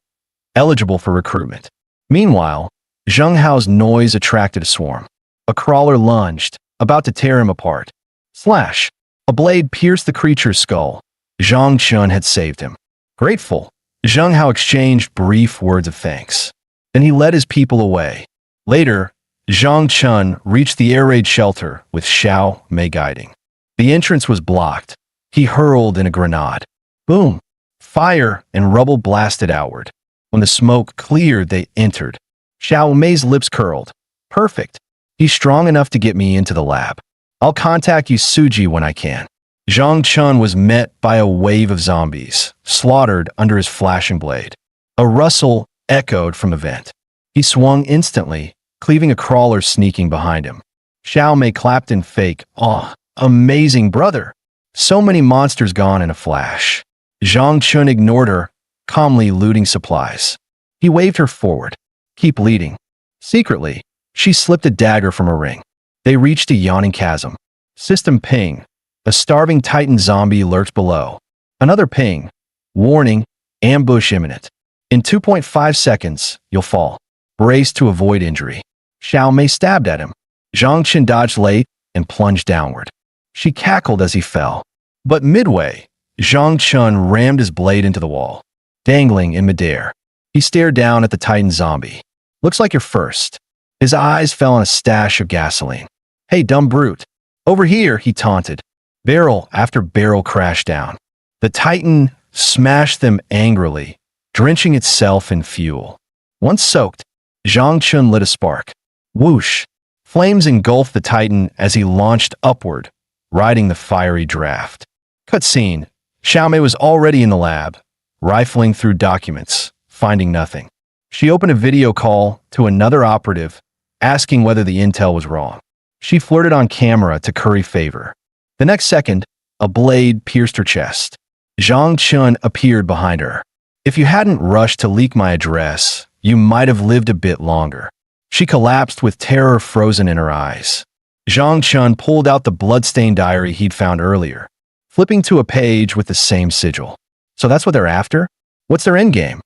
Eligible for recruitment. Meanwhile, Zheng Hao's noise attracted a swarm. A crawler lunged, about to tear him apart. Slash! A blade pierced the creature's skull. Zhang Chun had saved him. Grateful, Zheng Hao exchanged brief words of thanks. Then he led his people away. Later, Zhang Chun reached the air raid shelter with Xiao Mei guiding. The entrance was blocked. He hurled in a grenade. Boom! Fire and rubble blasted outward. When the smoke cleared, they entered. Xiao Mei's lips curled. Perfect. He's strong enough to get me into the lab. I'll contact Yu Suji when I can. Zhang Chun was met by a wave of zombies, slaughtered under his flashing blade. A rustle echoed from the vent. He swung instantly, cleaving a crawler sneaking behind him. Xiao Mei clapped in fake awe. Amazing, brother! So many monsters gone in a flash. Zhang Chun ignored her, calmly looting supplies. He waved her forward. Keep leading. Secretly, she slipped a dagger from her ring. They reached a yawning chasm. System ping. A starving Titan zombie lurked below. Another ping. Warning, ambush imminent. In 2.5 seconds, you'll fall. Brace to avoid injury. Xiao Mei stabbed at him. Zhang Chun dodged late and plunged downward. She cackled as he fell. But midway, Zhang Chun rammed his blade into the wall. Dangling in midair, he stared down at the Titan zombie. Looks like you're first. His eyes fell on a stash of gasoline. Hey, dumb brute. Over here, he taunted. Barrel after barrel crashed down. The Titan smashed them angrily, drenching itself in fuel. Once soaked, Zhang Chun lit a spark. Whoosh! Flames engulfed the Titan as he launched upward, riding the fiery draft. Cutscene. Xiao Mei was already in the lab, rifling through documents, finding nothing. She opened a video call to another operative, asking whether the intel was wrong. She flirted on camera to curry favor. The next second, a blade pierced her chest. Zhang Chun appeared behind her. If you hadn't rushed to leak my address, you might have lived a bit longer. She collapsed with terror frozen in her eyes. Zhang Chun pulled out the bloodstained diary he'd found earlier, flipping to a page with the same sigil. So that's what they're after? What's their endgame?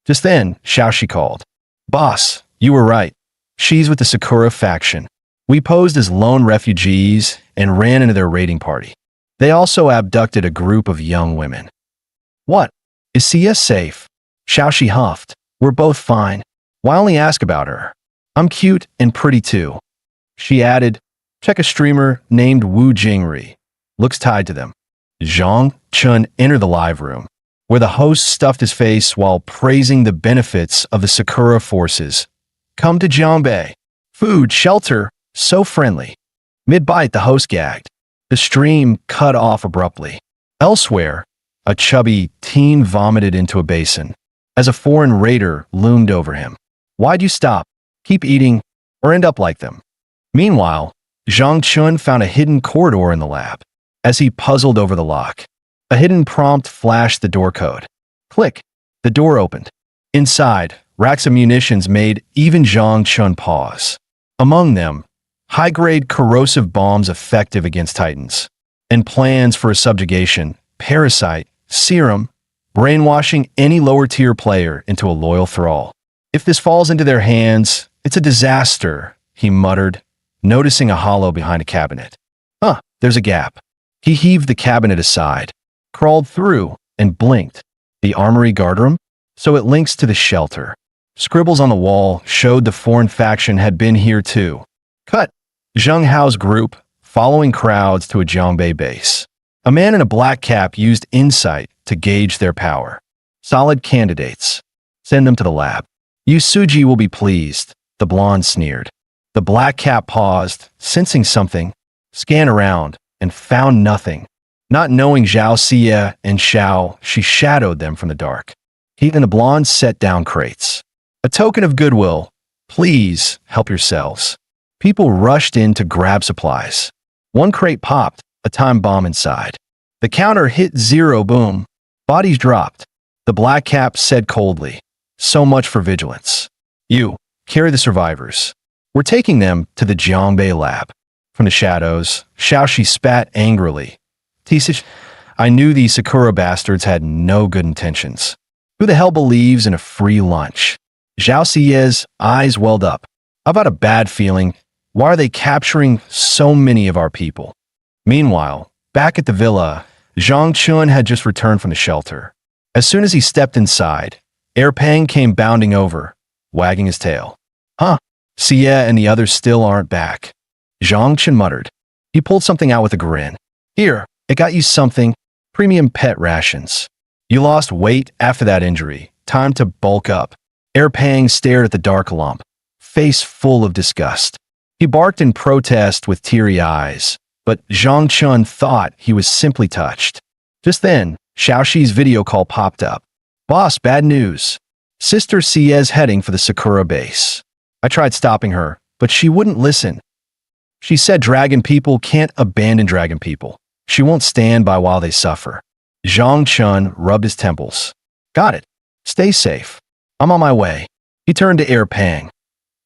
Just then, Xiaoxi called. Boss, you were right. She's with the Sakura faction. We posed as lone refugees and ran into their raiding party. They also abducted a group of young women. What? Is Sia safe? Xiaoxi huffed. We're both fine. Why only ask about her? I'm cute and pretty too. She added, check a streamer named Wu Jingri. Looks tied to them. Zhang Chun entered the live room, where the host stuffed his face while praising the benefits of the Sakura forces. Come to Jiangbei. Food, shelter, so friendly. Mid-bite, the host gagged. The stream cut off abruptly. Elsewhere, a chubby teen vomited into a basin as a foreign raider loomed over him. Why'd you stop? Keep eating or end up like them. Meanwhile, Zhang Chun found a hidden corridor in the lab. As he puzzled over the lock, a hidden prompt flashed the door code. Click. The door opened. Inside, racks of munitions made even Zhang Chun pause. Among them, high-grade corrosive bombs effective against Titans, and plans for a subjugation, parasite, serum, brainwashing any lower-tier player into a loyal thrall. If this falls into their hands, it's a disaster, he muttered, noticing a hollow behind a cabinet. There's a gap. He heaved the cabinet aside, crawled through, and blinked. The armory guardroom? So it links to the shelter. Scribbles on the wall showed the foreign faction had been here too. Cut. Zheng Hao's group, following crowds to a Jiangbei base. A man in a black cap used insight to gauge their power. Solid candidates. Send them to the lab. Yu Suji will be pleased, the blonde sneered. The black cap paused, sensing something, scanned around, and found nothing. Not knowing Zhao Xie and Xiao, she shadowed them from the dark. He and the blonde set down crates. A token of goodwill. Please help yourselves. People rushed in to grab supplies. One crate popped, a time bomb inside. The counter hit 0, boom. Bodies dropped. The black cap said coldly, so much for vigilance. You, carry the survivors. We're taking them to the Jiangbei lab. From the shadows, Xiaoxi spat angrily. Tisish, I knew these Sakura bastards had no good intentions. Who the hell believes in a free lunch? Zhao Xie's eyes welled up. I've got a bad feeling. Why are they capturing so many of our people? Meanwhile, back at the villa, Zhang Chun had just returned from the shelter. As soon as he stepped inside, Erpang came bounding over, wagging his tail. Xie and the others still aren't back. Zhang Chun muttered. He pulled something out with a grin. Here, it got you something. Premium pet rations. You lost weight after that injury. Time to bulk up. Erpang stared at the dark lump, face full of disgust. He barked in protest with teary eyes, but Zhang Chun thought he was simply touched. Just then, Xiaoxi's video call popped up. Boss, bad news. Sister Xie's heading for the Sakura base. I tried stopping her, but she wouldn't listen. She said dragon people can't abandon dragon people. She won't stand by while they suffer. Zhang Chun rubbed his temples. Got it. Stay safe. I'm on my way. He turned to Erpang.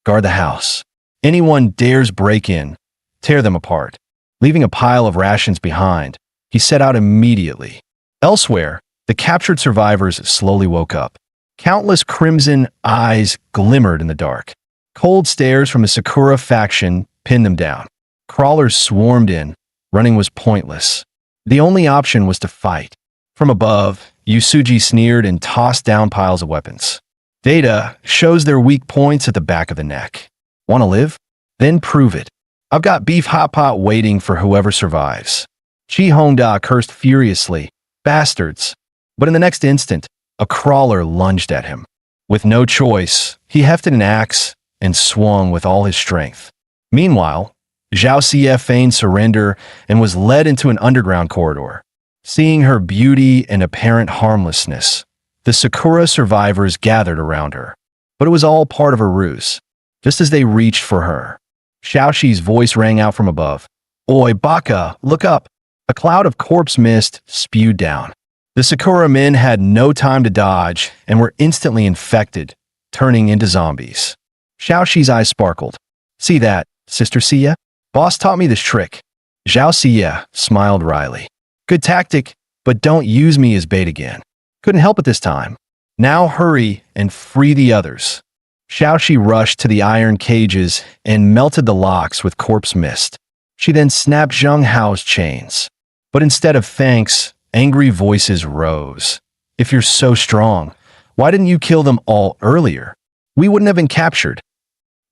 Guard the house. Anyone dares break in, tear them apart. Leaving a pile of rations behind, he set out immediately. Elsewhere, the captured survivors slowly woke up. Countless crimson eyes glimmered in the dark. Cold stares from the Sakura faction pinned them down. Crawlers swarmed in. Running was pointless. The only option was to fight. From above, Yu Suji sneered and tossed down piles of weapons. Data shows their weak points at the back of the neck. Want to live? Then prove it. I've got beef hot pot waiting for whoever survives. Chi Hongda cursed furiously. Bastards. But in the next instant, a crawler lunged at him. With no choice, he hefted an axe and swung with all his strength. Meanwhile, Zhao Xie feigned surrender and was led into an underground corridor. Seeing her beauty and apparent harmlessness, the Sakura survivors gathered around her. But it was all part of a ruse. Just as they reached for her, Xiaoxi's voice rang out from above. Oi, Baka, look up. A cloud of corpse mist spewed down. The Sakura men had no time to dodge and were instantly infected, turning into zombies. Xiao Xi's eyes sparkled. See that, Sister Sia? Boss taught me this trick. Zhao Xia smiled wryly. Good tactic, but don't use me as bait again. Couldn't help it this time. Now hurry and free the others. Xiao Xi rushed to the iron cages and melted the locks with corpse mist. She then snapped Zheng Hao's chains. But instead of thanks, angry voices rose. If you're so strong, why didn't you kill them all earlier? We wouldn't have been captured.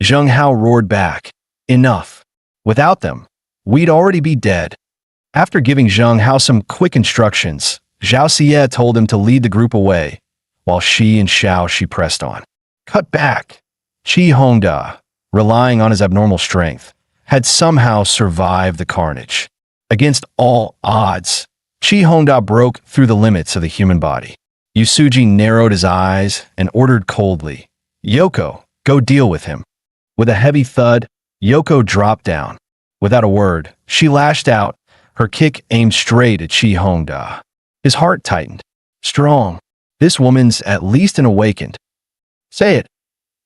Zheng Hao roared back. Enough. Without them, we'd already be dead. After giving Zheng Hao some quick instructions, Zhao Xie told him to lead the group away, while she and Xiao Xi pressed on. Cut back. Qi Hongda, relying on his abnormal strength, had somehow survived the carnage. Against all odds, Qi Hongda broke through the limits of the human body. Yusuji narrowed his eyes and ordered coldly, Yoko, go deal with him. With a heavy thud, Yoko dropped down. Without a word, she lashed out, her kick aimed straight at Qi Hongda. His heart tightened. Strong. This woman's at least an awakened. Say it.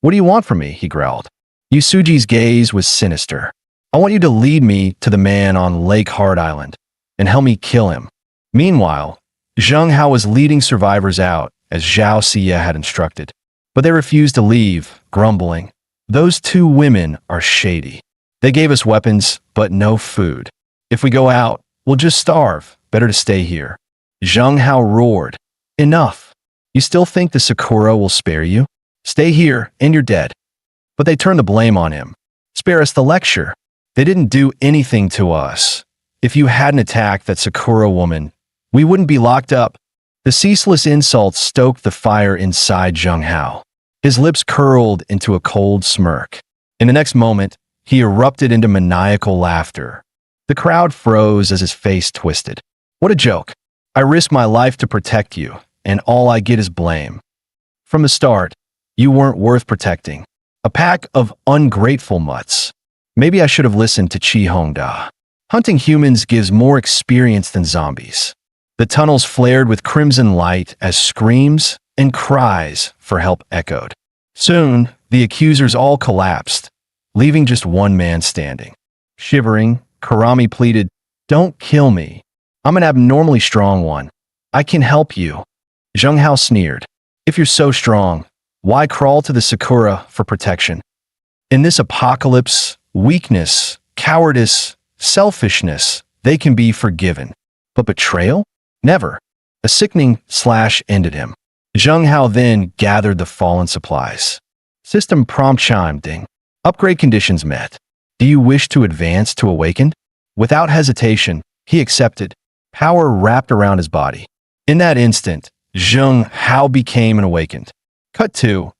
What do you want from me? He growled. Yusuji's gaze was sinister. I want you to lead me to the man on Lake Hard Island and help me kill him. Meanwhile, Zheng Hao was leading survivors out as Zhao Xia had instructed. But they refused to leave, grumbling. Those two women are shady. They gave us weapons, but no food. If we go out, we'll just starve. Better to stay here. Zheng Hao roared. Enough. You still think the Sakura will spare you? Stay here, and you're dead. But they turned the blame on him. Spare us the lecture. They didn't do anything to us. If you hadn't attacked that Sakura woman, we wouldn't be locked up. The ceaseless insults stoked the fire inside Zheng Hao. His lips curled into a cold smirk. In the next moment, he erupted into maniacal laughter. The crowd froze as his face twisted. What a joke. I risked my life to protect you, and all I get is blame. From the start, you weren't worth protecting. A pack of ungrateful mutts. Maybe I should have listened to Qi Hongda. Hunting humans gives more experience than zombies. The tunnels flared with crimson light as screams and cries for help echoed. Soon, the accusers all collapsed, leaving just one man standing. Shivering, Karami pleaded, Don't kill me. I'm an abnormally strong one. I can help you. Zheng Hao sneered. If you're so strong, why crawl to the Sakura for protection? In this apocalypse, weakness, cowardice, selfishness, they can be forgiven. But betrayal? Never. A sickening slash ended him. Zheng Hao then gathered the fallen supplies. System prompt chime ding. Upgrade conditions met. Do you wish to advance to awakened? Without hesitation, he accepted. Power wrapped around his body. In that instant, Zheng Hao became an awakened. Cut 2.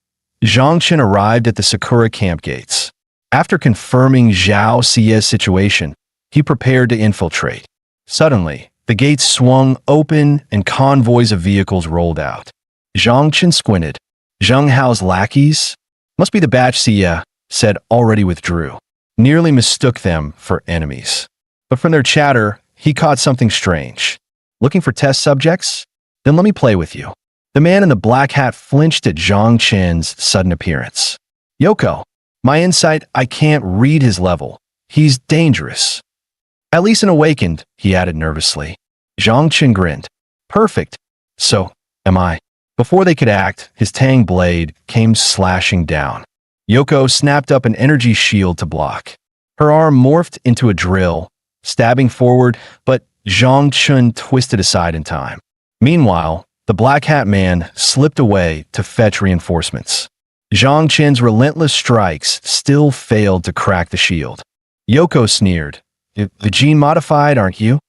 Zhang Chen arrived at the Sakura camp gates. After confirming Zhao Xia's situation, he prepared to infiltrate. Suddenly, the gates swung open and convoys of vehicles rolled out. Zhang Chen squinted. Zheng Hao's lackeys? Must be the batch Xia said already withdrew. Nearly mistook them for enemies. But from their chatter, he caught something strange. Looking for test subjects? Then let me play with you. The man in the black hat flinched at Zhang Chen's sudden appearance. Yoko, my insight, I can't read his level. He's dangerous. At least an awakened, he added nervously. Zhang Chen grinned. Perfect. So, am I. Before they could act, his tang blade came slashing down. Yoko snapped up an energy shield to block. Her arm morphed into a drill, stabbing forward, but Zhang Chen twisted aside in time. Meanwhile, the black hat man slipped away to fetch reinforcements. Zhang Chen's relentless strikes still failed to crack the shield. Yoko sneered. The gene modified, aren't you?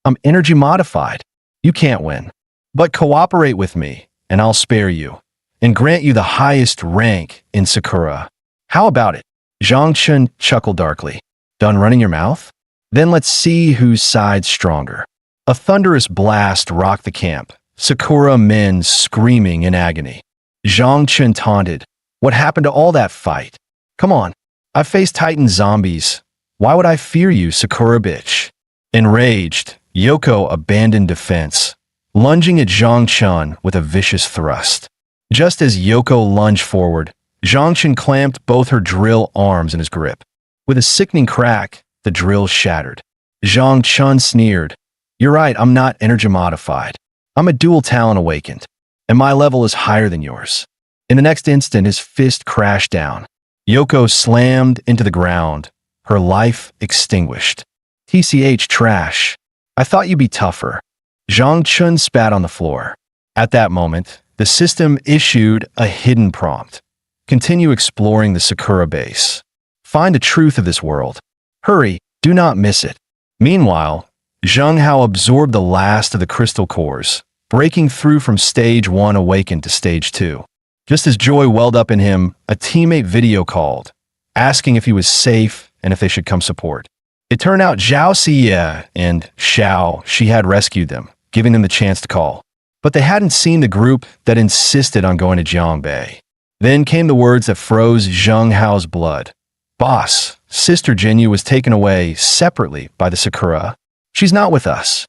I'm energy modified. You can't win. But cooperate with me, and I'll spare you, and grant you the highest rank in Sakura. How about it? Zhang Chen chuckled darkly. Done running your mouth? Then let's see whose side's stronger. A thunderous blast rocked the camp, Sakura men screaming in agony. Zhang Chen taunted. What happened to all that fight? Come on, I've faced Titan zombies. Why would I fear you, Sakura bitch? Enraged, Yoko abandoned defense. lunging at Zhang Chun with a vicious thrust. Just as Yoko lunged forward, Zhang Chun clamped both her drill arms in his grip. With a sickening crack, the drill shattered. Zhang Chun sneered, "You're right, I'm not energy modified. I'm a dual talent awakened, and my level is higher than yours." In the next instant, his fist crashed down. Yoko slammed into the ground, her life extinguished. "TCH trash. I thought you'd be tougher." Zhang Chun spat on the floor. At that moment, the system issued a hidden prompt. Continue exploring the Sakura base. Find the truth of this world. Hurry, do not miss it. Meanwhile, Zheng Hao absorbed the last of the crystal cores, breaking through from stage 1 awakened to stage 2. Just as joy welled up in him, a teammate video called, asking if he was safe and if they should come support. It turned out Zhao Xie and Xiao Shi had rescued them, giving them the chance to call. But they hadn't seen the group that insisted on going to Jiangbei. Then came the words that froze Zheng Hao's blood. "Boss, Sister Jinyu was taken away separately by the Sakura. She's not with us."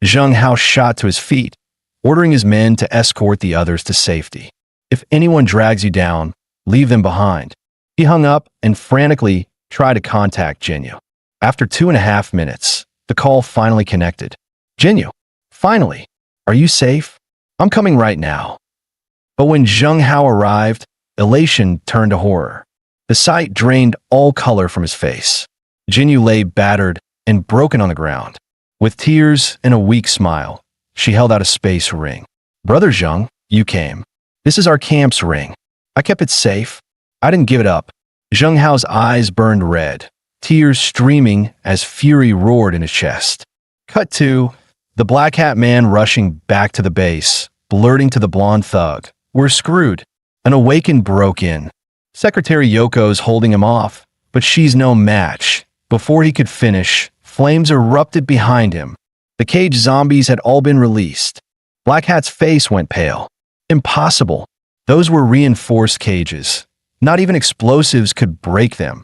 Zheng Hao shot to his feet, ordering his men to escort the others to safety. "If anyone drags you down, leave them behind." He hung up and frantically tried to contact Jinyu. After 2.5 minutes, the call finally connected. "Jinyu, finally, are you safe? I'm coming right now." But when Zheng Hao arrived, elation turned to horror. The sight drained all color from his face. Jinyu lay battered and broken on the ground. With tears and a weak smile, she held out a space ring. "Brother Zheng, you came. This is our camp's ring. I kept it safe. I didn't give it up." Zheng Hao's eyes burned red, tears streaming as fury roared in his chest. Cut to the Black Hat man rushing back to the base, blurting to the blonde thug, "We're screwed." An awakened broke in. Secretary Yoko's holding him off, but she's no match. Before he could finish, flames erupted behind him. The caged zombies had all been released. Black Hat's face went pale. Impossible. Those were reinforced cages. Not even explosives could break them.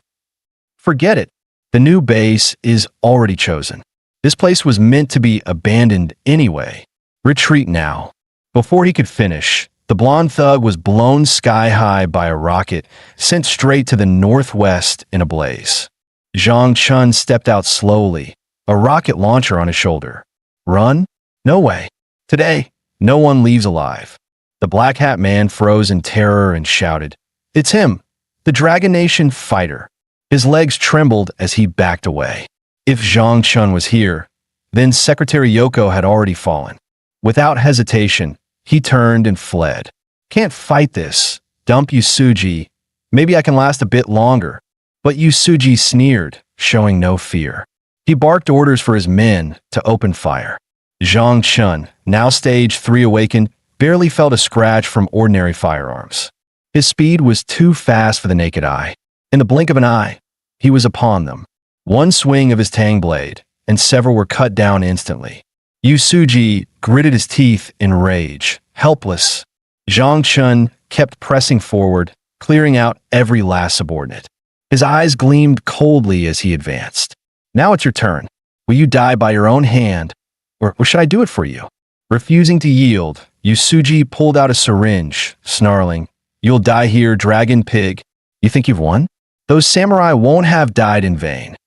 Forget it. The new base is already chosen. This place was meant to be abandoned anyway. Retreat now. Before he could finish, the blonde thug was blown sky-high by a rocket, sent straight to the northwest in a blaze. Zhang Chun stepped out slowly, a rocket launcher on his shoulder. Run? No way. Today, no one leaves alive. The Black Hat man froze in terror and shouted, "It's him, the Dragon Nation fighter." His legs trembled as he backed away. If Zhang Chun was here, then Secretary Yoko had already fallen. Without hesitation, he turned and fled. "Can't fight this. Dump Yusuji. Maybe I can last a bit longer." But Yusuji sneered, showing no fear. He barked orders for his men to open fire. Zhang Chun, now stage 3 awakened, barely felt a scratch from ordinary firearms. His speed was too fast for the naked eye. In the blink of an eye, he was upon them. One swing of his tang blade, and several were cut down instantly. Yusuji gritted his teeth in rage, helpless. Zhang Chun kept pressing forward, clearing out every last subordinate. His eyes gleamed coldly as he advanced. "Now it's your turn. Will you die by your own hand, or should I do it for you?" Refusing to yield, Yusuji pulled out a syringe, snarling, "You'll die here, dragon pig. You think you've won? Those samurai won't have died in vain."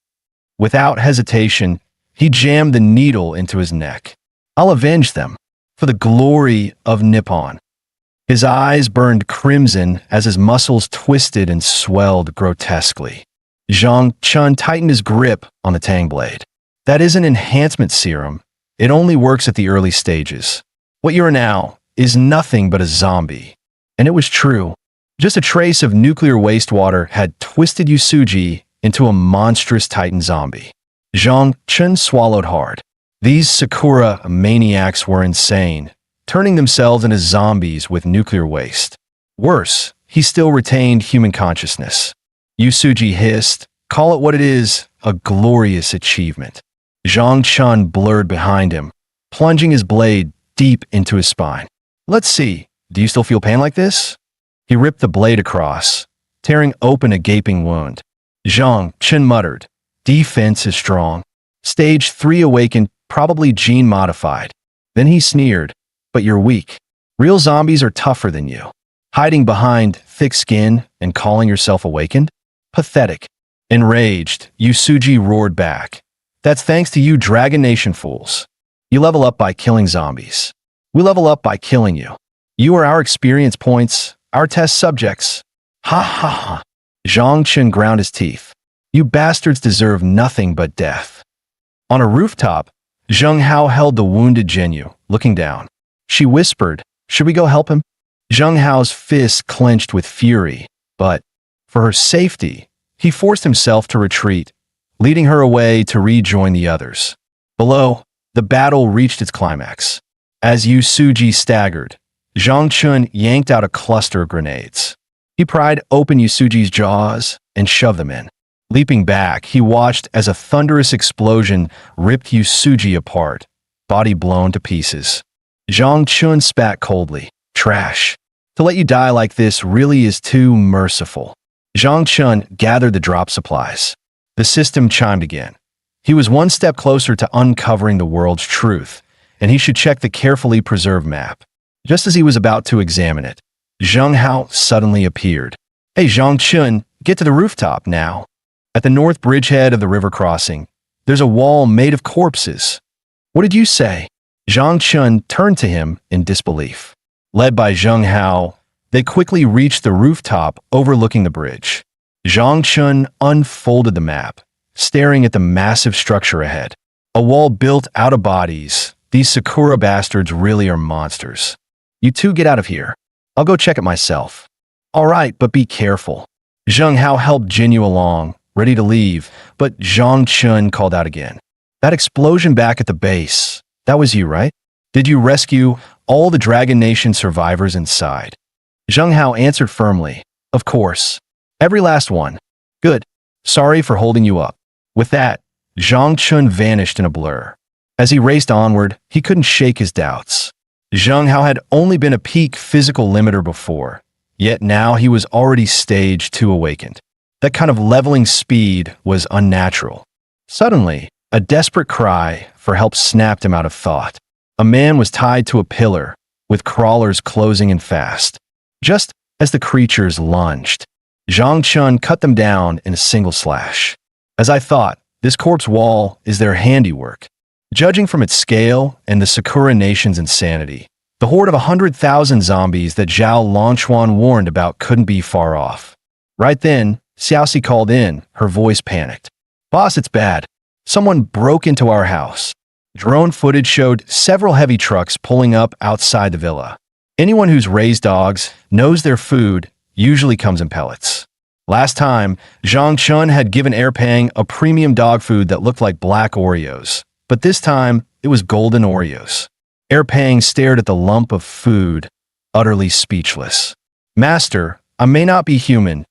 Without hesitation, he jammed the needle into his neck. "I'll avenge them, for the glory of Nippon." His eyes burned crimson as his muscles twisted and swelled grotesquely. Zhang Chun tightened his grip on the tang blade. "That is an enhancement serum. It only works at the early stages. What you are now is nothing but a zombie." And it was true. Just a trace of nuclear wastewater had twisted Yusuji into a monstrous titan zombie. Zhang Chun swallowed hard. These Sakura maniacs were insane, turning themselves into zombies with nuclear waste. Worse, he still retained human consciousness. Yusuji hissed, "Call it what it is, a glorious achievement." Zhang Chun blurred behind him, plunging his blade deep into his spine. "Let's see, do you still feel pain like this?" He ripped the blade across, tearing open a gaping wound. Zhang Chun muttered, "Defense is strong. Stage 3 awakened, probably gene modified. Then he sneered, "But you're weak. Real zombies are tougher than you. Hiding behind thick skin and calling yourself awakened? Pathetic." Enraged, Yusuji roared back. "That's thanks to you Dragon Nation fools. You level up by killing zombies. We level up by killing you. You are our experience points, our test subjects." Ha ha ha. Zhang Chen ground his teeth. "You bastards deserve nothing but death." On a rooftop, Zheng Hao held the wounded Jinyu, looking down. She whispered, "Should we go help him?" Zheng Hao's fist clenched with fury, but, for her safety, he forced himself to retreat, leading her away to rejoin the others. Below, the battle reached its climax. As Yu Suji staggered, Zhang Chun yanked out a cluster of grenades. He pried open Yusuji's jaws and shoved them in. Leaping back, he watched as a thunderous explosion ripped Yusuji apart, body blown to pieces. Zhang Chun spat coldly. "Trash. To let you die like this really is too merciful." Zhang Chun gathered the drop supplies. The system chimed again. He was one step closer to uncovering the world's truth, and he should check the carefully preserved map. Just as he was about to examine it, Zheng Hao suddenly appeared. "Hey, Zhang Chun, get to the rooftop now." At the north bridgehead of the river crossing, there's a wall made of corpses. "What did you say?" Zhang Chun turned to him in disbelief. Led by Zheng Hao, they quickly reached the rooftop overlooking the bridge. Zhang Chun unfolded the map, staring at the massive structure ahead. A wall built out of bodies. These Sakura bastards really are monsters. "You two get out of here. I'll go check it myself." "All right, but be careful." Zheng Hao helped Jinyu along, ready to leave, but Zhang Chun called out again. "That explosion back at the base, that was you, right? Did you rescue all the Dragon Nation survivors inside?" Zheng Hao answered firmly, "Of course. Every last one. Good. Sorry for holding you up." With that, Zhang Chun vanished in a blur. As he raced onward, he couldn't shake his doubts. Zheng Hao had only been a peak physical limiter before, yet now he was already stage 2 awakened. That kind of leveling speed was unnatural. Suddenly, a desperate cry for help snapped him out of thought. A man was tied to a pillar, with crawlers closing in fast. Just as the creatures lunged, Zhang Chun cut them down in a single slash. As I thought, this corpse wall is their handiwork. Judging from its scale and the Sakura Nation's insanity, the horde of 100,000 zombies that Zhao Longquan warned about couldn't be far off. Right then, Xiaoxi called in, her voice panicked. "Boss, it's bad. Someone broke into our house." Drone footage showed several heavy trucks pulling up outside the villa. Anyone who's raised dogs knows their food usually comes in pellets. Last time, Zhang Chun had given Erpang a premium dog food that looked like black Oreos, but this time it was golden Oreos. Erpang stared at the lump of food, utterly speechless. "Master, I may not be human,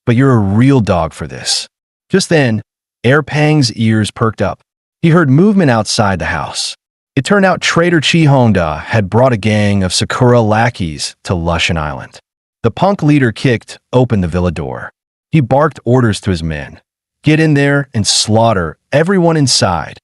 but you're a real dog for this." Just then, Erpang's ears perked up. He heard movement outside the house. It turned out Trader Chi Hongda had brought a gang of Sakura lackeys to Lushan Island. The punk leader kicked open the villa door. He barked orders to his men. Get in there and slaughter everyone inside.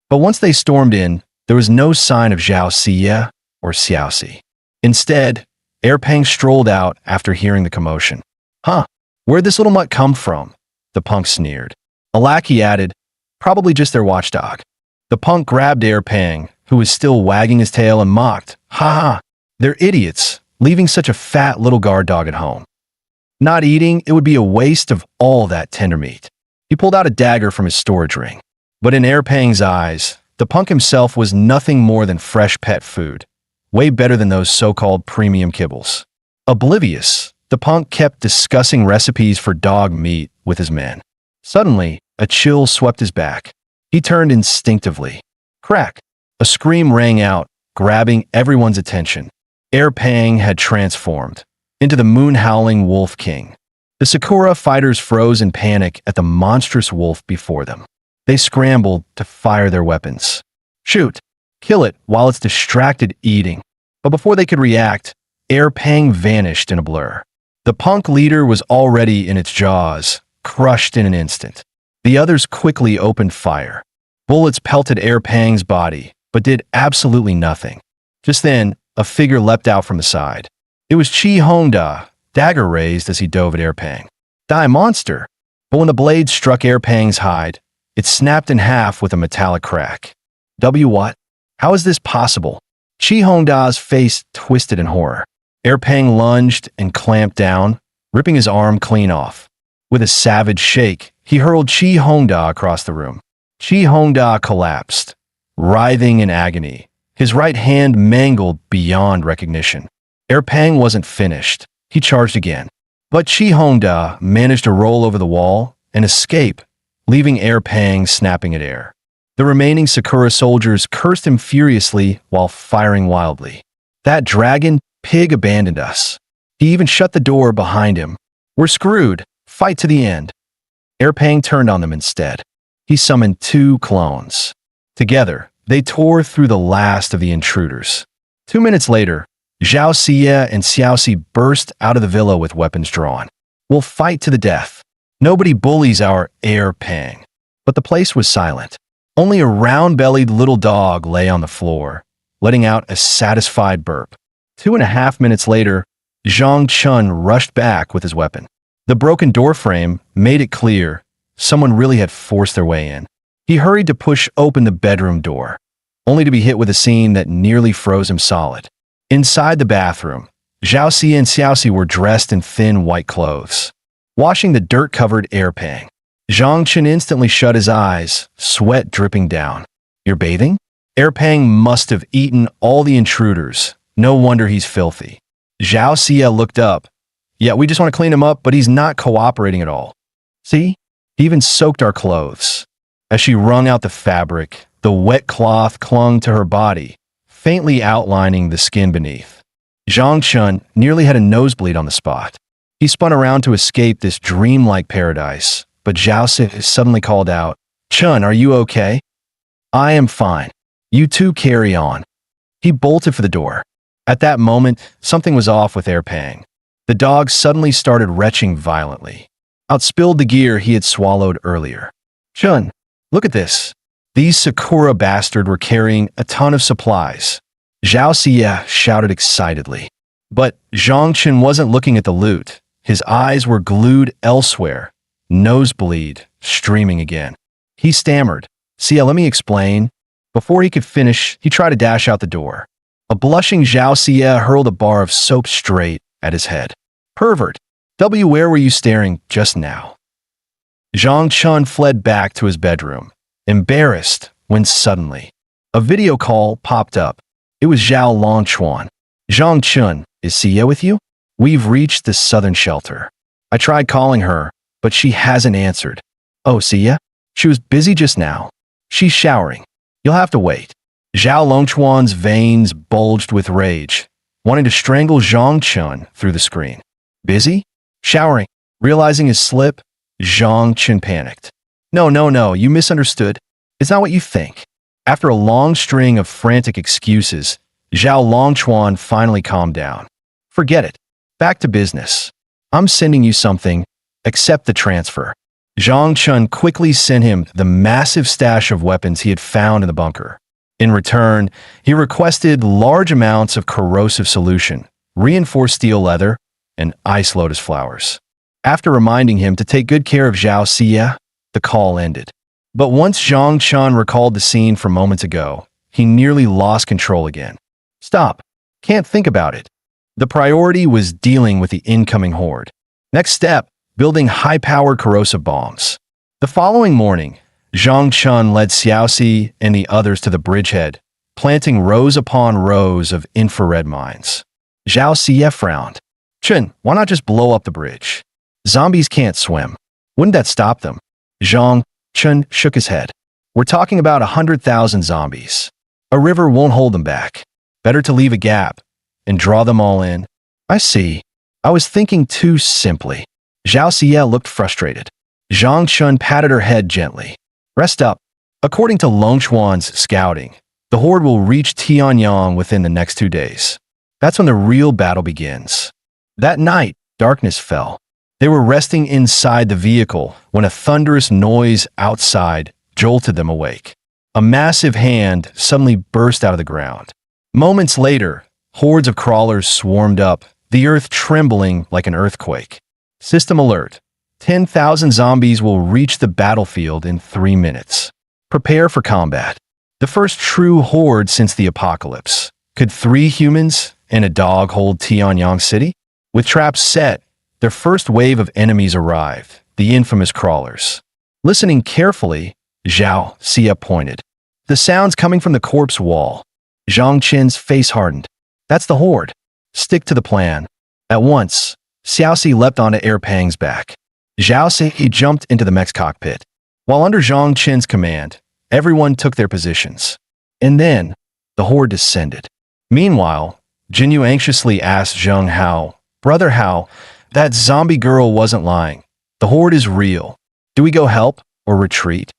But once they stormed in, there was no sign of Zhao Xie or Xiaoxi. Instead, Erpang strolled out after hearing the commotion. "Huh, where'd this little mutt come from?" the punk sneered. A lackey added, "Probably just their watchdog." The punk grabbed Erpang, who was still wagging his tail, and mocked, "Ha ha, they're idiots, leaving such a fat little guard dog at home. Not eating, it would be a waste of all that tender meat." He pulled out a dagger from his storage ring. But in Erpang's eyes, the punk himself was nothing more than fresh pet food, way better than those so-called premium kibbles. Oblivious, the punk kept discussing recipes for dog meat with his men. Suddenly, a chill swept his back. He turned instinctively. Crack! A scream rang out, grabbing everyone's attention. Erpang had transformed into the moon-howling Wolf King. The Sakura fighters froze in panic at the monstrous wolf before them. They scrambled to fire their weapons. Shoot! Kill it while it's distracted eating. But before they could react, Erpang vanished in a blur. The punk leader was already in its jaws, crushed in an instant. The others quickly opened fire. Bullets pelted Erpang's body, but did absolutely nothing. Just then, a figure leapt out from the side. It was Chi Hongda, dagger raised as he dove at Erpang. Die, monster! But when the blade struck Erpang's hide, it snapped in half with a metallic crack. What? How is this possible? Chi Hongda's face twisted in horror. Erpang lunged and clamped down, ripping his arm clean off. With a savage shake, he hurled Chi Hongda across the room. Chi Hongda collapsed, writhing in agony, his right hand mangled beyond recognition. Erpang wasn't finished. He charged again. But Chi Hongda managed to roll over the wall and escape, leaving Erpang snapping at air. The remaining Sakura soldiers cursed him furiously while firing wildly. That dragon pig abandoned us. He even shut the door behind him. We're screwed. Fight to the end. Erpang turned on them instead. He summoned 2 clones. Together, they tore through the last of the intruders. 2 minutes later, Zhao Xie and Xiaoxi burst out of the villa with weapons drawn. We'll fight to the death. Nobody bullies our Erpang. But the place was silent. Only a round-bellied little dog lay on the floor, letting out a satisfied burp. 2.5 minutes later, Zhang Chun rushed back with his weapon. The broken doorframe made it clear someone really had forced their way in. He hurried to push open the bedroom door, only to be hit with a scene that nearly froze him solid. Inside the bathroom, Zhao Xi and Xiaoxi were dressed in thin white clothes, washing the dirt-covered Erpang. Zhang Chen instantly shut his eyes, sweat dripping down. You're bathing? Erpang must have eaten all the intruders. No wonder he's filthy. Zhao Xie looked up. Yeah, we just want to clean him up, but he's not cooperating at all. See? He even soaked our clothes. As she wrung out the fabric, the wet cloth clung to her body, faintly outlining the skin beneath. Zhang Chun nearly had a nosebleed on the spot. He spun around to escape this dreamlike paradise, but Zhao Xie suddenly called out, Chun, are you okay? I am fine. You two carry on. He bolted for the door. At that moment, something was off with Erpang. The dog suddenly started retching violently. Outspilled the gear he had swallowed earlier. Chun, look at this. These Sakura bastards were carrying a ton of supplies. Zhao Xie shouted excitedly. But Zhang Chen wasn't looking at the loot. His eyes were glued elsewhere, nosebleed, streaming again. He stammered, Xie, let me explain. Before he could finish, he tried to dash out the door. A blushing Zhao Xie hurled a bar of soap straight at his head. Pervert! Where were you staring just now? Zhang Chun fled back to his bedroom, embarrassed, when suddenly a video call popped up. It was Zhao Longchuan. Zhang Chun, is Xie with you? We've reached the southern shelter. I tried calling her, but she hasn't answered. Oh, Xie? She was busy just now. She's showering. You'll have to wait. Zhao Longchuan's veins bulged with rage, wanting to strangle Zhang Chun through the screen. Busy? Showering. Realizing his slip, Zhang Chen panicked. No, you misunderstood. It's not what you think. After a long string of frantic excuses, Zhao Longchuan finally calmed down. Forget it. Back to business. I'm sending you something. Accept the transfer. Zhang Chun quickly sent him the massive stash of weapons he had found in the bunker. In return, he requested large amounts of corrosive solution, reinforced steel leather, and ice lotus flowers. After reminding him to take good care of Zhao Xie, the call ended. But once Zhang Chun recalled the scene from moments ago, he nearly lost control again. Stop. Can't think about it. The priority was dealing with the incoming horde. Next step, building high-powered corrosive bombs. The following morning, Zhang Chun led Xiaoxi and the others to the bridgehead, planting rows upon rows of infrared mines. Zhao Xie frowned. Chun, why not just blow up the bridge? Zombies can't swim. Wouldn't that stop them? Zhang Chun shook his head. We're talking about 100,000 zombies. A river won't hold them back. Better to leave a gap and draw them all in. I see. I was thinking too simply. Zhao Xie looked frustrated. Zhang Chun patted her head gently. Rest up. According to Longchuan's scouting, the horde will reach Tianyang within the next 2 days. That's when the real battle begins. That night, darkness fell. They were resting inside the vehicle when a thunderous noise outside jolted them awake. A massive hand suddenly burst out of the ground. Moments later, hordes of crawlers swarmed up, the earth trembling like an earthquake. System alert. 10,000 zombies will reach the battlefield in 3 minutes. Prepare for combat. The first true horde since the apocalypse. Could 3 humans and a dog hold Tianyang City? With traps set, their first wave of enemies arrived, the infamous crawlers. Listening carefully, Zhao Xia pointed. The sounds coming from the corpse wall. Zhang Qin's face hardened. That's the horde. Stick to the plan. At once, Xiaoxi leapt onto Erpang's back. Zhao Xi jumped into the mech's cockpit. While under Zhang Qin's command, everyone took their positions. And then, the horde descended. Meanwhile, Jinyu anxiously asked Zheng Hao, "Brother Hao, that zombie girl wasn't lying. The horde is real. Do we go help or retreat?"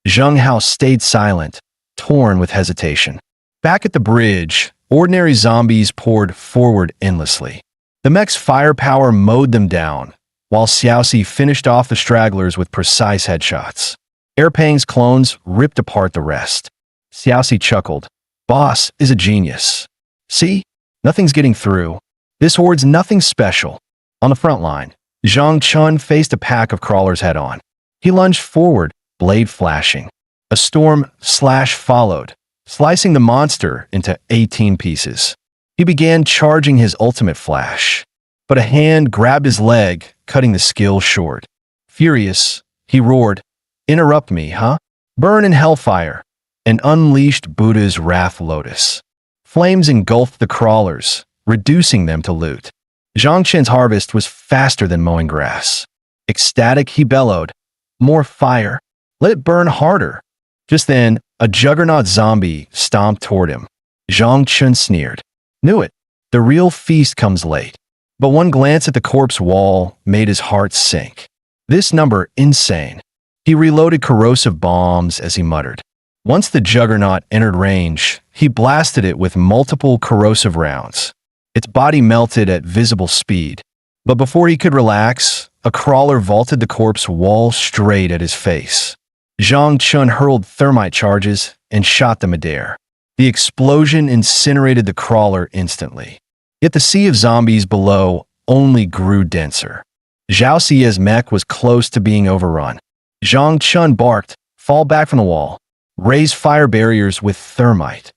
Zheng Hao stayed silent, torn with hesitation. Back at the bridge, ordinary zombies poured forward endlessly. The mech's firepower mowed them down, while Xiaoxi finished off the stragglers with precise headshots. Erpang's clones ripped apart the rest. Xiaoxi chuckled. "Boss is a genius. See? Nothing's getting through. This horde's nothing special." On the front line, Zhang Chun faced a pack of crawlers head-on. He lunged forward, blade flashing. A storm slash followed, slicing the monster into 18 pieces. He began charging his ultimate flash, but a hand grabbed his leg, cutting the skill short. Furious, he roared, "Interrupt me, huh? Burn in hellfire," and unleashed Buddha's Wrath Lotus. Flames engulfed the crawlers, reducing them to loot. Zhang Qin's harvest was faster than mowing grass. Ecstatic, he bellowed, "More fire! Let it burn harder!" Just then, a juggernaut zombie stomped toward him. Zhang Qin sneered. Knew it. The real feast comes late. But one glance at the corpse wall made his heart sink. This number insane. He reloaded corrosive bombs as he muttered. Once the juggernaut entered range, he blasted it with multiple corrosive rounds. Its body melted at visible speed. But before he could relax, a crawler vaulted the corpse wall straight at his face. Zhang Chun hurled thermite charges and shot them midair. The explosion incinerated the crawler instantly. Yet the sea of zombies below only grew denser. Zhao Xia's mech was close to being overrun. Zhang Chun barked, "Fall back from the wall. Raise fire barriers with thermite."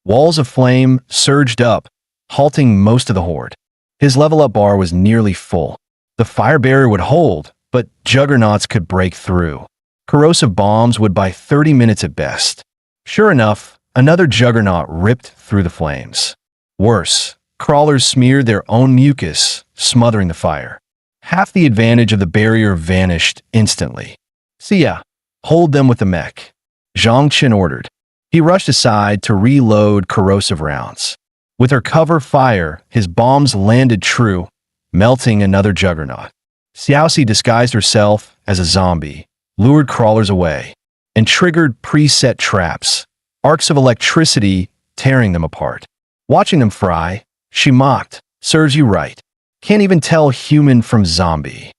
Walls of flame surged up, halting most of the horde. His level-up bar was nearly full. The fire barrier would hold, but juggernauts could break through. Corrosive bombs would buy 30 minutes at best. Sure enough, another juggernaut ripped through the flames. Worse, crawlers smeared their own mucus, smothering the fire. Half the advantage of the barrier vanished instantly. "Xia, hold them with the mech," Zhang Qin ordered. He rushed aside to reload corrosive rounds. With her cover fire, his bombs landed true, melting another juggernaut. Xiaoxi disguised herself as a zombie, lured crawlers away, and triggered preset traps, arcs of electricity tearing them apart. Watching them fry, she mocked, "Serves you right. Can't even tell human from zombie."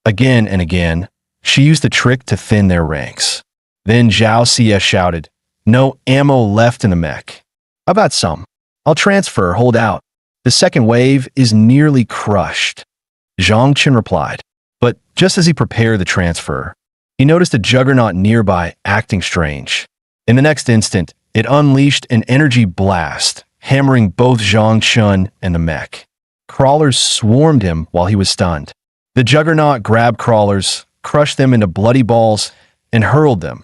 Again and again, she used the trick to thin their ranks. Then Zhao Xia shouted, "No ammo left in the mech." "How about some? I'll transfer, hold out. The second wave is nearly crushed." Zhang Qin replied. But just as he prepared the transfer, he noticed a juggernaut nearby acting strange. In the next instant, it unleashed an energy blast, hammering both Zhang Qin and the mech. Crawlers swarmed him while he was stunned. The juggernaut grabbed crawlers, crushed them into bloody balls, and hurled them,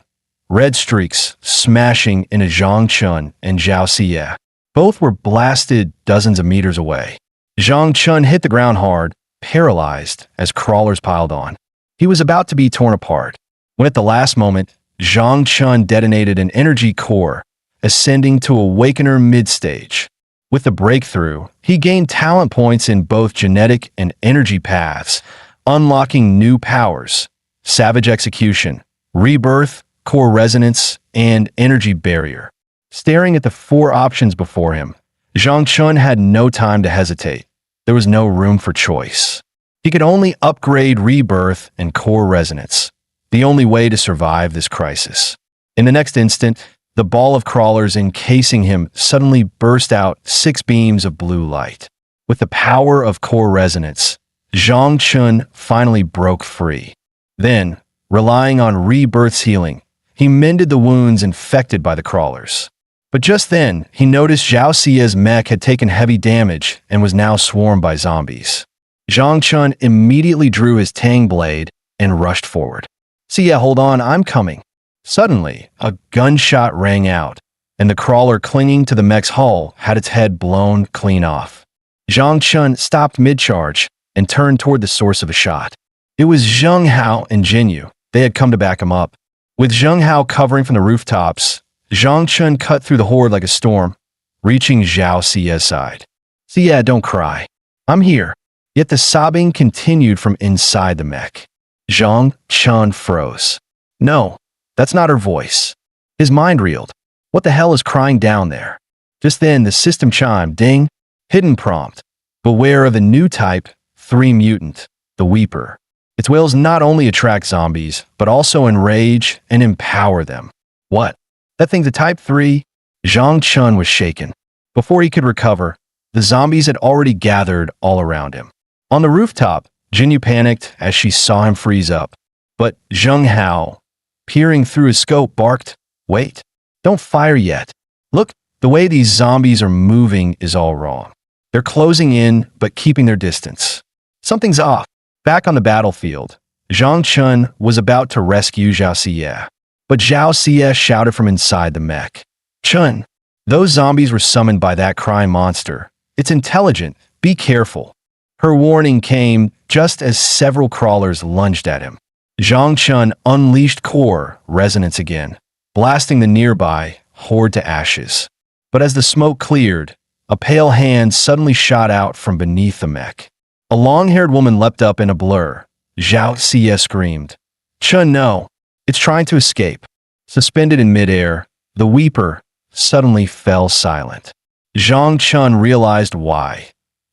red streaks smashing into Zhang Qin and Zhao Xia. Both were blasted dozens of meters away. Zhang Qin hit the ground hard, paralyzed as crawlers piled on. He was about to be torn apart, when at the last moment, Zhang Qin detonated an energy core, ascending to Awakener mid-stage. With the breakthrough, he gained talent points in both genetic and energy paths, unlocking new powers: Savage Execution, Rebirth, Core Resonance, and Energy Barrier. Staring at the 4 options before him, Zhang Qin had no time to hesitate. There was no room for choice. He could only upgrade Rebirth and Core Resonance, the only way to survive this crisis. In the next instant, The ball of crawlers encasing him suddenly burst out 6 beams of blue light. With the power of core resonance, Zhang Chun finally broke free. Then, relying on rebirth's healing, he mended the wounds infected by the crawlers. But just then, he noticed Zhao Xie's mech had taken heavy damage and was now swarmed by zombies. Zhang Chun immediately drew his Tang blade and rushed forward. "Xie, hold on, I'm coming." Suddenly, a gunshot rang out, and the crawler clinging to the mech's hull had its head blown clean off. Zhang Chun stopped mid-charge and turned toward the source of a shot. It was Zheng Hao and Jinyu. They had come to back him up. With Zheng Hao covering from the rooftops, Zhang Chun cut through the horde like a storm, reaching Zhao Xie's side. "Xie, don't cry. I'm here." Yet the sobbing continued from inside the mech. Zhang Chun froze. No, that's not her voice. His mind reeled. What the hell is crying down there? Just then, the system chimed. Ding. Hidden prompt. Beware of a new type, 3 mutant, the Weeper. Its wails not only attract zombies, but also enrage and empower them. What? That thing's a type 3? Zhang Chun was shaken. Before he could recover, the zombies had already gathered all around him. On the rooftop, Jinyu panicked as she saw him freeze up. But Zheng Hao, peering through his scope, barked, "Wait, don't fire yet. Look, the way these zombies are moving is all wrong. They're closing in, but keeping their distance. Something's off." Back on the battlefield, Zhang Chun was about to rescue Zhao Xie. But Zhao Xie shouted from inside the mech. "Chun, those zombies were summoned by that crying monster. It's intelligent. Be careful." Her warning came just as several crawlers lunged at him. Zhang Chun unleashed core resonance again, blasting the nearby horde to ashes. But as the smoke cleared, a pale hand suddenly shot out from beneath the mech. A long-haired woman leapt up in a blur. Zhao Xie screamed. "Chun, no. It's trying to escape." Suspended in midair, the Weeper suddenly fell silent. Zhang Chun realized why.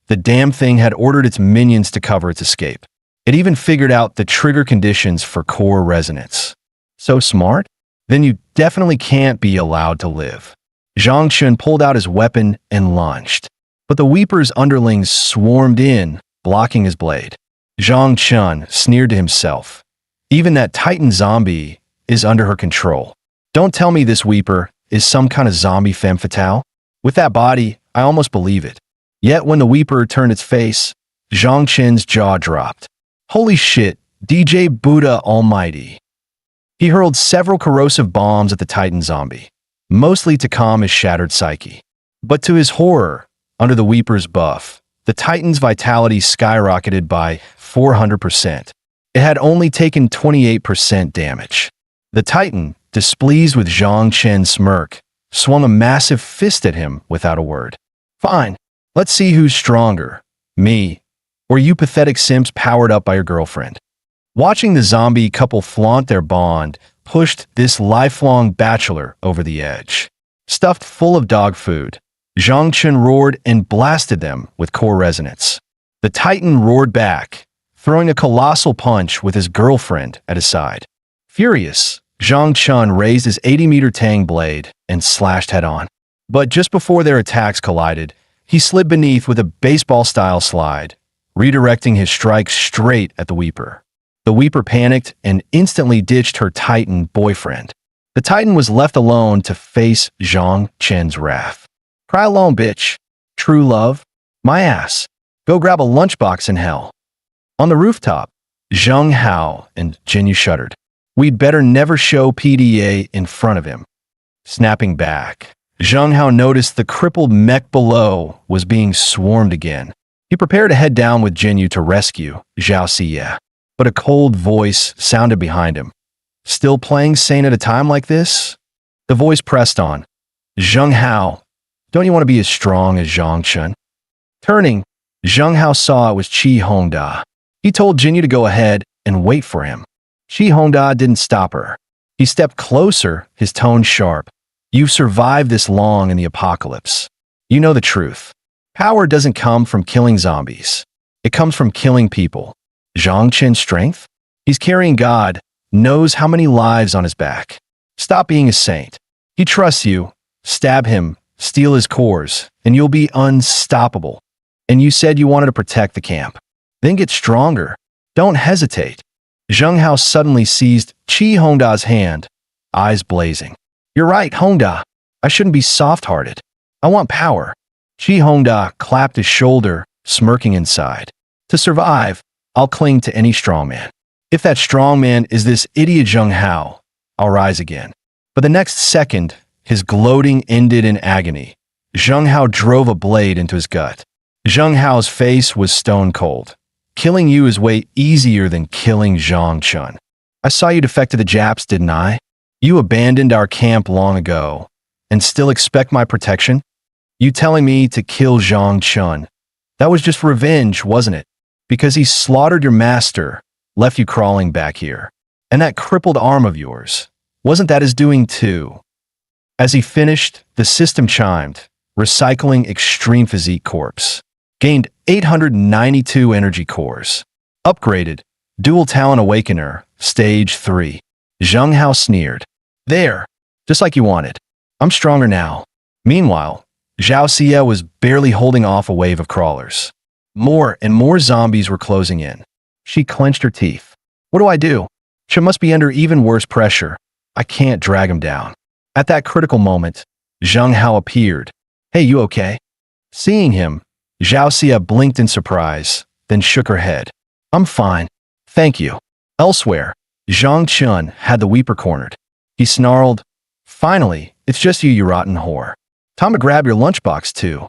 The damn thing had ordered its minions to cover its escape. It even figured out the trigger conditions for core resonance. So smart? Then you definitely can't be allowed to live. Zhang Chun pulled out his weapon and launched. But the Weeper's underlings swarmed in, blocking his blade. Zhang Chun sneered to himself. Even that Titan zombie is under her control. Don't tell me this Weeper is some kind of zombie femme fatale. With that body, I almost believe it. Yet when the Weeper turned its face, Zhang Chun's jaw dropped. Holy shit, DJ Buddha Almighty. He hurled several corrosive bombs at the Titan zombie, mostly to calm his shattered psyche. But to his horror, under the Weeper's buff, the Titan's vitality skyrocketed by 400%. It had only taken 28% damage. The Titan, displeased with Zhang Chun's smirk, swung a massive fist at him without a word. "Fine. Let's see who's stronger, me, or you pathetic simps powered up by your girlfriend." Watching the zombie couple flaunt their bond pushed this lifelong bachelor over the edge. Stuffed full of dog food, Zhang Chun roared and blasted them with core resonance. The Titan roared back, throwing a colossal punch with his girlfriend at his side. Furious, Zhang Chun raised his 80-meter Tang blade and slashed head-on. But just before their attacks collided, he slid beneath with a baseball-style slide, redirecting his strike straight at the Weeper. The Weeper panicked and instantly ditched her Titan boyfriend. The Titan was left alone to face Zhang Chun's wrath. "Cry alone, bitch. True love? My ass. Go grab a lunchbox in hell." On the rooftop, Zheng Hao and Jinyu shuddered. We'd better never show PDA in front of him. Snapping back, Zheng Hao noticed the crippled mech below was being swarmed again. He prepared to head down with Jinyu to rescue Zhao Xie, but a cold voice sounded behind him. "Still playing sane at a time like this?" The voice pressed on. "Zheng Hao, don't you want to be as strong as Zhang Chun?" Turning, Zheng Hao saw it was Qi Hongda. He told Jinyu to go ahead and wait for him. Qi Hongda didn't stop her. He stepped closer, his tone sharp. "You've survived this long in the apocalypse. You know the truth. Power doesn't come from killing zombies. It comes from killing people. Zhang Chun's strength? He's carrying God, knows how many lives on his back. Stop being a saint. He trusts you. Stab him, steal his cores, and you'll be unstoppable. And you said you wanted to protect the camp. Then get stronger. Don't hesitate. Zheng Hao suddenly seized Qi Hongda's hand, eyes blazing. You're right, Hongda. I shouldn't be soft-hearted. I want power. Qi Hongda clapped his shoulder, smirking inside. To survive, I'll cling to any strongman. If that strongman is this idiot Zheng Hao, I'll rise again. But the next second, his gloating ended in agony. Zheng Hao drove a blade into his gut. Zheng Hao's face was stone cold. Killing you is way easier than killing Zhang Chun. I saw you defect to the Japs, didn't I? You abandoned our camp long ago, and still expect my protection? You telling me to kill Zhang Chun. That was just revenge, wasn't it? Because he slaughtered your master, left you crawling back here. And that crippled arm of yours, wasn't that his doing too? As he finished, the system chimed, recycling Extreme Physique Corpse. Gained 892 energy cores. Upgraded, Dual Talent Awakener, Stage 3. Zheng Hao sneered. There, just like you wanted. I'm stronger now. Meanwhile, Zhao Xie was barely holding off a wave of crawlers. More and more zombies were closing in. She clenched her teeth. What do I do? She must be under even worse pressure. I can't drag him down. At that critical moment, Zheng Hao appeared. Hey, you okay? Seeing him, Zhao Xie blinked in surprise, then shook her head. I'm fine. Thank you. Elsewhere, Zhang Chun had the Weeper cornered. He snarled, Finally, it's just you, you rotten whore. Time to grab your lunchbox too.